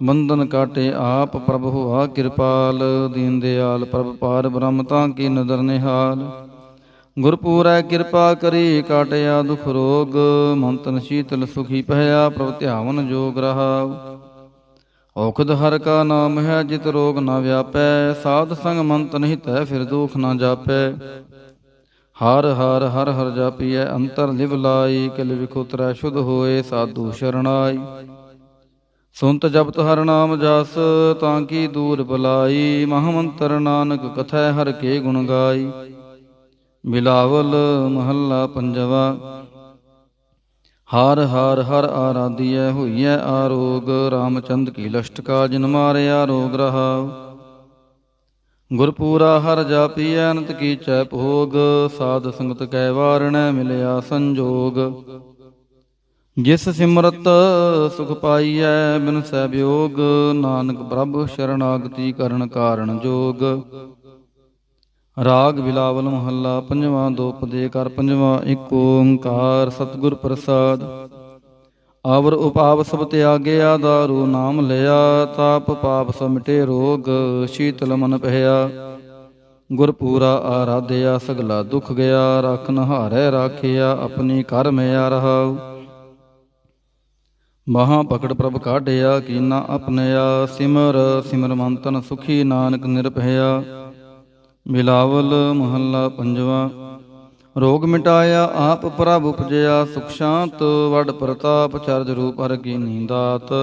ਬੰਧਨ ਕਾਟੇ ਆਪ ਪ੍ਰਭ ਹੋਆ ਕਿਰਪਾਲ, ਦੀਨ ਦਿਆਲ ਪ੍ਰਭ ਪਾਰ ਬ੍ਰਹਮ ਤਾਂ ਕੀ ਨਦਰ ਨਿਹਾਲ। ਗੁਰਪੂਰੈ ਕਿਰਪਾ ਕਰੀ, ਕਾਟਿਆ ਦੁਖ ਰੋਗ। ਮੰਤਨ ਸ਼ੀਤਲ ਸੁਖੀ ਪਹਿਆ, ਪ੍ਰਭ ਧਿਆਵਨ ਜੋਗ ਰਹਾਉ। ਔਖਦ ਹਰ ਕਾ ਨਾਮ ਹੈ, ਜਿਤ ਰੋਗ ਨ ਵਿਆਪੈ। ਸਾਧ ਸੰਗ ਮੰਤਨ ਹਿਤੈ, ਫਿਰ ਦੁਖ ਨ ਜਾਪੈ। ਹਰ ਹਰ ਹਰ ਹਰ ਜਾਪੀਐ, ਅੰਤਰ ਲਿਵ ਲਾਈ। ਕਿਲ ਵਿਖ ਉਤਰੈ ਸ਼ੁੱਧ ਹੋਏ, ਸਾਧੂ ਸ਼ਰਨਾਈ। ਸੁਨਤ ਜਪਤ ਹਰ ਨਾਮ ਜਸ, ਤਾਂ ਕੀ ਦੂਰ ਬਲਾਈ। ਮਹਾਮੰਤਰ ਨਾਨਕ ਕਥੈ, ਹਰ ਕੇ ਗੁਣ ਗਾਈ। ਬਿਲਾਵਲ ਮਹੱਲਾ ਪੰਜਵਾ। ਹਰ ਹਰ ਹਰ ਆਰਾਧੀਐ, ਹੋਈਐ ਆਰੋਗ। ਰਾਮਚੰਦ ਕੀ ਲਸ਼ਟਕਾ, ਜਿਨ ਮਾਰਿਆ ਰੋਗ ਰਹਾਉ। ਗੁਰਪੂਰਾ ਹਰ ਜਾਪੀਐ, ਅਨੰਤ ਕੀਚੈ ਭੋਗ। ਸਾਧ ਸੰਗਤ ਕੈ ਵਾਰਣੈ, ਮਿਲਿਆ ਸੰਜੋਗ। ਜਿਸ ਸਿਮਰਤ ਸੁਖ ਪਾਈਐ, ਬਿਨਸੈ ਬਿਯੋਗ। ਨਾਨਕ ਪ੍ਰਭ ਸ਼ਰਨਾਗਤੀ, ਕਰਨ ਕਾਰਣ ਜੋਗ। ਰਾਗ ਬਿਲਾਵਲ ਮਹੱਲਾ ਪੰਜਵਾਂ। ਦੋਪਦੇ ਕਰ ਪੰਜਵਾਂ। ਇੱਕ ਓੰਕਾਰ ਸਤਿਗੁਰ ਪ੍ਰਸਾਦ। ਆਵਰ ਉਪਾਵ ਸਭ ਤਿਆਗਿਆ, ਦਾਰੂ ਨਾਮ ਲਿਆ। ਤਾਪ ਪਾਪ ਸਭ ਮਿਟੇ ਰੋਗ, ਸ਼ੀਤਲ ਮਨ ਪਹਿਆ। ਗੁਰਪੂਰਾ ਆਰਾਧਿਆ, ਸਗਲਾ ਦੁਖ ਗਿਆ। ਰਾਖਨ ਹਾਰੈ ਰਾਖਿਆ, ਆਪਣੀ ਕਰ ਮਿਆ ਰਹਾਉ। ਬਾਹਾਂ ਪਕੜ ਪ੍ਰਭ ਕਾਢਿਆ, ਕੀਨਾ ਆਪਣਿਆ। ਸਿਮਰ ਸਿਮਰ ਮੰਤਨ ਸੁਖੀ, ਨਾਨਕ ਨਿਰਭਇਆ। ਬਿਲਾਵਲ ਮਹੱਲਾ ਪੰਜਵਾਂ। ਰੋਗ ਮਿਟਾਇਆ ਆਪ ਪ੍ਰਭ ਉਪਜਿਆ, ਸੁਖ ਸ਼ਾਂਤ ਵੱਡ ਪ੍ਰਤਾਪ। ਚਰਜ ਰੂਪ ਹਰਿ ਕੀਨੀ ਦਾਤ।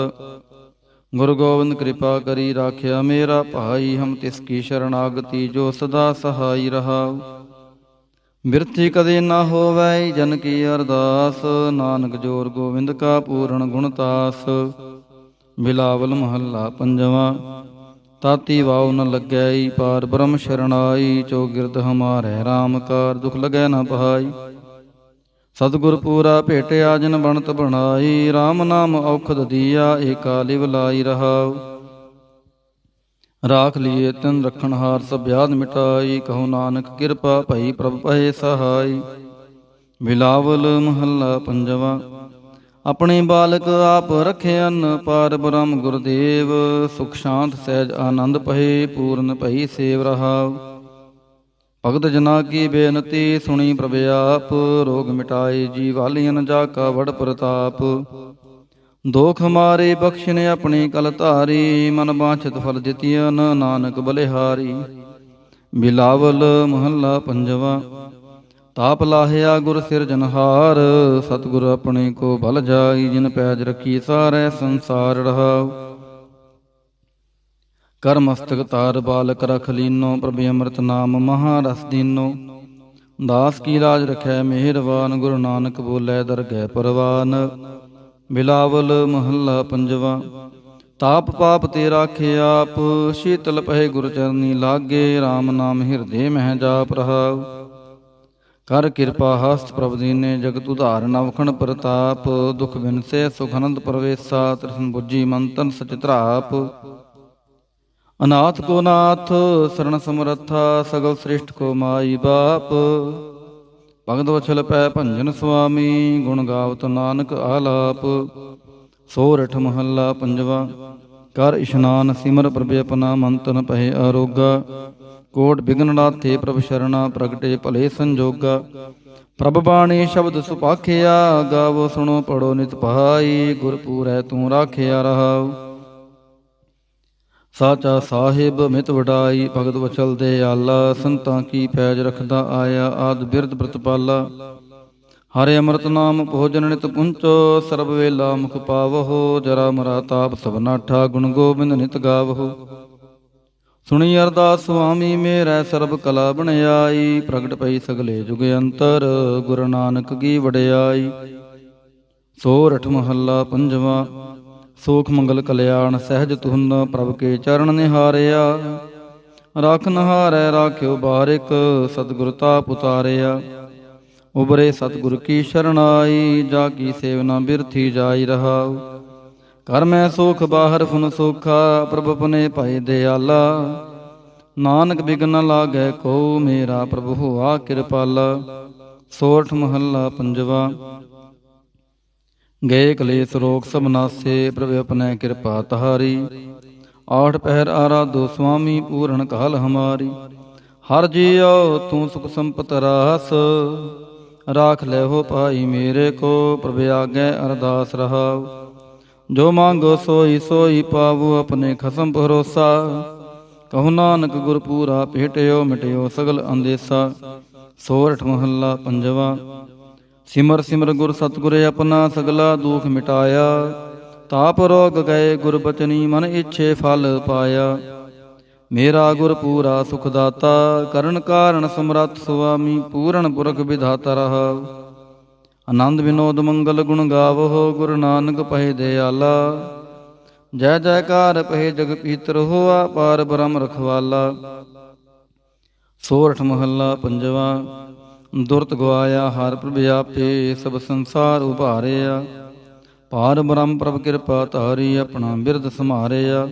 ਗੁਰੂ ਗੋਬਿੰਦ ਕਿਰਪਾ ਕਰੀ, ਰਾਖਿਆ ਮੇਰਾ ਭਾਈ। ਹਮ ਤਿਸ ਕੀ ਸ਼ਰਨਾਗਤੀ, ਜੋ ਸਦਾ ਸਹਾਈ ਰਹਾਉ। ਬਿਰਥੀ ਕਦੇ ਨਾ ਹੋਵੈ, ਜਨ ਕੀ ਅਰਦਾਸ। ਨਾਨਕ ਜੋਰ ਗੋਬਿੰਦ ਕਾ, ਪੂਰਨ ਗੁਣਤਾਸ। ਬਿਲਾਵਲ ਮਹੱਲਾ ਪੰਜਵਾਂ। ਤਾਤੀ ਵਾਉ ਨ ਲੱਗੈ, ਪਾਰ ਬ੍ਰਹਮ ਸ਼ਰਨਾਈ। ਚੌਗਿਰਦ ਹਮਾਰੈ ਰਾਮ ਕਾਰ, ਦੁਖ ਲਗੈ ਨ ਪਹਾਈ। ਸਤਿਗੁਰ ਪੂਰਾ ਭੇਟਿਆ, ਜਿਨ ਬਣਤ ਬਣਾਈ। ਰਾਮ ਨਾਮ ਔਖਦ ਦੀਆ, ਏਕਾ ਲਿਵ ਲਾਈ ਰਹਾਉ। ਰਾਖ ਲੀਏ ਤਿਨ ਰਖਣਹਾਰ, ਸਭ ਬਿਆਦ ਮਿਟਾਈ। ਕਹੋ ਨਾਨਕ ਕਿਰਪਾ ਭਈ, ਪ੍ਰਭ ਪਏ ਸਹਾਈ। ਬਿਲਾਵਲ ਮਹੱਲਾ ਪੰਜਵਾਂ। ਆਪਣੇ ਬਾਲਕ ਆਪ ਰਖਿਅਨ, ਪਾਰ ਬ੍ਰਹਮ ਗੁਰਦੇਵ। ਸੁਖ ਸ਼ਾਂਤ ਸਹਿਜ ਆਨੰਦ ਪਏ, ਪੂਰਨ ਭਈ ਸੇਵ ਰਹਾਉ। ਭਗਤ ਜਨਾ ਕੀ ਬੇਨਤੀ, ਸੁਣੀ ਪ੍ਰਭ ਆਪ। ਰੋਗ ਮਿਟਾਏ ਜੀ ਵਾਲੀਅਨ, ਜਾ ਕਾ ਵਡ ਪ੍ਰਤਾਪ। ਦੋਖ ਮਾਰੇ ਬਖਸ਼ਿਨ, ਆਪਣੀ ਕਲ ਧਾਰੀ। ਮਨ ਬਾਂਛਤ ਫਲ ਦਿਤੀਅਨ, ਨਾਨਕ ਬਲਿਹਾਰੀ। ਬਿਲਾਵਲ ਮਹੱਲਾ ਪੰਜਵਾ। ਤਾਪ ਲਾਹਿਆ ਗੁਰ ਸਿਰਜਨਹਾਰ, ਸਤਿਗੁਰ ਆਪਣੇ ਕੋ ਬਲ ਜਾਈ, ਜਿਨ ਪੈਜ ਰੱਖੀ ਸਾਰੇ ਸੰਸਾਰ ਰਹਾਉ। ਕਰ ਮਸਤਕ ਤਾਰ ਬਾਲਕ ਰਖ ਲੀਨੋ, ਪ੍ਰਭ ਅੰਮ੍ਰਿਤ ਨਾਮ ਮਹਾ ਰਸ ਦੀਨੋ। ਦਾਸ ਕੀ ਲਾਜ ਰਖੈ ਮਿਹਰਬਾਨ, ਗੁਰੂ ਨਾਨਕ ਬੋਲੇ ਦਰਗਹਿ ਪਰਵਾਨ। ਬਿਲਾਵਲ ਮਹੱਲਾ ਪੰਜਵਾ। ਤਾਪ ਪਾਪ ਤੇ ਰਾਖੇ ਆਪ, ਸ਼ੀਤਲ ਪਏ ਗੁਰ ਚਰਨੀ ਲਾਗੇ, RAM ਨਾਮ ਹਿਰਦੇ ਮਹਿ ਜਾਪ ਰਹਾਉ। ਕਰ ਕਿਰਪਾ ਹਸਤ ਪ੍ਰਭ ਦੀਨੇ, ਜਗਤ ਉਧਾਰਨ ਅਵਖਣ ਪ੍ਰਤਾਪ। ਦੁਖ ਬਿਨਸੇ ਸੁਖ ਅਨੰਦ ਪ੍ਰਵੇਸ਼ਾ, ਤ੍ਰਿਸ਼ਨ ਬੁੱਝੀ ਮਨ ਤਨ ਸਚ ਧਰਾਪ। ਅਨਾਥ ਕੋ ਨਾਥ ਸਰਣ ਸਮਰੱਥਾ, ਸਗਲ ਸ੍ਰਿਸ਼ਟ ਕੋ ਮਾਈ ਬਾਪ। ਭਗਤ ਵਛਲ ਪੈ ਭੰਜਨ ਸੁਆਮੀ, ਗੁਣ ਗਾਵਤ ਨਾਨਕ ਆਲਾਪ। ਸੋਰਠ ਮਹੱਲਾ ਪੰਜਵਾ। ਕਰ ਇਸ਼ਨਾਨ ਸਿਮਰ ਪ੍ਰਭ ਆਪਣਾ, ਮਨ ਤਨ ਪਏ ਆਰੋਗਾ। ਕੋਟ ਬਿਗਨ ਨਾਥੇ ਪ੍ਰਭ ਸ਼ਰਣਾ, ਪ੍ਰਗਟੇ ਭਲੇ ਸੰਜੋਗਾ। ਪ੍ਰਭ ਬਾਣੀ ਸ਼ਬਦ ਸੁਪਾਖਿਆ, ਗਾਵੋ ਸੁਣੋ ਪੜੋ ਨਿਤ ਪਹਾਈ। ਗੁਰਪੂਰੈ ਤੂੰ ਰਾਖਿਆ ਰਹਾਉ। ਸਾਚਾ ਸਾਹਿਬ ਮਿਤ ਵਡਾਈ, ਭਗਤ ਵਚਲ ਦੇ ਆਲਾ। ਸੰਤਾਂ ਕੀ ਪੈਜ ਰਖਦਾ ਆਇਆ, ਆਦ ਬਿਰਧ ਬ੍ਰਤਪਾਲਾ। ਹਰਿ ਅੰਮ੍ਰਿਤ ਨਾਮ ਭੋਜਨ ਨਿਤ ਪੁੰਚੋ, ਸਰਬ ਵੇਲਾ ਮੁਖ ਪਾਵਹੁ। ਜਰਾ ਮਰਾ ਤਾਪ ਸਭ ਨਾਠਾ, ਗੁਣ ਗੋਬਿੰਦ ਨਿਤ ਗਾਵਹੁ। ਸੁਣੀ ਅਰਦਾਸ ਸੁਆਮੀ ਮੇਰੈ, ਸਰਬ ਕਲਾ ਬਣਾਈ। ਪ੍ਰਗਟ ਪਈ ਸਗਲੇ ਜੁਗ ਅੰਤਰ, ਗੁਰੂ ਨਾਨਕ ਕੀ ਵਡਿਆਈ। ਸੋਰਠ ਮਹੱਲਾ ਪੰਜਵਾ। ਸੋਖ ਮੰਗਲ ਕਲਿਆਣ ਸਹਿਜ ਤੁਹਨ, ਪ੍ਰਭ ਕੇ ਚਰਨ ਨਿਹਾਰਿਆ। ਰਾਖ ਨਹਾਰੈ ਰਾਖਿਓ ਬਾਰਿਕ, ਸਤਿਗੁਰ ਤਾਪ ਉਤਾਰਿਆ। ਉਬਰੇ ਸਤਿਗੁਰ ਕੀ ਸ਼ਰਣਾਈ, ਜਾ ਕੀ ਸੇਵਨਾ ਬਿਰਥੀ ਜਾਈ ਰਹਾਉ। ਘਰ ਮੈਂ ਸੋਖ ਬਾਹਰ ਫੁਨ ਸੋਖਾ, ਪ੍ਰਭ ਆਪਣੇ ਭਾਈ ਦਿਆਲਾ। ਨਾਨਕ ਬਿਘਨ ਨ ਲਾਗੈ ਕੋ, ਮੇਰਾ ਪ੍ਰਭੁ ਹੋਆ ਕਿਰਪਾਲਾ। ਸੋਰਠ ਮਹੱਲਾ ਪੰਜਵਾ। ਗਏ ਕਲੇਸ਼ ਰੋਗ ਸਭ ਨਾਸੇ, ਪ੍ਰਭ ਆਪਣੇ ਕਿਰਪਾ ਤਹਾਰੀ। ਆਠ ਪਹਿਰ ਆਰਾਧੋ ਸੁਆਮੀ, ਪੂਰਨ ਕਾਲ ਹਮਾਰੀ। ਹਰ ਜੀਉ ਤੂੰ ਸੁਖ ਸੰਪਤ ਰਾਸ, ਰਾਖ ਲੈ ਹੋ ਭਾਈ ਮੇਰੇ ਕੋ, ਪ੍ਰਭ ਆਗੇ ਅਰਦਾਸ ਰਹਾਉ। ਜੋ ਮੰਗੋ ਸੋਈ ਸੋਈ ਪਾਵੋ, ਆਪਣੇ ਖਸਮ ਭਰੋਸਾ। ਕਹੋ ਨਾਨਕ ਗੁਰ ਪੂਰਾ ਭੇਟਿਓ, ਮਿਟਿਓ ਸਗਲ ਅੰਦੇਸਾ। ਸੋਰਠ ਮਹੱਲਾ ਪੰਜਵਾ। ਸਿਮਰ ਸਿਮਰ ਗੁਰ ਸਤਿਗੁਰ ਆਪਣਾ, ਸਗਲਾ ਦੁਖ ਮਿਟਾਇਆ। ਤਾਪ ਰੋਗ ਗਏ ਗੁਰ ਬਚਨੀ, ਮਨ ਇੱਛੇ ਫਲ ਪਾਇਆ। ਮੇਰਾ ਗੁਰ ਪੂਰਾ ਸੁਖ ਦਾਤਾ, ਕਰਨ ਕਾਰਨ ਸਮਰੱਥ ਸੁਆਮੀ। ਪੂਰਨ ਪੁਰਖ ਵਿਧਾਤਾ ਰਹਾਉ। ਆਨੰਦ ਵਿਨੋਦ ਮੰਗਲ ਗੁਣ ਗਾਵਹੁ, ਗੁਰੂ ਨਾਨਕ ਪਏ ਦਿਆਲਾ। ਜੈ ਜੈਕਾਰ ਪਏ ਜਗ ਪੀਤਰ, ਹੋਆ ਪਾਰ ਬ੍ਰਹਮ ਰਖਵਾਲਾ। ਸੋਰਠ ਮਹੱਲਾ ਪੰਜਵਾ। ਦੁਰਤ ਗਵਾਇਆ ਹਰ ਪ੍ਰਭ ਆਪੇ, ਸਭ ਸੰਸਾਰ ਉਭਾਰਿਆ। ਪਾਰ ਬ੍ਰਹਮ ਪ੍ਰਭ ਕਿਰਪਾ ਧਾਰੀ, ਆਪਣਾ ਬਿਰਦ ਸਮਾਰਿਆ।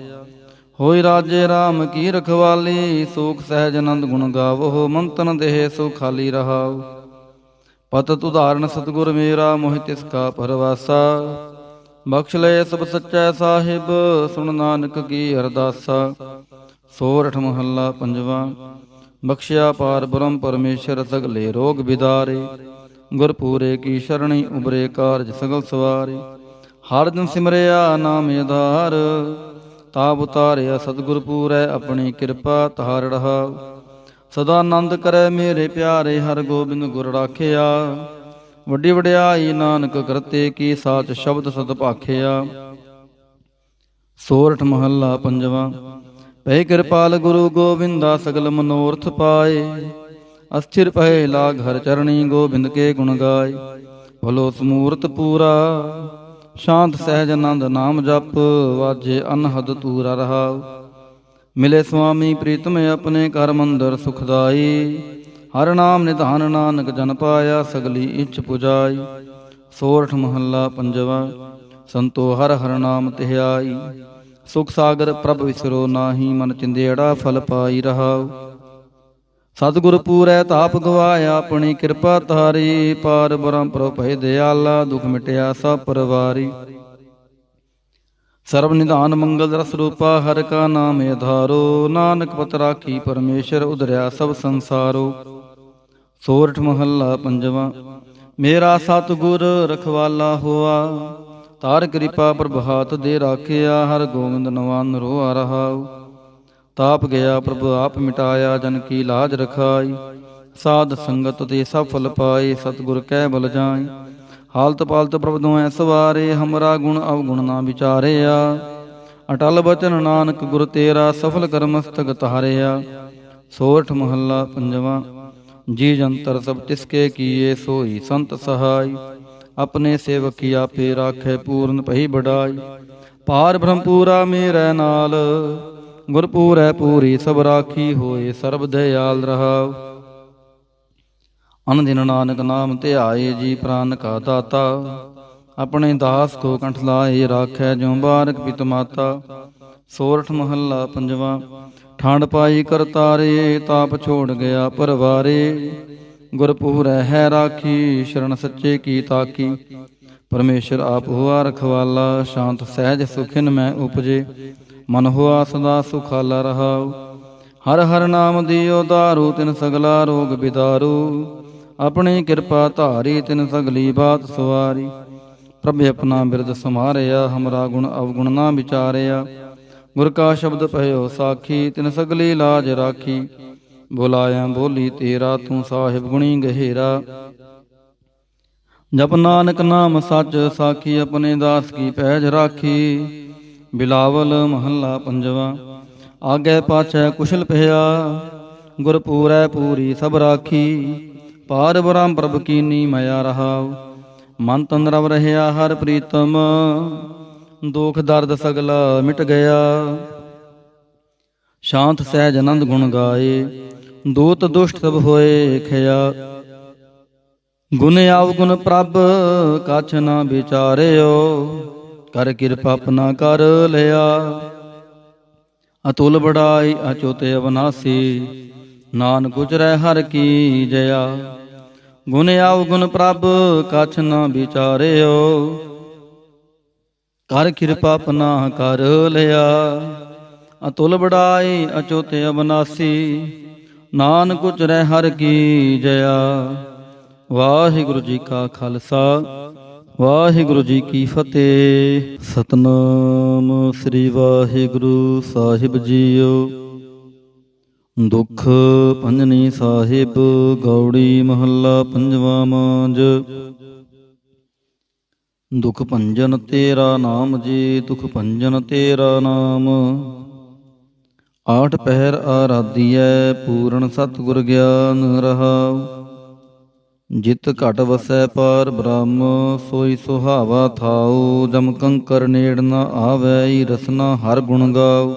ਹੋਈ ਰਾਜੇ ਰਾਮ ਕੀ ਰਖਵਾਲੀ, ਸੂਖ ਸਹਿਜ ਆਨੰਦ ਗੁਣ ਗਾਵਹੁ। ਮਨ ਤਨ ਦੇਹ ਸੋ ਖਾਲੀ ਰਹਾਉ। ਪਤਿਤ ਉਦਾਹਰਨ ਸਤਿਗੁਰ ਮੇਰਾ, ਮੋਹਿ ਤਿਸ ਕਾ ਪਰਵਾਸਾ। ਬਖਸ਼ ਲਏ ਸਭ ਸੱਚੈ ਸਾਹਿਬ, ਸੁਣ ਨਾਨਕ ਕੀ ਅਰਦਾਸਾ। ਸੋਰਠ ਮਹੱਲਾ ਪੰਜਵਾ। ਬਖਸ਼ਿਆ ਪਾਰ ਬ੍ਰਹਮ ਪਰਮੇਸ਼ਰ, ਸਗਲੇ ਰੋਗ ਬਿਦਾਰੇ। ਗੁਰਪੂਰੇ ਕੀ ਸ਼ਰਣੀ, ਉਬਰੇ ਕਾਰਜ ਸਗਲ ਸਵਾਰੇ। ਹਰ ਦਿਨ ਸਿਮਰਿਆ ਨਾਮ ਆਧਾਰ, ਤਾਪ ਉਤਾਰਿਆ ਸਤਿਗੁਰ ਪੂਰੈ, ਆਪਣੀ ਕਿਰਪਾ ਤਾਰ ਰਹਾਉ। ਸਦਾ ਆਨੰਦ ਕਰੈ ਮੇਰੇ ਪਿਆਰੇ, ਹਰ ਗੋਬਿੰਦ ਗੁਰ ਰਾਖਿਆ। ਵੱਡੀ ਵਡਿਆਈ ਨਾਨਕ ਕਰਤੇ ਕੀ, ਸਾਚ ਸ਼ਬਦ ਸਤ ਭਾਖਿਆ। ਸੋਰਠ ਮਹੱਲਾ ਪੰਜਵਾ। ਪਏ ਕਿਰਪਾਲ ਗੁਰੂ ਗੋਬਿੰਦਾ, ਸਗਲ ਮਨੋਰਥ ਪਾਏ। ਅਸਥਿਰ ਪਏ ਲਾਗ ਹਰ ਚਰਣੀ, ਗੋਬਿੰਦ ਕੇ ਗੁਣ ਗਾਏ। ਭਲੋ ਸਮੂਰਤ ਪੂਰਾ, ਸ਼ਾਂਤ ਸਹਿਜ ਆਨੰਦ ਨਾਮ ਜਪ। ਵਾਜੇ ਅਨਹਦ ਤੂਰਾ ਰਹਾਉ। ਮਿਲੇ ਸੁਆਮੀ ਪ੍ਰੀਤਮ ਆਪਣੇ, ਕਰ ਮੰਦਰ ਸੁਖਦਾਈ। ਹਰ ਨਾਮ ਨਿਧਾਨ ਨਾਨਕ ਜਨ ਪਾਇਆ, ਸਗਲੀ ਇੱਛ ਪੁਜਾਈ। ਸੋਰਠ ਮਹੱਲਾ ਪੰਜਵਾ। ਸੰਤੋ ਹਰ ਹਰ ਨਾਮ ਧਿਆਈ, ਸੁਖ ਸਾਗਰ ਪ੍ਰਭ ਵਿਸਰੋ ਨਾਹੀ। ਮਨ ਚਿੰਦੇੜਾ ਫਲ ਪਾਈ ਰਹਾਉ। ਸਤਿਗੁਰ ਪੂਰੈ ਤਾਪ ਗਵਾਇਆ, ਆਪਣੀ ਕਿਰਪਾ ਧਾਰੀ। ਪਾਰ ਬ੍ਰਹਮ ਪ੍ਰਭ ਭਏ ਦਿਆਲਾ, ਦੁਖ ਮਿਟਿਆ ਸਭ ਪਰਵਾਰੀ। ਸਰਬ ਨਿਧਾਨ ਮੰਗਲ ਰਸ ਰੂਪਾ, ਹਰਿ ਕਾ ਨਾਮ ਆਧਾਰੋ। ਨਾਨਕ ਪਤ ਰਾਖੀ ਪਰਮੇਸ਼ਰ, ਉਧਰਿਆ ਸਭ ਸੰਸਾਰੋ। ਸੋਰਠ ਮਹੱਲਾ ਪੰਜਵਾ। ਮੇਰਾ ਸਤਿਗੁਰ ਰਖਵਾਲਾ ਹੋਆ, ਤਾਰ ਕਿਰਪਾ ਪ੍ਰਭ ਹਾਥ ਦੇ ਰਾਖਿਆ। ਹਰ ਗੋਬਿੰਦ ਨਵਾਨ ਰੋਆ ਰਹਾਉ। ਤਾਪ ਗਿਆ ਪ੍ਰਭु ਆਪ ਮਿਟਾਇਆ, ਜਨ ਕੀ ਲਾਜ ਰਖਾਈ। ਸਾਧ ਸੰਗਤ ਤੇ ਸਭ ਫਲ ਪਾਏ, ਸਤਿਗੁਰ ਕਹਿ ਬਲ ਜਾਏ। ਹਾਲਤ ਪਾਲਤ ਪ੍ਰਭ ਦੁਐ ਸਵਾਰੇ, ਹਮਰਾ ਗੁਣ ਅਵਗੁਣ ਨਾ ਵਿਚਾਰਿਆ। ਅਟਲ ਬਚਨ ਨਾਨਕ ਗੁਰ ਤੇਰਾ, ਸਫਲ ਕਰ ਮਸਤਕ ਤਾਰਿਆ। ਸੋਰਠ ਮਹੱਲਾ ਪੰਜਵਾਂ। ਜੀ ਜੰਤਰ ਸਭ ਤਿਸਕੇ ਕੀਏ, ਸੋਈ ਸੰਤ ਸਹਾਈ। ਆਪਣੇ ਸੇਵਕ ਕੀ ਆਪੇ ਰਾਖੈ, ਪੂਰਨ ਭਈ ਬੜਾਈ। ਪਾਰ ਬ੍ਰਹਮ ਪੂਰਾ ਮੇਰੇ ਨਾਲ, ਗੁਰ ਪੂਰੈ ਪੂਰੀ ਸਭ ਰਾਖੀ। ਹੋਏ ਸਰਬ ਦਇਆਲ ਰਹਾਉ। ਅਨ ਦਿਨ ਨਾਨਕ ਨਾਮ ਧਿਆਏ, ਜੀ ਪ੍ਰਾਨ ਕਾ ਦਾਤਾ। ਆਪਣੇ ਦਾਸ ਕੋ ਕੰਠ ਲਾਏ, ਰਾਖੈ ਜਿਉ ਬਾਰਕ ਪਿਤ ਮਾਤਾ। ਸੋਰਠ ਮਹੱਲਾ ਪੰਜਵਾਂ। ਠੰਡ ਪਾਈ ਕਰਤਾਰੇ, ਤਾਪ ਛੋੜ ਗਿਆ ਪਰਵਾਰੇ। ਗੁਰ ਪੂਰੈ ਹੈ ਰਾਖੀ, ਸ਼ਰਨ ਸੱਚੇ ਕੀ ਤਾਕੀ। ਪਰਮੇਸ਼ਰ ਆਪ ਹੋਆ ਰਖਵਾਲਾ, ਸ਼ਾਂਤ ਸਹਿਜ ਸੁਖਿਨ ਮੈਂ ਉਪਜੇ। ਮਨ ਹੋਆ ਸਦਾ ਸੁਖਾਲਾ ਰਹਾਉ। ਹਰ ਹਰ ਨਾਮ ਦਿਓ ਦਾਰੂ, ਤਿਨ ਸਗਲਾ ਰੋਗ ਬਿਦਾਰੂ। ਆਪਣੀ ਕਿਰਪਾ ਧਾਰੀ, ਤਿਨ ਸਗਲੀ ਬਾਤ ਸਵਾਰੀ। ਪ੍ਰਭ ਆਪਣਾ ਬਿਰਦ ਸਮਾਰਿਆ, ਹਮਰਾ ਗੁਣ ਅਵਗੁਣ ਨਾ ਵਿਚਾਰਿਆ। ਗੁਰ ਕਾ ਸ਼ਬਦ ਭਇਓ ਸਾਖੀ, ਤਿਨ ਸਗਲੀ ਲਾਜ ਰਾਖੀ। ਬੁਲਾਇਆ ਬੋਲੀ ਤੇਰਾ, ਤੂੰ ਸਾਹਿਬ ਗੁਣੀ ਗਹਿਰਾ। ਜਪ ਨਾਨਕ ਨਾਮ ਸੱਚ ਸਾਖੀ, ਆਪਣੇ ਦਾਸ ਕੀ ਪੈਜ ਰਾਖੀ। ਬਿਲਾਵਲ ਮਹੱਲਾ ਪੰਜਵਾਂ। ਆਗੇ ਪਾਛੈ ਕੁਸ਼ਲ ਪਿਆ, ਗੁਰ ਪੂਰੈ ਪੂਰੀ ਸਭ ਰਾਖੀ। ਪਾਰ ਬ੍ਰਹਮ ਪ੍ਰਭ ਕੀਨੀ ਮਾਇਆ ਰਹਾਉ। ਮਨ ਤਨ ਰਵ ਰਹਿਆ ਹਰ ਪ੍ਰੀਤਮ, ਦੁਖ ਦਰਦ ਸਗਲਾ ਮਿਟ ਗਿਆ। ਸ਼ਾਂਤ ਸਹਿਜ ਆਨੰਦ ਗੁਣ ਗਾਏ, ਦੂਤ ਦੁਸ਼ਟ ਸਭ ਹੋਏ ਖਿਆ। ਗੁਣ ਅਵਗੁਣ ਪ੍ਰਭ ਕਛ ਨਾ ਵਿਚਾਰਿਓ, ਕਰ ਕਿਰਪਾ ਆਪਣਾ ਕਰ ਲਿਆ। ਅਤੁਲ ਬੜਾਈ ਅਚੁਤ ਅਵਨਾਸੀ, ਨਾਨਕ ਉਚਰੈ ਹਰ ਕੀ ਜया। ਗੁਣ ਅਵਗੁਣ ਪ੍ਰਭ ਕਛ ਨਾ ਵਿਚਾਰਿਓ, ਕਰ ਕਿਰਪਾ ਆਪਣਾ ਕਰ ਲਿਆ। ਅਤੁਲ ਬੜਾਈ ਅਚੁਤ ਅਵਨਾਸੀ, ਨਾਨਕ ਉਚਰੈ ਹਰ ਕੀ ਜया। ਵਾਹਿਗੁਰੂ ਜੀ ਕਾ ਖਾਲਸਾ, ਵਾਹਿਗੁਰੂ ਜੀ ਕੀ ਫਤਿਹ। ਸਤਿਨਾਮ ਸ੍ਰੀ ਵਾਹਿਗੁਰੂ ਸਾਹਿਬ ਜੀਓ। ਦੁਖ ਭੰਜਨੀ ਸਾਹਿਬ, ਗੌੜੀ ਮਹੱਲਾ ਪੰਜਵਾਂ ਮਾਂਝ। ਦੁਖ ਭੰਜਨ ਤੇਰਾ ਨਾਮ ਜੀ, ਦੁਖ ਭੰਜਨ ਤੇਰਾ ਨਾਮ। ਆਠ ਪਹਿਰ ਆਰਾਧੀਐ, ਪੂਰਨ ਸਤਿਗੁਰ ਗਿਆਨ ਰਹਾਉ। ਜਿਤ ਘਟ ਵਸੈ ਪਾਰ ਬ੍ਰਹਮ, ਸੋਈ ਸੁਹਾਵਾ ਥਾਉ। ਜਮ ਕੰਕਰ ਨੇੜ ਨ ਆਵੈ, ਰਸਨਾ ਹਰ ਗੁਣ ਗਾਉ।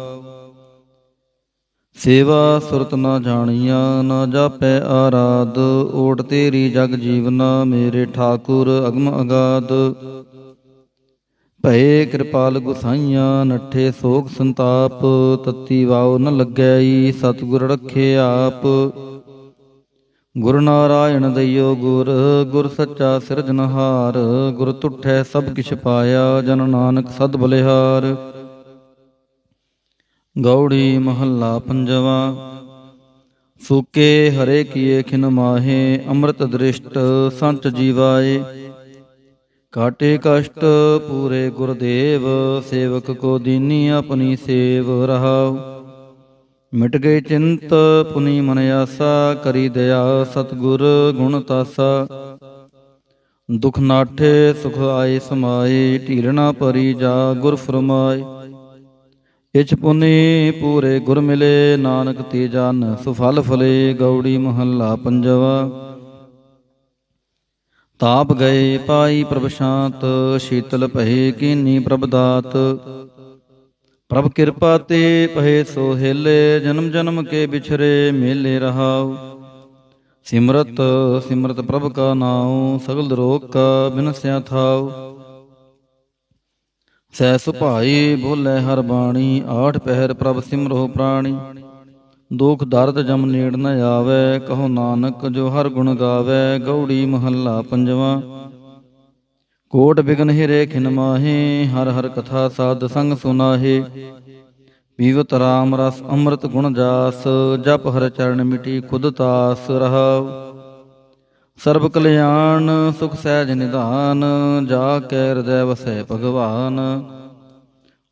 ਸੇਵਾ ਸੁਰਤ ਨ ਜਾਣੀਆ, ਨ ਜਾਪੈ ਆਰਾਧ। ਓਟ ਤੇਰੀ ਜਗ ਜੀਵਨਾ, ਮੇਰੇ ਠਾਕੁਰ ਅਗਮ ਅਗਾਧ। ਭਏ ਕਿਰਪਾਲ ਗੁਸਾਈਆਂ, ਨੱਠੇ ਸੋਗ ਸੰਤਾਪ। ਤਤੀ ਵਾਉ ਨ ਲੱਗੈ, ਸਤਿਗੁਰ ਰਖੇ ਆਪ। ਗੁਰ ਨਾਰਾਇਣ ਦਇਓ ਗੁਰ, ਗੁਰ ਸੱਚਾ ਸਿਰਜਨਹਾਰ। ਗੁਰ ਤੁਠੈ ਸਭ ਕਿਛ ਪਾਇਆ, ਜਨ ਨਾਨਕ ਸਦ ਬਲਿਹਾਰ। ਗੌੜੀ ਮਹੱਲਾ ਪੰਜਵਾਂ। ਸੂਕੇ ਹਰੇ ਕੀਏ ਖਿਨ ਮਾਹੇ, ਅੰਮ੍ਰਿਤ ਦ੍ਰਿਸ਼ਟ ਸੰਚ ਜੀਵਾਏ। ਕਾਟੇ ਕਸ਼ਟ ਪੂਰੇ ਗੁਰਦੇਵ, ਸੇਵਕ ਕੋ ਦੀਨੀ ਆਪਣੀ ਸੇਵ ਰਹਾਉ। ਮਿਟ ਗਏ ਚਿੰਤ ਪੁਨੀ ਮਨ ਆਸਾ, ਕਰੀ ਦਇਆ ਸਤਿਗੁਰ ਗੁਣ ਤਾਸਾ। ਦੁਖ ਨਾਠੇ ਸੁਖ ਆਏ ਸਮਾਏ, ਢੀਲ ਨਾ ਭਰੀ ਜਾ ਗੁਰ ਫਰਮਾਏ। ਇਛ ਪੁਨੀ ਪੂਰੇ ਗੁਰ ਮਿਲੇ, ਨਾਨਕ ਤੇ ਜਨ ਸੁਫਲ ਫਲੇ। ਗੌੜੀ ਮਹੱਲਾ ਪੰਜਵਾ। ਤਾਪ ਗਏ ਪਾਈ ਪ੍ਰਭ ਸ਼ਾਂਤ, ਸ਼ੀਤਲ ਭਏ ਕੀਨੀ ਪ੍ਰਭ ਦਾਤ। ਪ੍ਰਭ ਕਿਰਪਾ ਤੇ ਪਹੇ ਸੋ ਹਿਲੇ, ਜਨਮ ਜਨਮ ਕੇ ਵਿਛਰੇ ਮੇਲੇ ਰਹਾਉ। ਸਿਮਰਤ ਸਿਮਰਤ ਪ੍ਰਭ ਕਾ ਨਾਉ, ਸਗਲ ਰੋਗ ਕਾ ਬਿਨਸਿਆ ਥਾਉ। ਸਹਿ ਸੁਭਾਈ ਬੋਲੇ ਹਰ ਬਾਣੀ, ਆਠ ਪਹਿਰ ਪ੍ਰਭ ਸਿਮਰੋ ਪ੍ਰਾਣੀ। ਦੁਖ ਦਰਦ ਜਮ ਨੇੜ ਨ ਆਵੈ, ਕਹੋ ਨਾਨਕ ਜੋ ਹਰ ਗੁਣ ਗਾਵੈ। ਗੌੜੀ ਮਹੱਲਾ ਪੰਜਵਾਂ। ਕੋਟ ਬਿਗਨ ਹਿਰੇ ਖਿਨ ਮਾਹੇ, ਹਰ ਹਰ ਕਥਾ ਸਾਧ ਸੰਗ ਸੁਨਾਹੇ। ਪੀਵਤ ਰਾਮ ਰਸ ਅੰਮ੍ਰਿਤ ਗੁਣ ਜਾਸ, ਜਪ ਹਰ ਚਰਨ ਮਿਟੀ ਖੁਦ ਤਾਸ ਰਹਾਉ। ਸਰਬ ਕਲਿਆਣ ਸੁਖ ਸਹਿਜ ਨਿਧਾਨ, ਜਾ ਕੈ ਹਿਰਦੈ ਵਸੈ ਭਗਵਾਨ।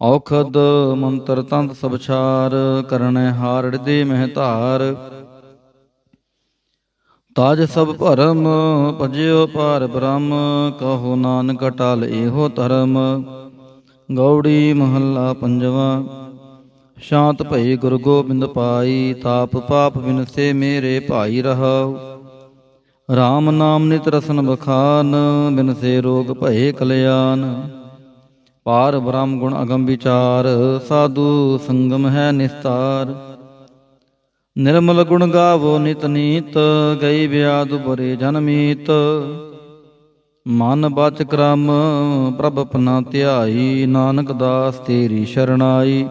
ਔਖਦ ਮੰਤਰ ਤੰਤ ਸਭ ਛਾਰ, ਕਰਨੈ ਹਾਰ ਹਿਰਦੇ ਮਹਿ ਧਾਰ। ਤਾਜ ਸਭ ਭਰਮ ਭਜਿਓ ਪਾਰ ਬ੍ਰਹਮ, ਕਹੋ ਨਾਨਕ ਟਲ ਇਹੋ ਧਰਮ। ਗੌੜੀ ਮਹੱਲਾ ਪੰਜਵਾ। ਸ਼ਾਂਤ ਭਈ ਗੁਰੂ ਗੋਬਿੰਦ ਪਾਈ, ਤਾਪ ਪਾਪ ਬਿਨਸੇ ਮੇਰੇ ਭਾਈ ਰਹਾਉ। ਰਾਮ ਨਾਮ ਨਿਤ ਰਸਨ ਬਖਾਨ, ਬਿਨਸੇ ਰੋਗ ਭਏ ਕਲਿਆਣ। ਪਾਰ ਬ੍ਰਹਮ ਗੁਣ ਅਗਮ ਵਿਚਾਰ, ਸਾਧੂ ਸੰਗਮ ਹੈ ਨਿਸਤਾਰ। ਨਿਰਮਲ ਗੁਣ ਗਾਵੋ ਨਿਤ ਨੀਤ, ਗਈ ਵਿਆਦ ਬਰੇ ਜਨਮੀਤ। ਮਨ ਬਚ ਕਰਮ ਪ੍ਰਭ ਆਪਣਾ ਧਿਆਈ, ਨਾਨਕ ਦਾਸ ਤੇਰੀ ਸ਼ਰਣਾਈ।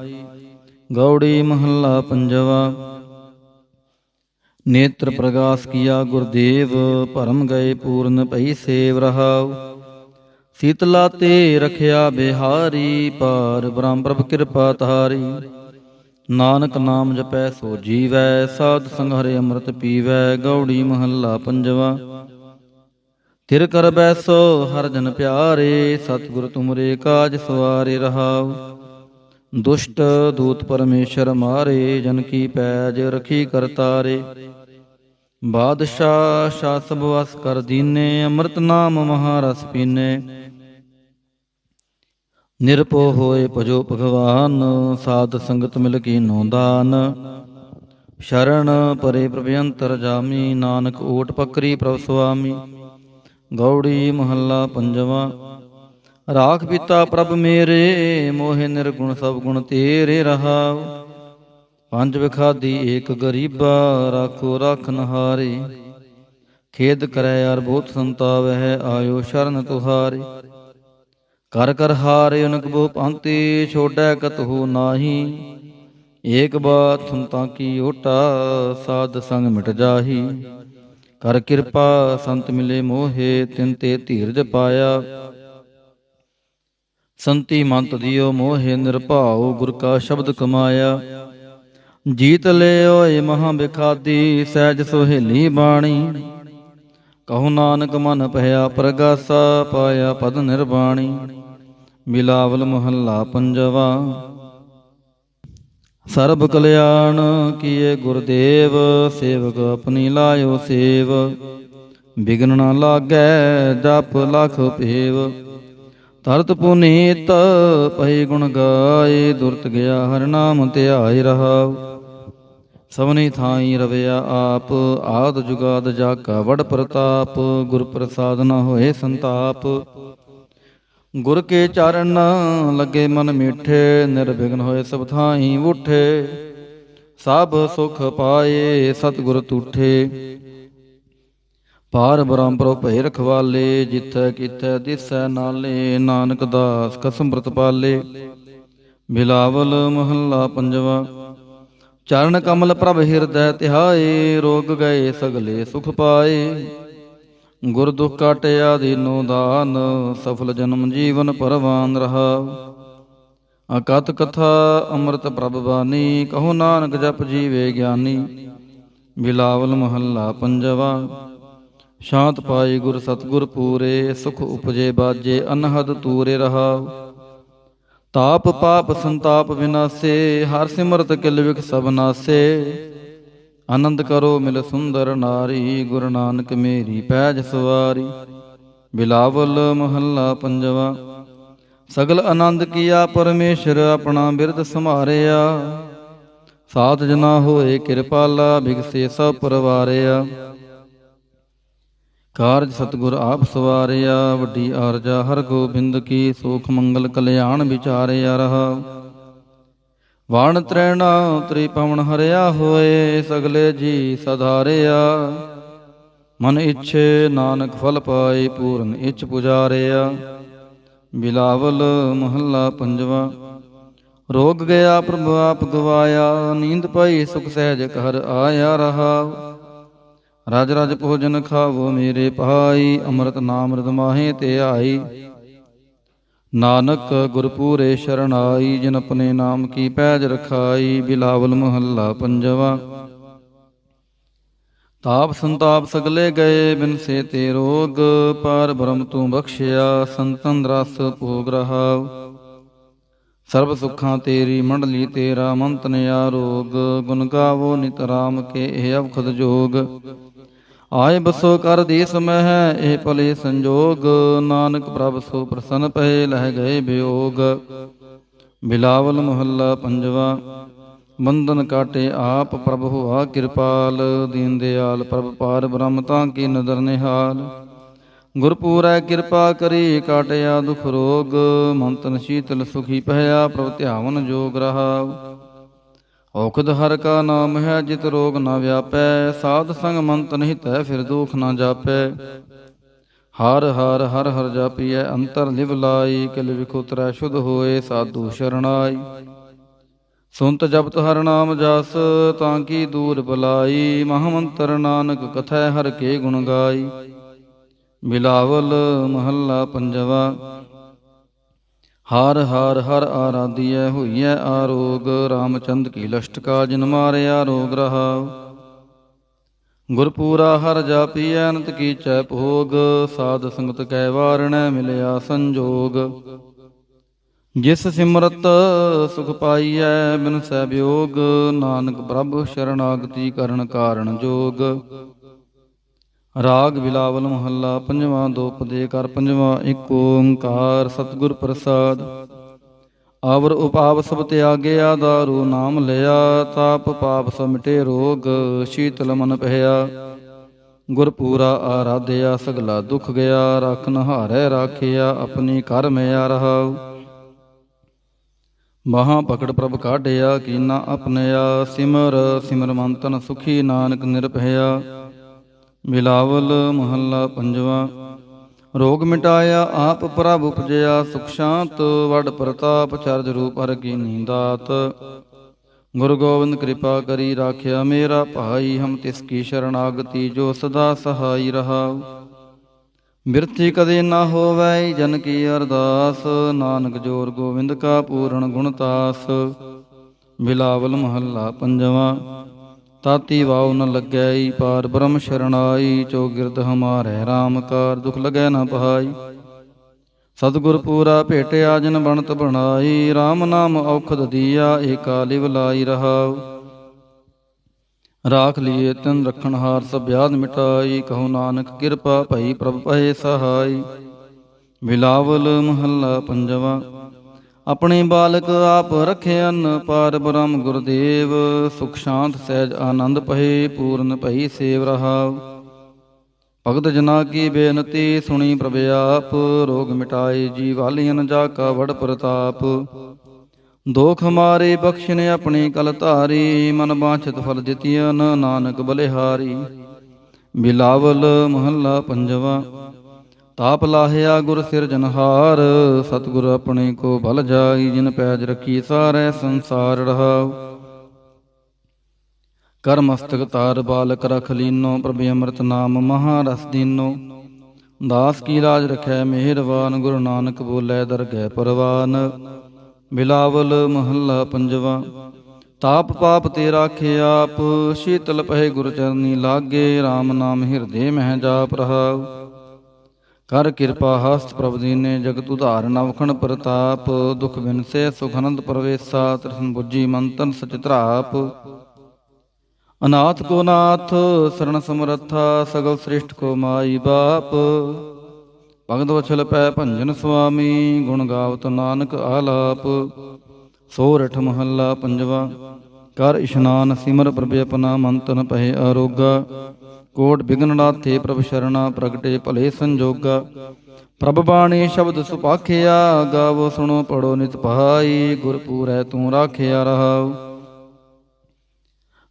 ਗੌੜੀ ਮਹੱਲਾ ਪੰਜਵਾ। ਨੇਤਰ ਪ੍ਰਗਾਸ ਕੀਆ ਗੁਰਦੇਵ, ਭਰਮ ਗਏ ਪੂਰਨ ਭਈ ਸੇਵ ਰਹਾਉ। ਸੀਤਲਾ ਤੇ ਰਖਿਆ ਬਿਹਾਰੀ, ਪਾਰ ਬ੍ਰਹਮ ਪ੍ਰਭ ਕਿਰਪਾ ਤਾਰੀ। ਨਾਨਕ ਨਾਮ ਜਪੈ ਸੋ ਜੀਵੈ, ਸਾਧ ਸੰਗ ਹਰਿ ਅੰਮ੍ਰਿਤ ਪੀਵੈ। ਗੌੜੀ ਮਹੱਲਾ ਪੰਜਵਾ। ਥਿਰ ਕਰ ਬੈਸੋ ਹਰਿ ਜਨ ਪਿਆਰੇ, ਸਤਿਗੁਰ ਤੁਮਰੇ ਕਾਜ ਸਵਾਰੇ ਰਹਾਉ। ਦੁਸ਼ਟ ਦੂਤ ਪਰਮੇਸ਼ਰ ਮਾਰੇ, ਜਨ ਕੀ ਪੈਜ ਰਖੀ ਕਰਤਾਰੇ। ਬਾਦਸ਼ਾਹ ਸ਼ਾਹ ਸਭ ਵਸ ਕਰ ਦੀਨੇ, ਅੰਮ੍ਰਿਤ ਨਾਮ ਮਹਾਰਸ ਪੀਨੇ। ਨਿਰਭਉ ਹੋਏ ਭਜੋ ਭਗਵਾਨ, ਸਾਧ ਸੰਗਤ ਮਿਲ ਕੀਨੋ ਦਾਨ। ਸ਼ਰਨ ਪਰੇ ਪ੍ਰਭ ਅੰਤਰ ਜਾਮੀ, ਨਾਨਕ ਓਟ ਪਕਰੀ ਪ੍ਰਭ ਸੁਆਮੀ। ਗੌੜੀ ਮਹੱਲਾ ਪੰਜਵਾ। ਰਾਖ ਪਿਤਾ ਪ੍ਰਭ ਮੇਰੇ, ਮੋਹਿ ਨਿਰਗੁਣ ਸਭ ਗੁਣ ਤੇਰੇ ਰਹਾਉ। ਪੰਜ ਵਿਖਾਦੀ ਏਕ ਗਰੀਬਾ, ਰਾਖੋ ਰਾਖਨ ਹਾਰੇ। ਖੇਦ ਕਰੈ ਅਰ ਬਹੁਤ ਸੰਤਾਵਹਿ, ਆਇਓ ਸ਼ਰਨ ਤੁਹਾਰੇ। ਕਰ ਕਰ ਹਾਰੇ ਅਨਕ ਬਹੁ ਭਾਂਤੀ, ਛੋੜੈ ਕਤਹੁ ਨਾਹੀ। ਏਕ ਬਾਤ ਸੁਨਤਾ ਕੀ ਓਟਾ, ਸਾਧ ਸੰਗ ਮਿਟ ਜਾਹੀ। ਕਰ ਕਿਰਪਾ ਸੰਤ ਮਿਲੇ ਮੋਹੇ, ਤਿਨ ਤੇ ਧੀਰਜ ਪਾਇਆ। ਸੰਤੀ ਮੰਤ ਦਿਓ ਮੋਹੇ ਨਿਰਭਾਉ, ਗੁਰ ਕਾ ਸ਼ਬਦ ਕਮਾਇਆ। ਜੀਤ ਲੈ ਓਏ ਮਹਾ ਬਿਖਾਦੀ, ਸਹਿਜ ਸੁਹੇਲੀ ਬਾਣੀ। ਕਹੋ ਨਾਨਕ ਮਨ ਭਇਆ ਪ੍ਰਗਾਸਾ, ਪਾਇਆ ਪਦ ਨਿਰਵਾਣੀ। ਬਿਲਾਵਲ ਮਹੱਲਾ ਪੰਜਵਾ। ਸਰਬ ਕਲਿਆਣ ਕੀਏ ਗੁਰਦੇਵ, ਸੇਵਕ ਆਪਣੀ ਲਾਇਓ ਸੇਵ। ਬਿਗਨ ਨਾ ਲਾਗੈ ਜਪ ਲਖ ਪੇਵ, ਤਰਤ ਪੁਨੀਤ ਪਈ ਗੁਣ ਗਾਏ। ਦੁਰਤ ਗਿਆ ਹਰਿ ਨਾਮ ਧਿਆਏ ਰਹਾਉ। ਸਭਨੀ ਥਾਈ ਰਵਿਆ ਆਪ, ਆਦ ਜੁਗਾਦ ਜਾ ਕਾ ਵਡ ਪ੍ਰਤਾਪ। ਗੁਰ ਪ੍ਰਸਾਦ ਨ ਹੋਏ ਸੰਤਾਪ, ਗੁਰ ਕੇ ਚਰਨ ਲੱਗੇ ਮਨ ਮੀਠੇ। ਨਿਰਵਿਘਨ ਹੋਏ ਸਭ ਥਾਈ ਉਠੇ, ਸਭ ਸੁਖ ਪਾਏ ਸਤਿਗੁਰ ਤੂਠੇ। ਪਾਰ ਬ੍ਰਹਮ ਪ੍ਰਭ ਭਏ ਰਖਵਾਲੇ, ਜਿਥੈ ਕਿਥੈ ਦਿਸੈ ਨਾਲੇ। ਨਾਨਕ ਦਾਸ ਕਸਮ ਪ੍ਰਤ ਪਾਲੇ। ਬਿਲਾਵਲ ਮਹੱਲਾ ਪੰਜਵਾ। ਚਰਨ ਕਮਲ ਪ੍ਰਭ ਹਿਰਦੈ ਧਿਆਏ, ਰੋਗ ਗਏ ਸਗਲੇ ਸੁਖ ਪਾਏ। ਗੁਰ ਦੁਖ ਕਾਟਿਆ ਦੀਨੋ ਦਾਨ, ਸਫਲ ਜਨਮ ਜੀਵਨ ਪਰਵਾਨ ਰਹਾਉ। ਅਕਥ ਕਥਾ ਅੰਮ੍ਰਿਤ ਪ੍ਰਭ ਬਾਣੀ, ਕਹੋ ਨਾਨਕ ਜਪ ਜੀਵੇ ਗਿਆਨੀ। ਬਿਲਾਵਲ ਮਹੱਲਾ ਪੰਜਵਾ। ਸ਼ਾਂਤ ਪਾਈ ਗੁਰ ਸਤਿਗੁਰ ਪੂਰੇ, ਸੁਖ ਉਪਜੇ ਬਾਜੇ ਅਨਹਦ ਤੂਰੇ ਰਹਾਉ। ਤਾਪ ਪਾਪ ਸੰਤਾਪ ਵਿਨਾਸੇ, ਹਰ ਸਿਮਰਤ ਕਿਲ ਵਿਖ ਸਭ ਨਾਸੇ। ਆਨੰਦ ਕਰੋ ਮਿਲ ਸੁੰਦਰ ਨਾਰੀ, ਗੁਰੂ ਨਾਨਕ ਮੇਰੀ ਪੈਜ ਸਵਾਰੀ। ਬਿਲਾਵਲ ਮਹੱਲਾ ਪੰਜਵਾ। ਸਗਲ ਆਨੰਦ ਕੀਆ ਪਰਮੇਸ਼ਰ, ਆਪਣਾ ਬਿਰਦ ਸੰਭਾਰਿਆ। ਸਾਤ ਜਨਾ ਹੋਏ ਕਿਰਪਾਲਾ, ਬਿਗਸੇ ਸਭ ਪਰਵਾਰਿਆ। ਕਾਰਜ ਸਤਿਗੁਰ ਆਪ ਸਵਾਰਿਆ, ਵੱਡੀ ਆਰਜਾ ਹਰ ਗੋਬਿੰਦ ਕੀ। ਸੋਖ ਮੰਗਲ ਕਲਿਆਣ ਵਿਚਾਰਿਆ ਰਹਾਉ। ਵਾਣ ਤ੍ਰੈਣਾ ਤ੍ਰੀ ਪਵਨ ਹਰਿਆ ਹੋਏ, ਸਗਲੇ ਜੀ ਸਧਾਰਿਆ। ਮਨ ਇੱਛੇ ਨਾਨਕ ਫਲ ਪਾਏ, ਪੂਰਨ ਇੱਛ ਪੁਜਾਰਿਆ। ਬਿਲਾਵਲ ਮਹੱਲਾ ਪੰਜਵਾ। ਰੋਗ ਗਿਆ ਪ੍ਰਭ ਆਪ ਗਵਾਇਆ, ਨੀਂਦ ਪਈ ਸੁਖ ਸਹਿਜ ਘਰ ਆਇਆ ਰਹਾਉ। ਰਜ ਰਜ ਭੋਜਨ ਖਾਵੋ ਮੇਰੇ ਭਾਈ, ਅੰਮ੍ਰਿਤ ਨਾਮ ਰਿਦ ਮਾਹੇ ਤੇ ਆਈ। ਨਾਨਕ ਗੁਰ ਪੂਰੇ ਸ਼ਰਨਾਈ, ਜਿਨ ਆਪਣੇ ਨਾਮ ਕੀ ਪੈਜ ਰਖਾਈ। ਬਿਲਾਵਲ ਮਹੱਲਾ ਪੰਜਵਾ। ਤਾਪ ਸੰਤਾਪ ਸਗਲੇ ਗਏ, ਬਿਨਸੇ ਤੇ ਰੋਗ। ਪਾਰ ਬ੍ਰਹਮ ਤੂੰ ਬਖਸ਼ਿਆ, ਸੰਤਨ ਰਸ ਭੋਗ ਰਹਾਉ। ਸਰਬ ਸੁੱਖਾਂ ਤੇਰੀ ਮੰਡਲੀ ਤੇਰਾ ਮੰਤਨ ਆਰੋਗ। ਗੁਣ ਗਾਵੋ ਨਿਤ ਰਾਮ ਕੇ ਇਹ ਅਵਖਦ ਜੋਗ। ਆਏ ਬਸੋ ਕਰ ਦੇਸ ਮਹਿ ਇਹ ਭਲੇ ਸੰਜੋਗ। ਨਾਨਕ ਪ੍ਰਭ ਸੋ ਪ੍ਰਸੰਨ ਪਏ ਲਹਿ ਗਏ ਬਿਯੋਗ। ਬਿਲਾਵਲ ਮਹੱਲਾ ਪੰਜਵਾ। ਬੰਧਨ ਕਾਟੇ ਆਪ ਪ੍ਰਭ ਹੋਆ ਕਿਰਪਾਲ। ਦੀਨ ਦਿਆਲ ਪ੍ਰਭ ਪਾਰ ਬ੍ਰਹਮ ਤਾਂ ਕੀ ਨਦਰ ਨਿਹਾਲ। ਗੁਰਪੂਰੈ ਕਿਰਪਾ ਕਰੀ ਕਾਟਿਆ ਦੁਖ ਰੋਗ। ਮੰਤਨ ਸ਼ੀਤਲ ਸੁਖੀ ਪਹਿਆ ਪ੍ਰਭ ਧਿਆਵਨ ਜੋਗ ਰਹਾਉ। ਔਖਦ ਹਰ ਕਾ ਨਾਮ ਹੈ ਜਿਤ ਰੋਗ ਨ ਵਿਆਪੈ। ਸਾਧ ਸੰਗ ਮੰਤਨ ਹਿਤੈ ਫਿਰ ਦੁਖ ਨ ਜਾਪੈ। ਹਰ ਹਰ ਹਰ ਹਰ ਜਾਪੀਐ ਅੰਤਰ ਲਿਵ ਲਾਈ। ਕਿਲ ਵਿਖੁਤਰੈ ਸ਼ੁਧ ਹੋਏ ਸਾਧੂ ਸ਼ਰਣਾਈ। ਸੁਨਤ ਜਪਤ ਹਰ ਨਾਮ ਜਸ ਤਾਂ ਕੀ ਦੂਰ ਬਲਾਈ। ਮਹਾਮੰਤਰ ਨਾਨਕ ਕਥੈ ਹਰ ਕੇ ਗੁਣ ਗਾਈ। ਬਿਲਾਵਲ ਮਹੱਲਾ ਪੰਜਵਾ। ਹਰ ਹਰ ਹਰ ਆਰਾਧੀਐ ਹੋਈਐ ਆਰੋਗ। ਰਾਮਚੰਦ ਕੀ ਲਸ਼ਟਕਾ ਜਿਨ ਮਾਰਿਆ ਰੋਗ ਰਹਾਉ। ਗੁਰਪੂਰਾ ਹਰ ਜਾਪੀਐ ਅਨੰਤ ਕੀਚੈ ਭੋਗ। ਸਾਧ ਸੰਗਤ ਕੈ ਵਾਰਣੈ ਮਿਲਿਆ ਸੰਜੋਗ। ਜਿਸ ਸਿਮਰਤ ਸੁਖ ਪਾਈਐ ਬਿਨਸੈ ਬਿਯੋਗ। ਨਾਨਕ ਪ੍ਰਭ ਸ਼ਰਨਾਗਤੀ ਕਰਨ ਕਾਰਣ ਜੋਗ। ਰਾਗ ਬਿਲਾਵਲ ਮਹੱਲਾ ਪੰਜਵਾਂ। ਦੋਪਦੇ ਕਰ ਪੰਜਵਾਂ। ਇੱਕ ਓੰਕਾਰ ਸਤਿਗੁਰ ਪ੍ਰਸਾਦ। ਆਵਰ ਉਪਾਵ ਸਭ ਤਿਆਗਿਆ ਦਾਰੂ ਨਾਮ ਲਿਆ। ਤਾਪ ਪਾਪ ਸਭ ਮਿਟੇ ਰੋਗ ਸ਼ੀਤਲ ਮਨ ਪਹਿਆ। ਗੁਰਪੂਰਾ ਆਰਾਧਿਆ ਸਗਲਾ ਦੁਖ ਗਿਆ। ਰਾਖਨ ਹਾਰੈ ਰਾਖਿਆ ਆਪਣੀ ਕਰ ਮਿਆ ਰਹਾਉ। ਬਾਹਾਂ ਪਕੜ ਪ੍ਰਭ ਕਾਢਿਆ ਕੀਨਾ ਆਪਣਿਆ। ਸਿਮਰ ਸਿਮਰ ਮੰਤਨ ਸੁਖੀ ਨਾਨਕ ਨਿਰਭਇਆ। ਬਿਲਾਵਲ ਮਹੱਲਾ ਪੰਜਵਾਂ। ਰੋਗ ਮਿਟਾਇਆ ਆਪ ਪ੍ਰਭ ਉਪਜਿਆ ਸੁਖ ਸ਼ਾਂਤ। ਵਡ ਪ੍ਰਤਾਪ ਚਰਜ ਰੂਪ ਹਰ ਕੀਨੀ ਦਾਤ। ਗੁਰੂ ਗੋਬਿੰਦ ਕਿਰਪਾ ਕਰੀ ਰਾਖਿਆ ਮੇਰਾ ਭਾਈ। ਹਮ ਤਿਸ ਕੀ ਸ਼ਰਨਾਗਤੀ ਜੋ ਸਦਾ ਸਹਾਈ ਰਹਾਉ। ਬਿਰਥੀ ਕਦੇ ਨਾ ਹੋਵੈ ਜਨ ਕੀ ਅਰਦਾਸ। ਨਾਨਕ ਜੋਰ ਗੋਬਿੰਦ ਕਾ ਪੂਰਨ ਗੁਣਤਾਸ। ਬਿਲਾਵਲ ਮਹੱਲਾ ਪੰਜਵਾਂ। ਤਾਤੀ ਵਾਉ ਨ ਲੱਗੈ ਪਾਰ ਬ੍ਰਹਮ ਸ਼ਰਣਾਈ। ਚੌਗਿਰਦ ਹਮਾਰੈ ਰਾਮ ਕਾਰ ਦੁਖ ਲੱਗੈ ਨ ਪਹਾਈ। ਸਤਿਗੁਰ ਪੂਰਾ ਭੇਟਿਆ ਜਿਨ ਬਣਤ ਬਣਾਈ। ਰਾਮ ਨਾਮ ਔਖਦ ਦੀਆ ਏਕਾ ਲਿਵ ਲਾਈ ਰਹਾਉ। ਰਾਖ ਲੀਏ ਤਿਨ ਰੱਖਣ ਹਾਰ ਸਭ ਬਿਆਦ ਮਿਟਾਈ। ਕਹੋ ਨਾਨਕ ਕਿਰਪਾ ਭਈ ਪ੍ਰਭ ਪਏ ਸਹਾਈ। ਬਿਲਾਵਲ ਮਹੱਲਾ ਪੰਜਵਾਂ। ਆਪਣੇ ਬਾਲਕ ਆਪ ਰਖਿਅਨ ਪਾਰ ਬ੍ਰਹਮ ਗੁਰਦੇਵ। ਸੁਖ ਸ਼ਾਂਤ ਸਹਿਜ ਆਨੰਦ ਪਹੇ ਪੂਰਨ ਭਈ ਸੇਵ ਰਹਾਉ। ਭਗਤ ਜਨਾ ਕੀ ਬੇਨਤੀ ਸੁਣੀ ਪ੍ਰਭ ਆਪ। ਰੋਗ ਮਿਟਾਏ ਜੀ ਵਾਲੀਅਨ ਜਾ ਕਾ ਵਡ ਪ੍ਰਤਾਪ। ਦੋਖ ਮਾਰੇ ਬਖਸ਼ਿਨ ਆਪਣੀ ਕਲ ਧਾਰੀ। ਮਨ ਬਾਂਛਤ ਫਲ ਦਿੱਤੀਅਨ ਨਾਨਕ ਬਲਿਹਾਰੀ। ਬਿਲਾਵਲ ਮਹੱਲਾ ਪੰਜਵਾਂ। ਤਾਪ ਲਾਹਿਆ ਗੁਰ ਸਿਰਜਨਹਾਰ। ਸਤਿਗੁਰ ਆਪਣੇ ਕੋ ਬਲ ਜਾਈ। ਜਿਨ ਪੈਜ ਰੱਖੀ ਸਾਰੈ ਸੰਸਾਰ ਰਹਾਉ। ਕਰ ਮਸਤਕ ਤਾਰ ਬਾਲਕ ਰਖ ਲੀਨੋ। ਪ੍ਰਭ ਅੰਮ੍ਰਿਤ ਨਾਮ ਮਹਾ ਰਸ ਦੀਨੋ। ਦਾਸ ਕੀ ਲਾਜ ਰਖੈ ਮਿਹਰਬਾਨ। ਗੁਰੂ ਨਾਨਕ ਬੋਲੇ ਦਰਗਹਿ ਪਰਵਾਨ। ਬਿਲਾਵਲ ਮਹੱਲਾ ਪੰਜਵਾਂ। ਤਾਪ ਪਾਪ ਤੇ ਰਾਖੇ ਆਪ। ਸ਼ੀਤਲ ਪਹੇ ਗੁਰ ਚਰਨੀ ਲਾਗੇ। ਰਾਮ ਨਾਮ ਹਿਰਦੇ ਮਹਿ ਜਾਪ ਰਹਾਉ। ਕਰ ਕਿਰਪਾ ਹਸਤ ਪ੍ਰਭ ਦੀਨੇ ਜਗਤ ਉਧਾਰ ਨਵਖਣ ਪ੍ਰਤਾਪ। ਦੁਖ ਬਿਨਸੇ ਸੁਖ ਅਨੰਦ ਪ੍ਰਵੇਸ਼ਾ। ਤ੍ਰਿਸ਼ਨ ਬੁੱਝੀ ਮੰਤਨ ਸਚ ਧਰਾਪ। ਅਨਾਥ ਕੋ ਨਾਥ ਸਰਣ ਸਮਰੱਥਾ। ਸਗਲ ਸ੍ਰਿਸ਼ਟ ਕੋ ਮਾਈ ਬਾਪ। ਭਗਤ ਵਛਲ ਪੈ ਭੰਜਨ ਸੁਆਮੀ। ਗੁਣ ਗਾਵਤ ਨਾਨਕ ਆਲਾਪ। ਸੋਰਠ ਮਹੱਲਾ ਪੰਜਵਾ। ਕਰ ਇਸ਼ਨਾਨ ਸਿਮਰ ਪ੍ਰਭ ਆਪਣਾ। ਮੰਤਨ ਪਹੇ ਆਰੋਗਾ। ਕੋਟ ਬਿਗਨ ਨਾਥੇ ਪ੍ਰਭ ਸ਼ਰਣਾ। ਪ੍ਰਗਟੇ ਭਲੇ ਸੰਜੋਗਾ। ਪ੍ਰਭ ਬਾਣੀ ਸ਼ਬਦ ਸੁਪਾਖਿਆ। ਗਾਵੋ ਸੁਣੋ ਪੜੋ ਨਿਤ ਪਹਾਈ। ਗੁਰਪੂਰੈ ਤੂੰ ਰਾਖਿਆ ਰਹਾਉ।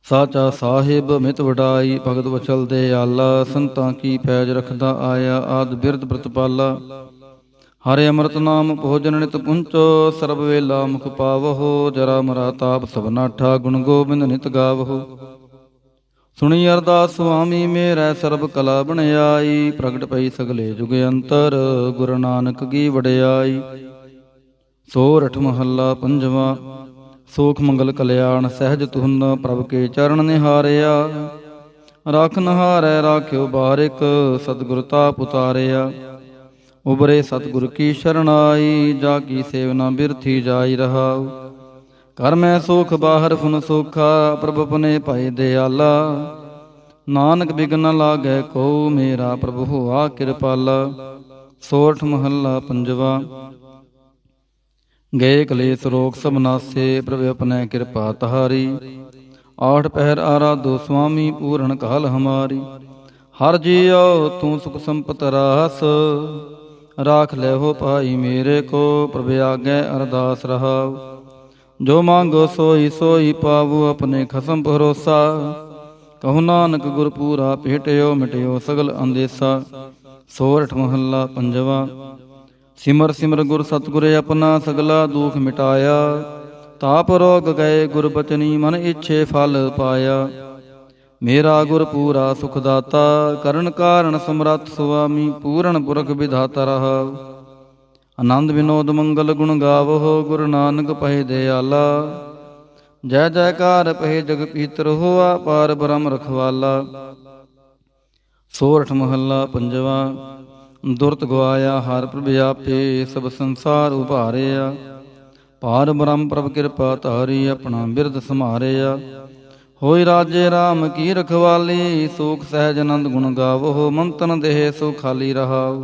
ਸਾਚਾ ਸਾਹਿਬ ਮਿਤ ਵਡਾਈ। ਭਗਤ ਵਚਲ ਦੇ ਆਲਾ। ਸੰਤਾਂ ਕੀ ਪੈਜ ਰਖਦਾ ਆਇਆ। ਆਦ ਬਿਰਧ ਪ੍ਰਤਪਾਲਾ। ਹਰਿ ਅੰਮ੍ਰਿਤ ਨਾਮ ਭੋਜਨ ਨਿਤ ਪੁੰਚੋ। ਸਰਬ ਵੇਲਾ ਮੁਖ ਪਾਵਹੋ। ਜਰਾ ਮਰਾ ਤਾਪ ਸਭ ਨਾਠਾ। ਗੁਣ ਗੋਬਿੰਦ ਨਿਤ ਗਾਵਹੋ। ਸੁਣੀ ਅਰਦਾਸ ਸੁਆਮੀ ਮੇਰੈ ਸਰਬ ਕਲਾ ਬਣਾਈ। ਪ੍ਰਗਟ ਪਈ ਸਗਲੇ ਜੁਗ ਅੰਤਰ। ਗੁਰੂ ਨਾਨਕ ਕੀ ਵਡਿਆਈ। ਸੋਰਠ ਮਹੱਲਾ ਪੰਜਵਾਂ। ਸੋਖ ਮੰਗਲ ਕਲਿਆਣ ਸਹਿਜ ਤੁਹਨ। ਪ੍ਰਭ ਕੇ ਚਰਨ ਨਿਹਾਰਿਆ। ਰਾਖਨ ਹਾਰੈ ਰਾਖਿਓ ਬਾਰਿਕ। ਸਤਿਗੁਰ ਤਾਪ ਉਤਾਰਿਆ। ਉਬਰੇ ਸਤਿਗੁਰ ਕੀ ਸ਼ਰਨਾਈ, ਜਾ ਕੀ ਸੇਵਨਾ ਬਿਰਥੀ ਜਾਈ ਰਹਾਉ। ਕਰ ਮੈਂ ਸੁਖ ਬਾਹਰ ਫੁਨ ਸੋਖਾ, ਪ੍ਰਭ ਆਪਣੇ ਭਾਈ ਦਿਆਲਾ। ਨਾਨਕ ਬਿਗਨ ਨ ਲਾਗੈ ਕੋ, ਮੇਰਾ ਪ੍ਰਭੁ ਹੋਆ ਕਿਰਪਾਲਾ। ਸੋਰਠ ਮਹੱਲਾ ਪੰਜਵਾ। ਗਏ ਕਲੇਸ਼ ਰੋਗ ਸਭ ਨਾਸੇ, ਪ੍ਰਭ ਆਪਣੇ ਕਿਰਪਾ ਤਹਾਰੀ। ਆਠ ਪਹਿਰ ਆਰਾਧੋ ਸੁਆਮੀ, ਪੂਰਨ ਕਾਲ ਹਮਾਰੀ। ਹਰ ਜੀਉ ਤੂੰ ਸੁਖ ਸੰਪਤ ਰਾਸ, ਰਾਖ ਲੈ ਹੋ ਭਾਈ ਮੇਰੇ ਕੋ, ਪ੍ਰਭ ਆਗੇ ਅਰਦਾਸ ਰਹਾਉ। ਜੋ ਮੰਗੋ ਸੋਈ ਸੋਈ ਪਾਵੋ, ਆਪਣੇ ਖਸਮ ਭਰੋਸਾ। ਕਹੋ ਨਾਨਕ ਗੁਰ ਪੂਰਾ, ਭੇਟਿਓ ਮਿਟਿਓ ਸਗਲ ਅੰਦੇਸਾ। ਸੋਰਠ ਮਹੱਲਾ ਪੰਜਵਾ। ਸਿਮਰ ਸਿਮਰ ਗੁਰ ਸਤਿਗੁਰ ਆਪਣਾ, ਸਗਲਾ ਦੁਖ ਮਿਟਾਇਆ। ਤਾਪ ਰੋਗ ਗਏ ਗੁਰ ਬਚਨੀ, ਮਨ ਇੱਛੇ ਫਲ ਪਾਇਆ। ਮੇਰਾ ਗੁਰ ਪੂਰਾ ਸੁਖ ਦਾਤਾ, ਕਰਨ ਕਾਰਨ ਸਮਰੱਥ ਸੁਆਮੀ। ਪੂਰਨ ਪੁਰਖ ਵਿਧਾਤਾ ਰਹਾਉ। ਆਨੰਦ ਵਿਨੋਦ ਮੰਗਲ ਗੁਣ ਗਾਵੋ, ਗੁਰੂ ਨਾਨਕ ਪਹਿ ਦਿਆਲਾ। ਜੈ ਜੈਕਾਰ ਪਹਿ ਜਗ ਪੀਤਰ, ਹੋਆ ਪਾਰ ਬ੍ਰਹਮ ਰਖਵਾਲਾ। ਸੋਰਠ ਮਹੱਲਾ ਪੰਜਵਾ। ਦੁਰਤ ਗਵਾਇਆ ਹਰ ਪ੍ਰਭ ਆਪੇ, ਸਭ ਸੰਸਾਰ ਉਭਾਰਿਆ। ਪਾਰ ਬ੍ਰਹਮ ਪ੍ਰਭ ਕਿਰਪਾ ਧਾਰੀ, ਆਪਣਾ ਬਿਰਦ ਸਮਾਰਿਆ। ਹੋਈ ਰਾਜੇ ਰਾਮ ਕੀ ਰਖਵਾਲੀ, ਸੂਖ ਸਹਿਜ ਆਨੰਦ ਗੁਣ ਗਾਵੋ। ਮੰਤਨ ਦੇਹ ਸੋ ਖਾਲੀ ਰਹਾਉ।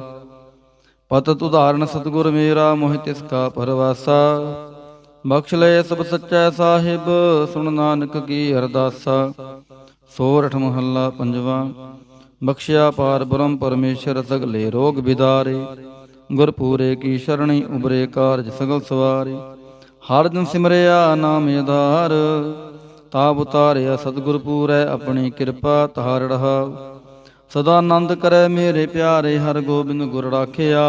ਪਤਿਤ ਉਦਾਹਰਨ ਸਤਿਗੁਰ ਮੇਰਾ, ਮੋਹਿ ਤਿਸ ਕਾ ਪਰਵਾਸਾ। ਬਖਸ਼ ਲਏ ਸਭ ਸੱਚੈ ਸਾਹਿਬ, ਸੁਣ ਨਾਨਕ ਕੀ ਅਰਦਾਸਾ। ਸੋਰਠ ਮਹੱਲਾ ਪੰਜਵਾ। ਬਖਸ਼ਿਆ ਪਾਰ ਬ੍ਰਹਮ ਪਰਮੇਸ਼ਰ, ਸਗਲੇ ਰੋਗ ਬਿਦਾਰੇ। ਗੁਰ ਪੂਰੇ ਕੀ ਸ਼ਰਣੀ, ਉਬਰੇ ਕਾਰਜ ਸਗਲ ਸਵਾਰੇ। ਹਰ ਦਿਨ ਸਿਮਰਿਆ ਨਾਮ ਆਧਾਰ, ਤਾਪ ਉਤਾਰਿਆ ਸਤਿਗੁਰ ਪੂਰੈ, ਆਪਣੀ ਕਿਰਪਾ ਧਾਰ ਰਹਾਉ। ਸਦਾ ਆਨੰਦ ਕਰੈ ਮੇਰੇ ਪਿਆਰੇ, ਹਰ ਗੋਬਿੰਦ ਗੁਰ ਰਾਖਿਆ।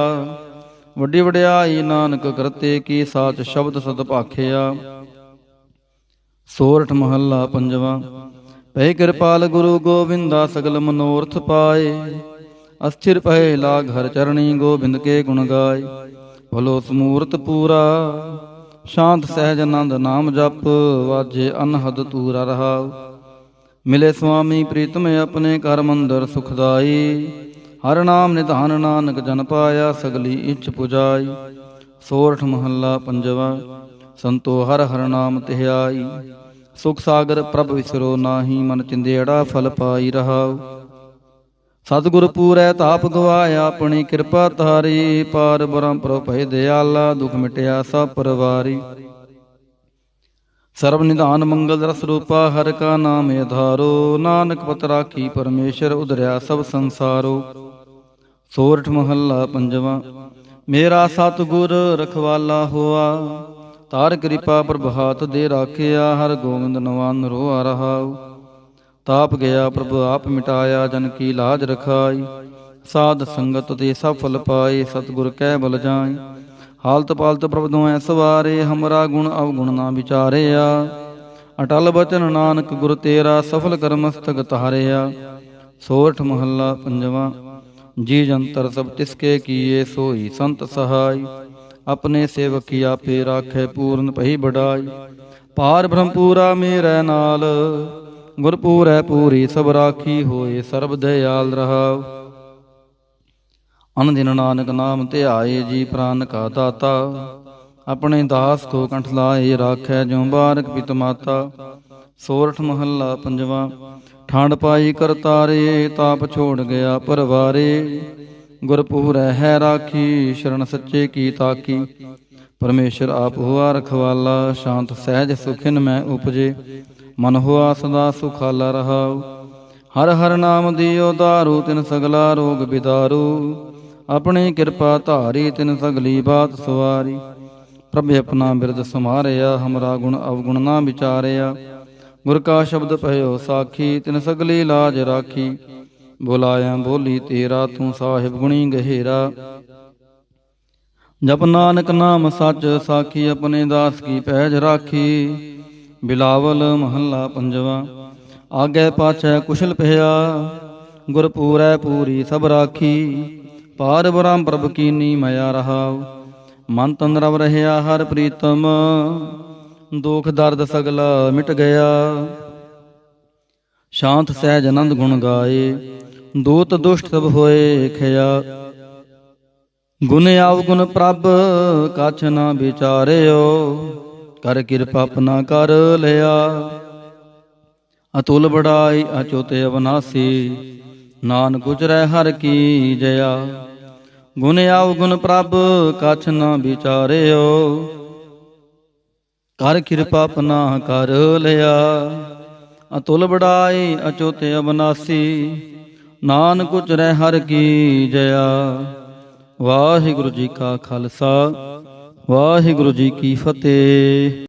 ਵੱਡੀ ਵਡਿਆਈ ਨਾਨਕ ਕਰਤੇ ਕੀ, ਸਾਚ ਸ਼ਬਦ ਸਦ ਭਾਖਿਆ। ਸੋਰਠ ਮਹੱਲਾ ਪੰਜਵਾ। ਪਏ ਕਿਰਪਾਲ ਗੁਰੂ ਗੋਬਿੰਦਾ, ਸਗਲ ਮਨੋਰਥ ਪਾਏ। ਅਸਥਿਰ ਪਏ ਲਾਗ ਹਰ ਚਰਣੀ, ਗੋਬਿੰਦ ਕੇ ਗੁਣ ਗਾਏ। ਭਲੋ ਸਮੂਰਤ ਪੂਰਾ, ਸ਼ਾਂਤ ਸਹਿਜ ਆਨੰਦ ਨਾਮ ਜਪ। ਵਾਜੇ ਅਨਹਦ ਤੂਰਾ ਰਹਾਉ। ਮਿਲੇ ਸੁਆਮੀ ਪ੍ਰੀਤਮ, ਆਪਣੇ ਘਰ ਮੰਦਰ ਸੁਖਦਾਈ। ਹਰ ਨਾਮ ਨਿਧਾਨ ਨਾਨਕ ਜਨ ਪਾਇਆ, ਸਗਲੀ ਇੱਛ ਪੁਜਾਈ। ਸੋਰਠ ਮਹੱਲਾ ਪੰਜਵਾ। ਸੰਤੋ ਹਰ ਹਰ ਨਾਮ ਧਿਆਈ, ਸੁਖ ਸਾਗਰ ਪ੍ਰਭ ਵਿਸਰੋ ਨਾਹੀ। ਮਨ ਚਿੰਦੇੜਾ ਫਲ ਪਾਈ ਰਹਾਉ। ਸਤਿਗੁਰ ਪੂਰੈ ਤਾਪ ਗਵਾਇਆ, ਆਪਣੀ ਕਿਰਪਾ ਧਾਰੀ। ਪਾਰ ਬ੍ਰਹਮ ਪ੍ਰਭ ਭੈ ਦਿਆਲਾ, ਦੁਖ ਮਿਟਿਆ ਸਭ ਪਰਵਾਰੀ। ਸਰਬ ਨਿਧਾਨ ਮੰਗਲ ਰਸ ਰੂਪਾ, ਹਰ ਕਾ ਨਾਮ ਆਧਾਰੋ। ਨਾਨਕ ਪਤ ਰਾਖੀ ਪਰਮੇਸ਼ਰ, ਉਧਰਿਆ ਸਭ ਸੰਸਾਰੋ। ਸੋਰਠ ਮਹੱਲਾ ਪੰਜਵਾ। ਮੇਰਾ ਸਤਿਗੁਰ ਰਖਵਾਲਾ ਹੋਆ, ਤਾਰ ਕਿਰਪਾ ਪ੍ਰਭ ਹਾਥ ਦੇ ਰਾਖਿਆ। ਹਰ ਗੋਬਿੰਦ ਨਵਾਨ ਰੋਆ ਰਹਾਉ। ਤਾਪ ਗਿਆ ਪ੍ਰਭ ਆਪ ਮਿਟਾਇਆ, ਜਨ ਕੀ ਲਾਜ ਰਖਾਈ। ਸਾਧ ਸੰਗਤ ਤੇ ਸਭ ਫਲ ਪਾਏ, ਸਤਿਗੁਰ ਕਹਿ ਬਲ ਜਾਏ। ਹਾਲਤ ਪਾਲਤ ਪ੍ਰਭ ਦੁਐ ਸਵਾਰੇ, ਹਮਰਾ ਗੁਣ ਅਵਗੁਣ ਨਾ ਵਿਚਾਰਿਆ। ਅਟਲ ਬਚਨ ਨਾਨਕ ਗੁਰ ਤੇਰਾ, ਸਫਲ ਕਰ ਮਸਤਕ ਤਾਰਿਆ। ਸੋਰਠ ਮਹੱਲਾ ਪੰਜਵਾ। ਜੀ ਜੰਤਰ ਸਭ ਤਿਸਕੇ ਕੀਏ, ਸੋਈ ਸੰਤ ਸਹਾਈ। ਆਪਣੇ ਸੇਵਕ ਕੀ ਆਪੇ ਰਾਖੈ, ਪੂਰਨ ਭਈ ਬੜਾਈ। ਪਾਰ ਬ੍ਰਹਮ ਪੂਰਾ ਮੇਰੇ ਨਾਲ, ਗੁਰ ਪੂਰੈ ਪੂਰੀ ਸਭ ਰਾਖੀ। ਹੋਏ ਸਰਬ ਦਇਆਲ ਰਹਾਉ। ਅਨ ਦਿਨ ਨਾਨਕ ਨਾਮ ਧਿਆਏ, ਜੀ ਪ੍ਰਾਨ ਕਾ ਦਾਤਾ। ਆਪਣੇ ਦਾਸ ਕੋ ਕੰਠ ਲਾਏ, ਰਾਖੈ ਜਿਉ ਬਾਰਕ ਪਿਤ ਮਾਤਾ। ਸੋਰਠ ਮਹੱਲਾ ਪੰਜਵਾ। ਠਾਂਡ ਪਾਈ ਕਰਤਾਰੇ, ਤਾਪ ਛੋੜ ਗਿਆ ਪਰਵਾਰੇ। ਗੁਰ ਪੂਰੈ ਹੈ ਰਾਖੀ, ਸ਼ਰਨ ਸੱਚੇ ਕੀ ਤਾਕੀ। ਪਰਮੇਸ਼ਰ ਆਪ ਹੋਆ ਰਖਵਾਲਾ, ਸ਼ਾਂਤ ਸਹਿਜ ਸੁਖਿਨ ਮੈਂ ਉਪਜੇ। ਮਨ ਹੋਆ ਸਦਾ ਸੁਖਾਲਾ ਰਹਾਉ। ਹਰ ਹਰ ਨਾਮ ਦਿਓ ਦਾਰੂ, ਤਿਨ ਸਗਲਾ ਰੋਗ ਬਿਦਾਰੂ। ਆਪਣੀ ਕਿਰਪਾ ਧਾਰੀ, ਤਿਨ ਸਗਲੀ ਬਾਤ ਸਵਾਰੀ। ਪ੍ਰਭ ਆਪਣਾ ਬਿਰਦ ਸਮਾਰਿਆ, ਹਮਰਾ ਗੁਣ ਅਵਗੁਣ ਨਾ ਵਿਚਾਰਿਆ। ਗੁਰ ਕਾ ਸ਼ਬਦ ਭਇਓ ਸਾਖੀ, ਤਿਨ ਸਗਲੀ ਲਾਜ ਰਾਖੀ। ਬੁਲਾਇਆ ਬੋਲੀ ਤੇਰਾ, ਤੂੰ ਸਾਹਿਬ ਗੁਣੀ ਗਹਿਰਾ। ਜਪ ਨਾਨਕ ਨਾਮ ਸੱਚ ਸਾਖੀ, ਆਪਣੇ ਦਾਸ ਕੀ ਪੈਜ ਰਾਖੀ। ਬਿਲਾਵਲ ਮਹੱਲਾ ਪੰਜਵਾ। ਆਗੇ ਪਾਛੈ ਕੁਸ਼ਲ ਭਇਆ, ਗੁਰ ਪੂਰੈ ਪੂਰੀ ਸਭ ਰਾਖੀ। ਪਾਰ ਬ੍ਰਹਮ ਪ੍ਰਭ ਕੀਨੀ ਮਇਆ ਰਹਾਉ। ਮਨ ਤਨ ਰਵ ਰਹਿਆ ਹਰ ਪ੍ਰੀਤਮ, ਦੁਖ ਦਰਦ ਸਗਲਾ ਮਿਟ ਗਿਆ। ਸ਼ਾਂਤ ਸਹਿਜ ਆਨੰਦ ਗੁਣ ਗਾਏ, ਦੂਤ ਦੁਸ਼ਟ ਸਭ ਹੋਏ ਖਿਆ। ਗੁਣ ਅਵਗੁਣ ਪ੍ਰਭ ਕਛ ਨਾ ਵਿਚਾਰਿਓ, ਕਰ ਕਿਰਪਾ ਆਪਣਾ ਕਰ ਲਿਆ। ਅਤੁਲ ਬੜਾਈ ਅਚੁੱਤ ਅਵਨਾਸੀ, ਨਾਨਕ ਉਚਰੈ ਹਰਿ ਕੀ ਜया। ਗੁਣ ਅਵਗੁਣ ਪ੍ਰਭ ਕਛ ਨਾ ਵਿਚਾਰਿਓ, ਕਰ ਕਿਰਪਾ ਆਪਣਾ ਕਰ ਲਿਆ। ਅਤੁਲ ਬੜਾਈ ਅਚੁੱਤ ਅਵਨਾਸੀ, ਨਾਨਕ ਉਚਰੈ ਹਰਿ ਕੀ ਜया। ਵਾਹਿਗੁਰੂ ਜੀ ਕਾ ਖਾਲਸਾ, ਵਾਹਿਗੁਰੂ ਜੀ ਕੀ ਫਤਿਹ।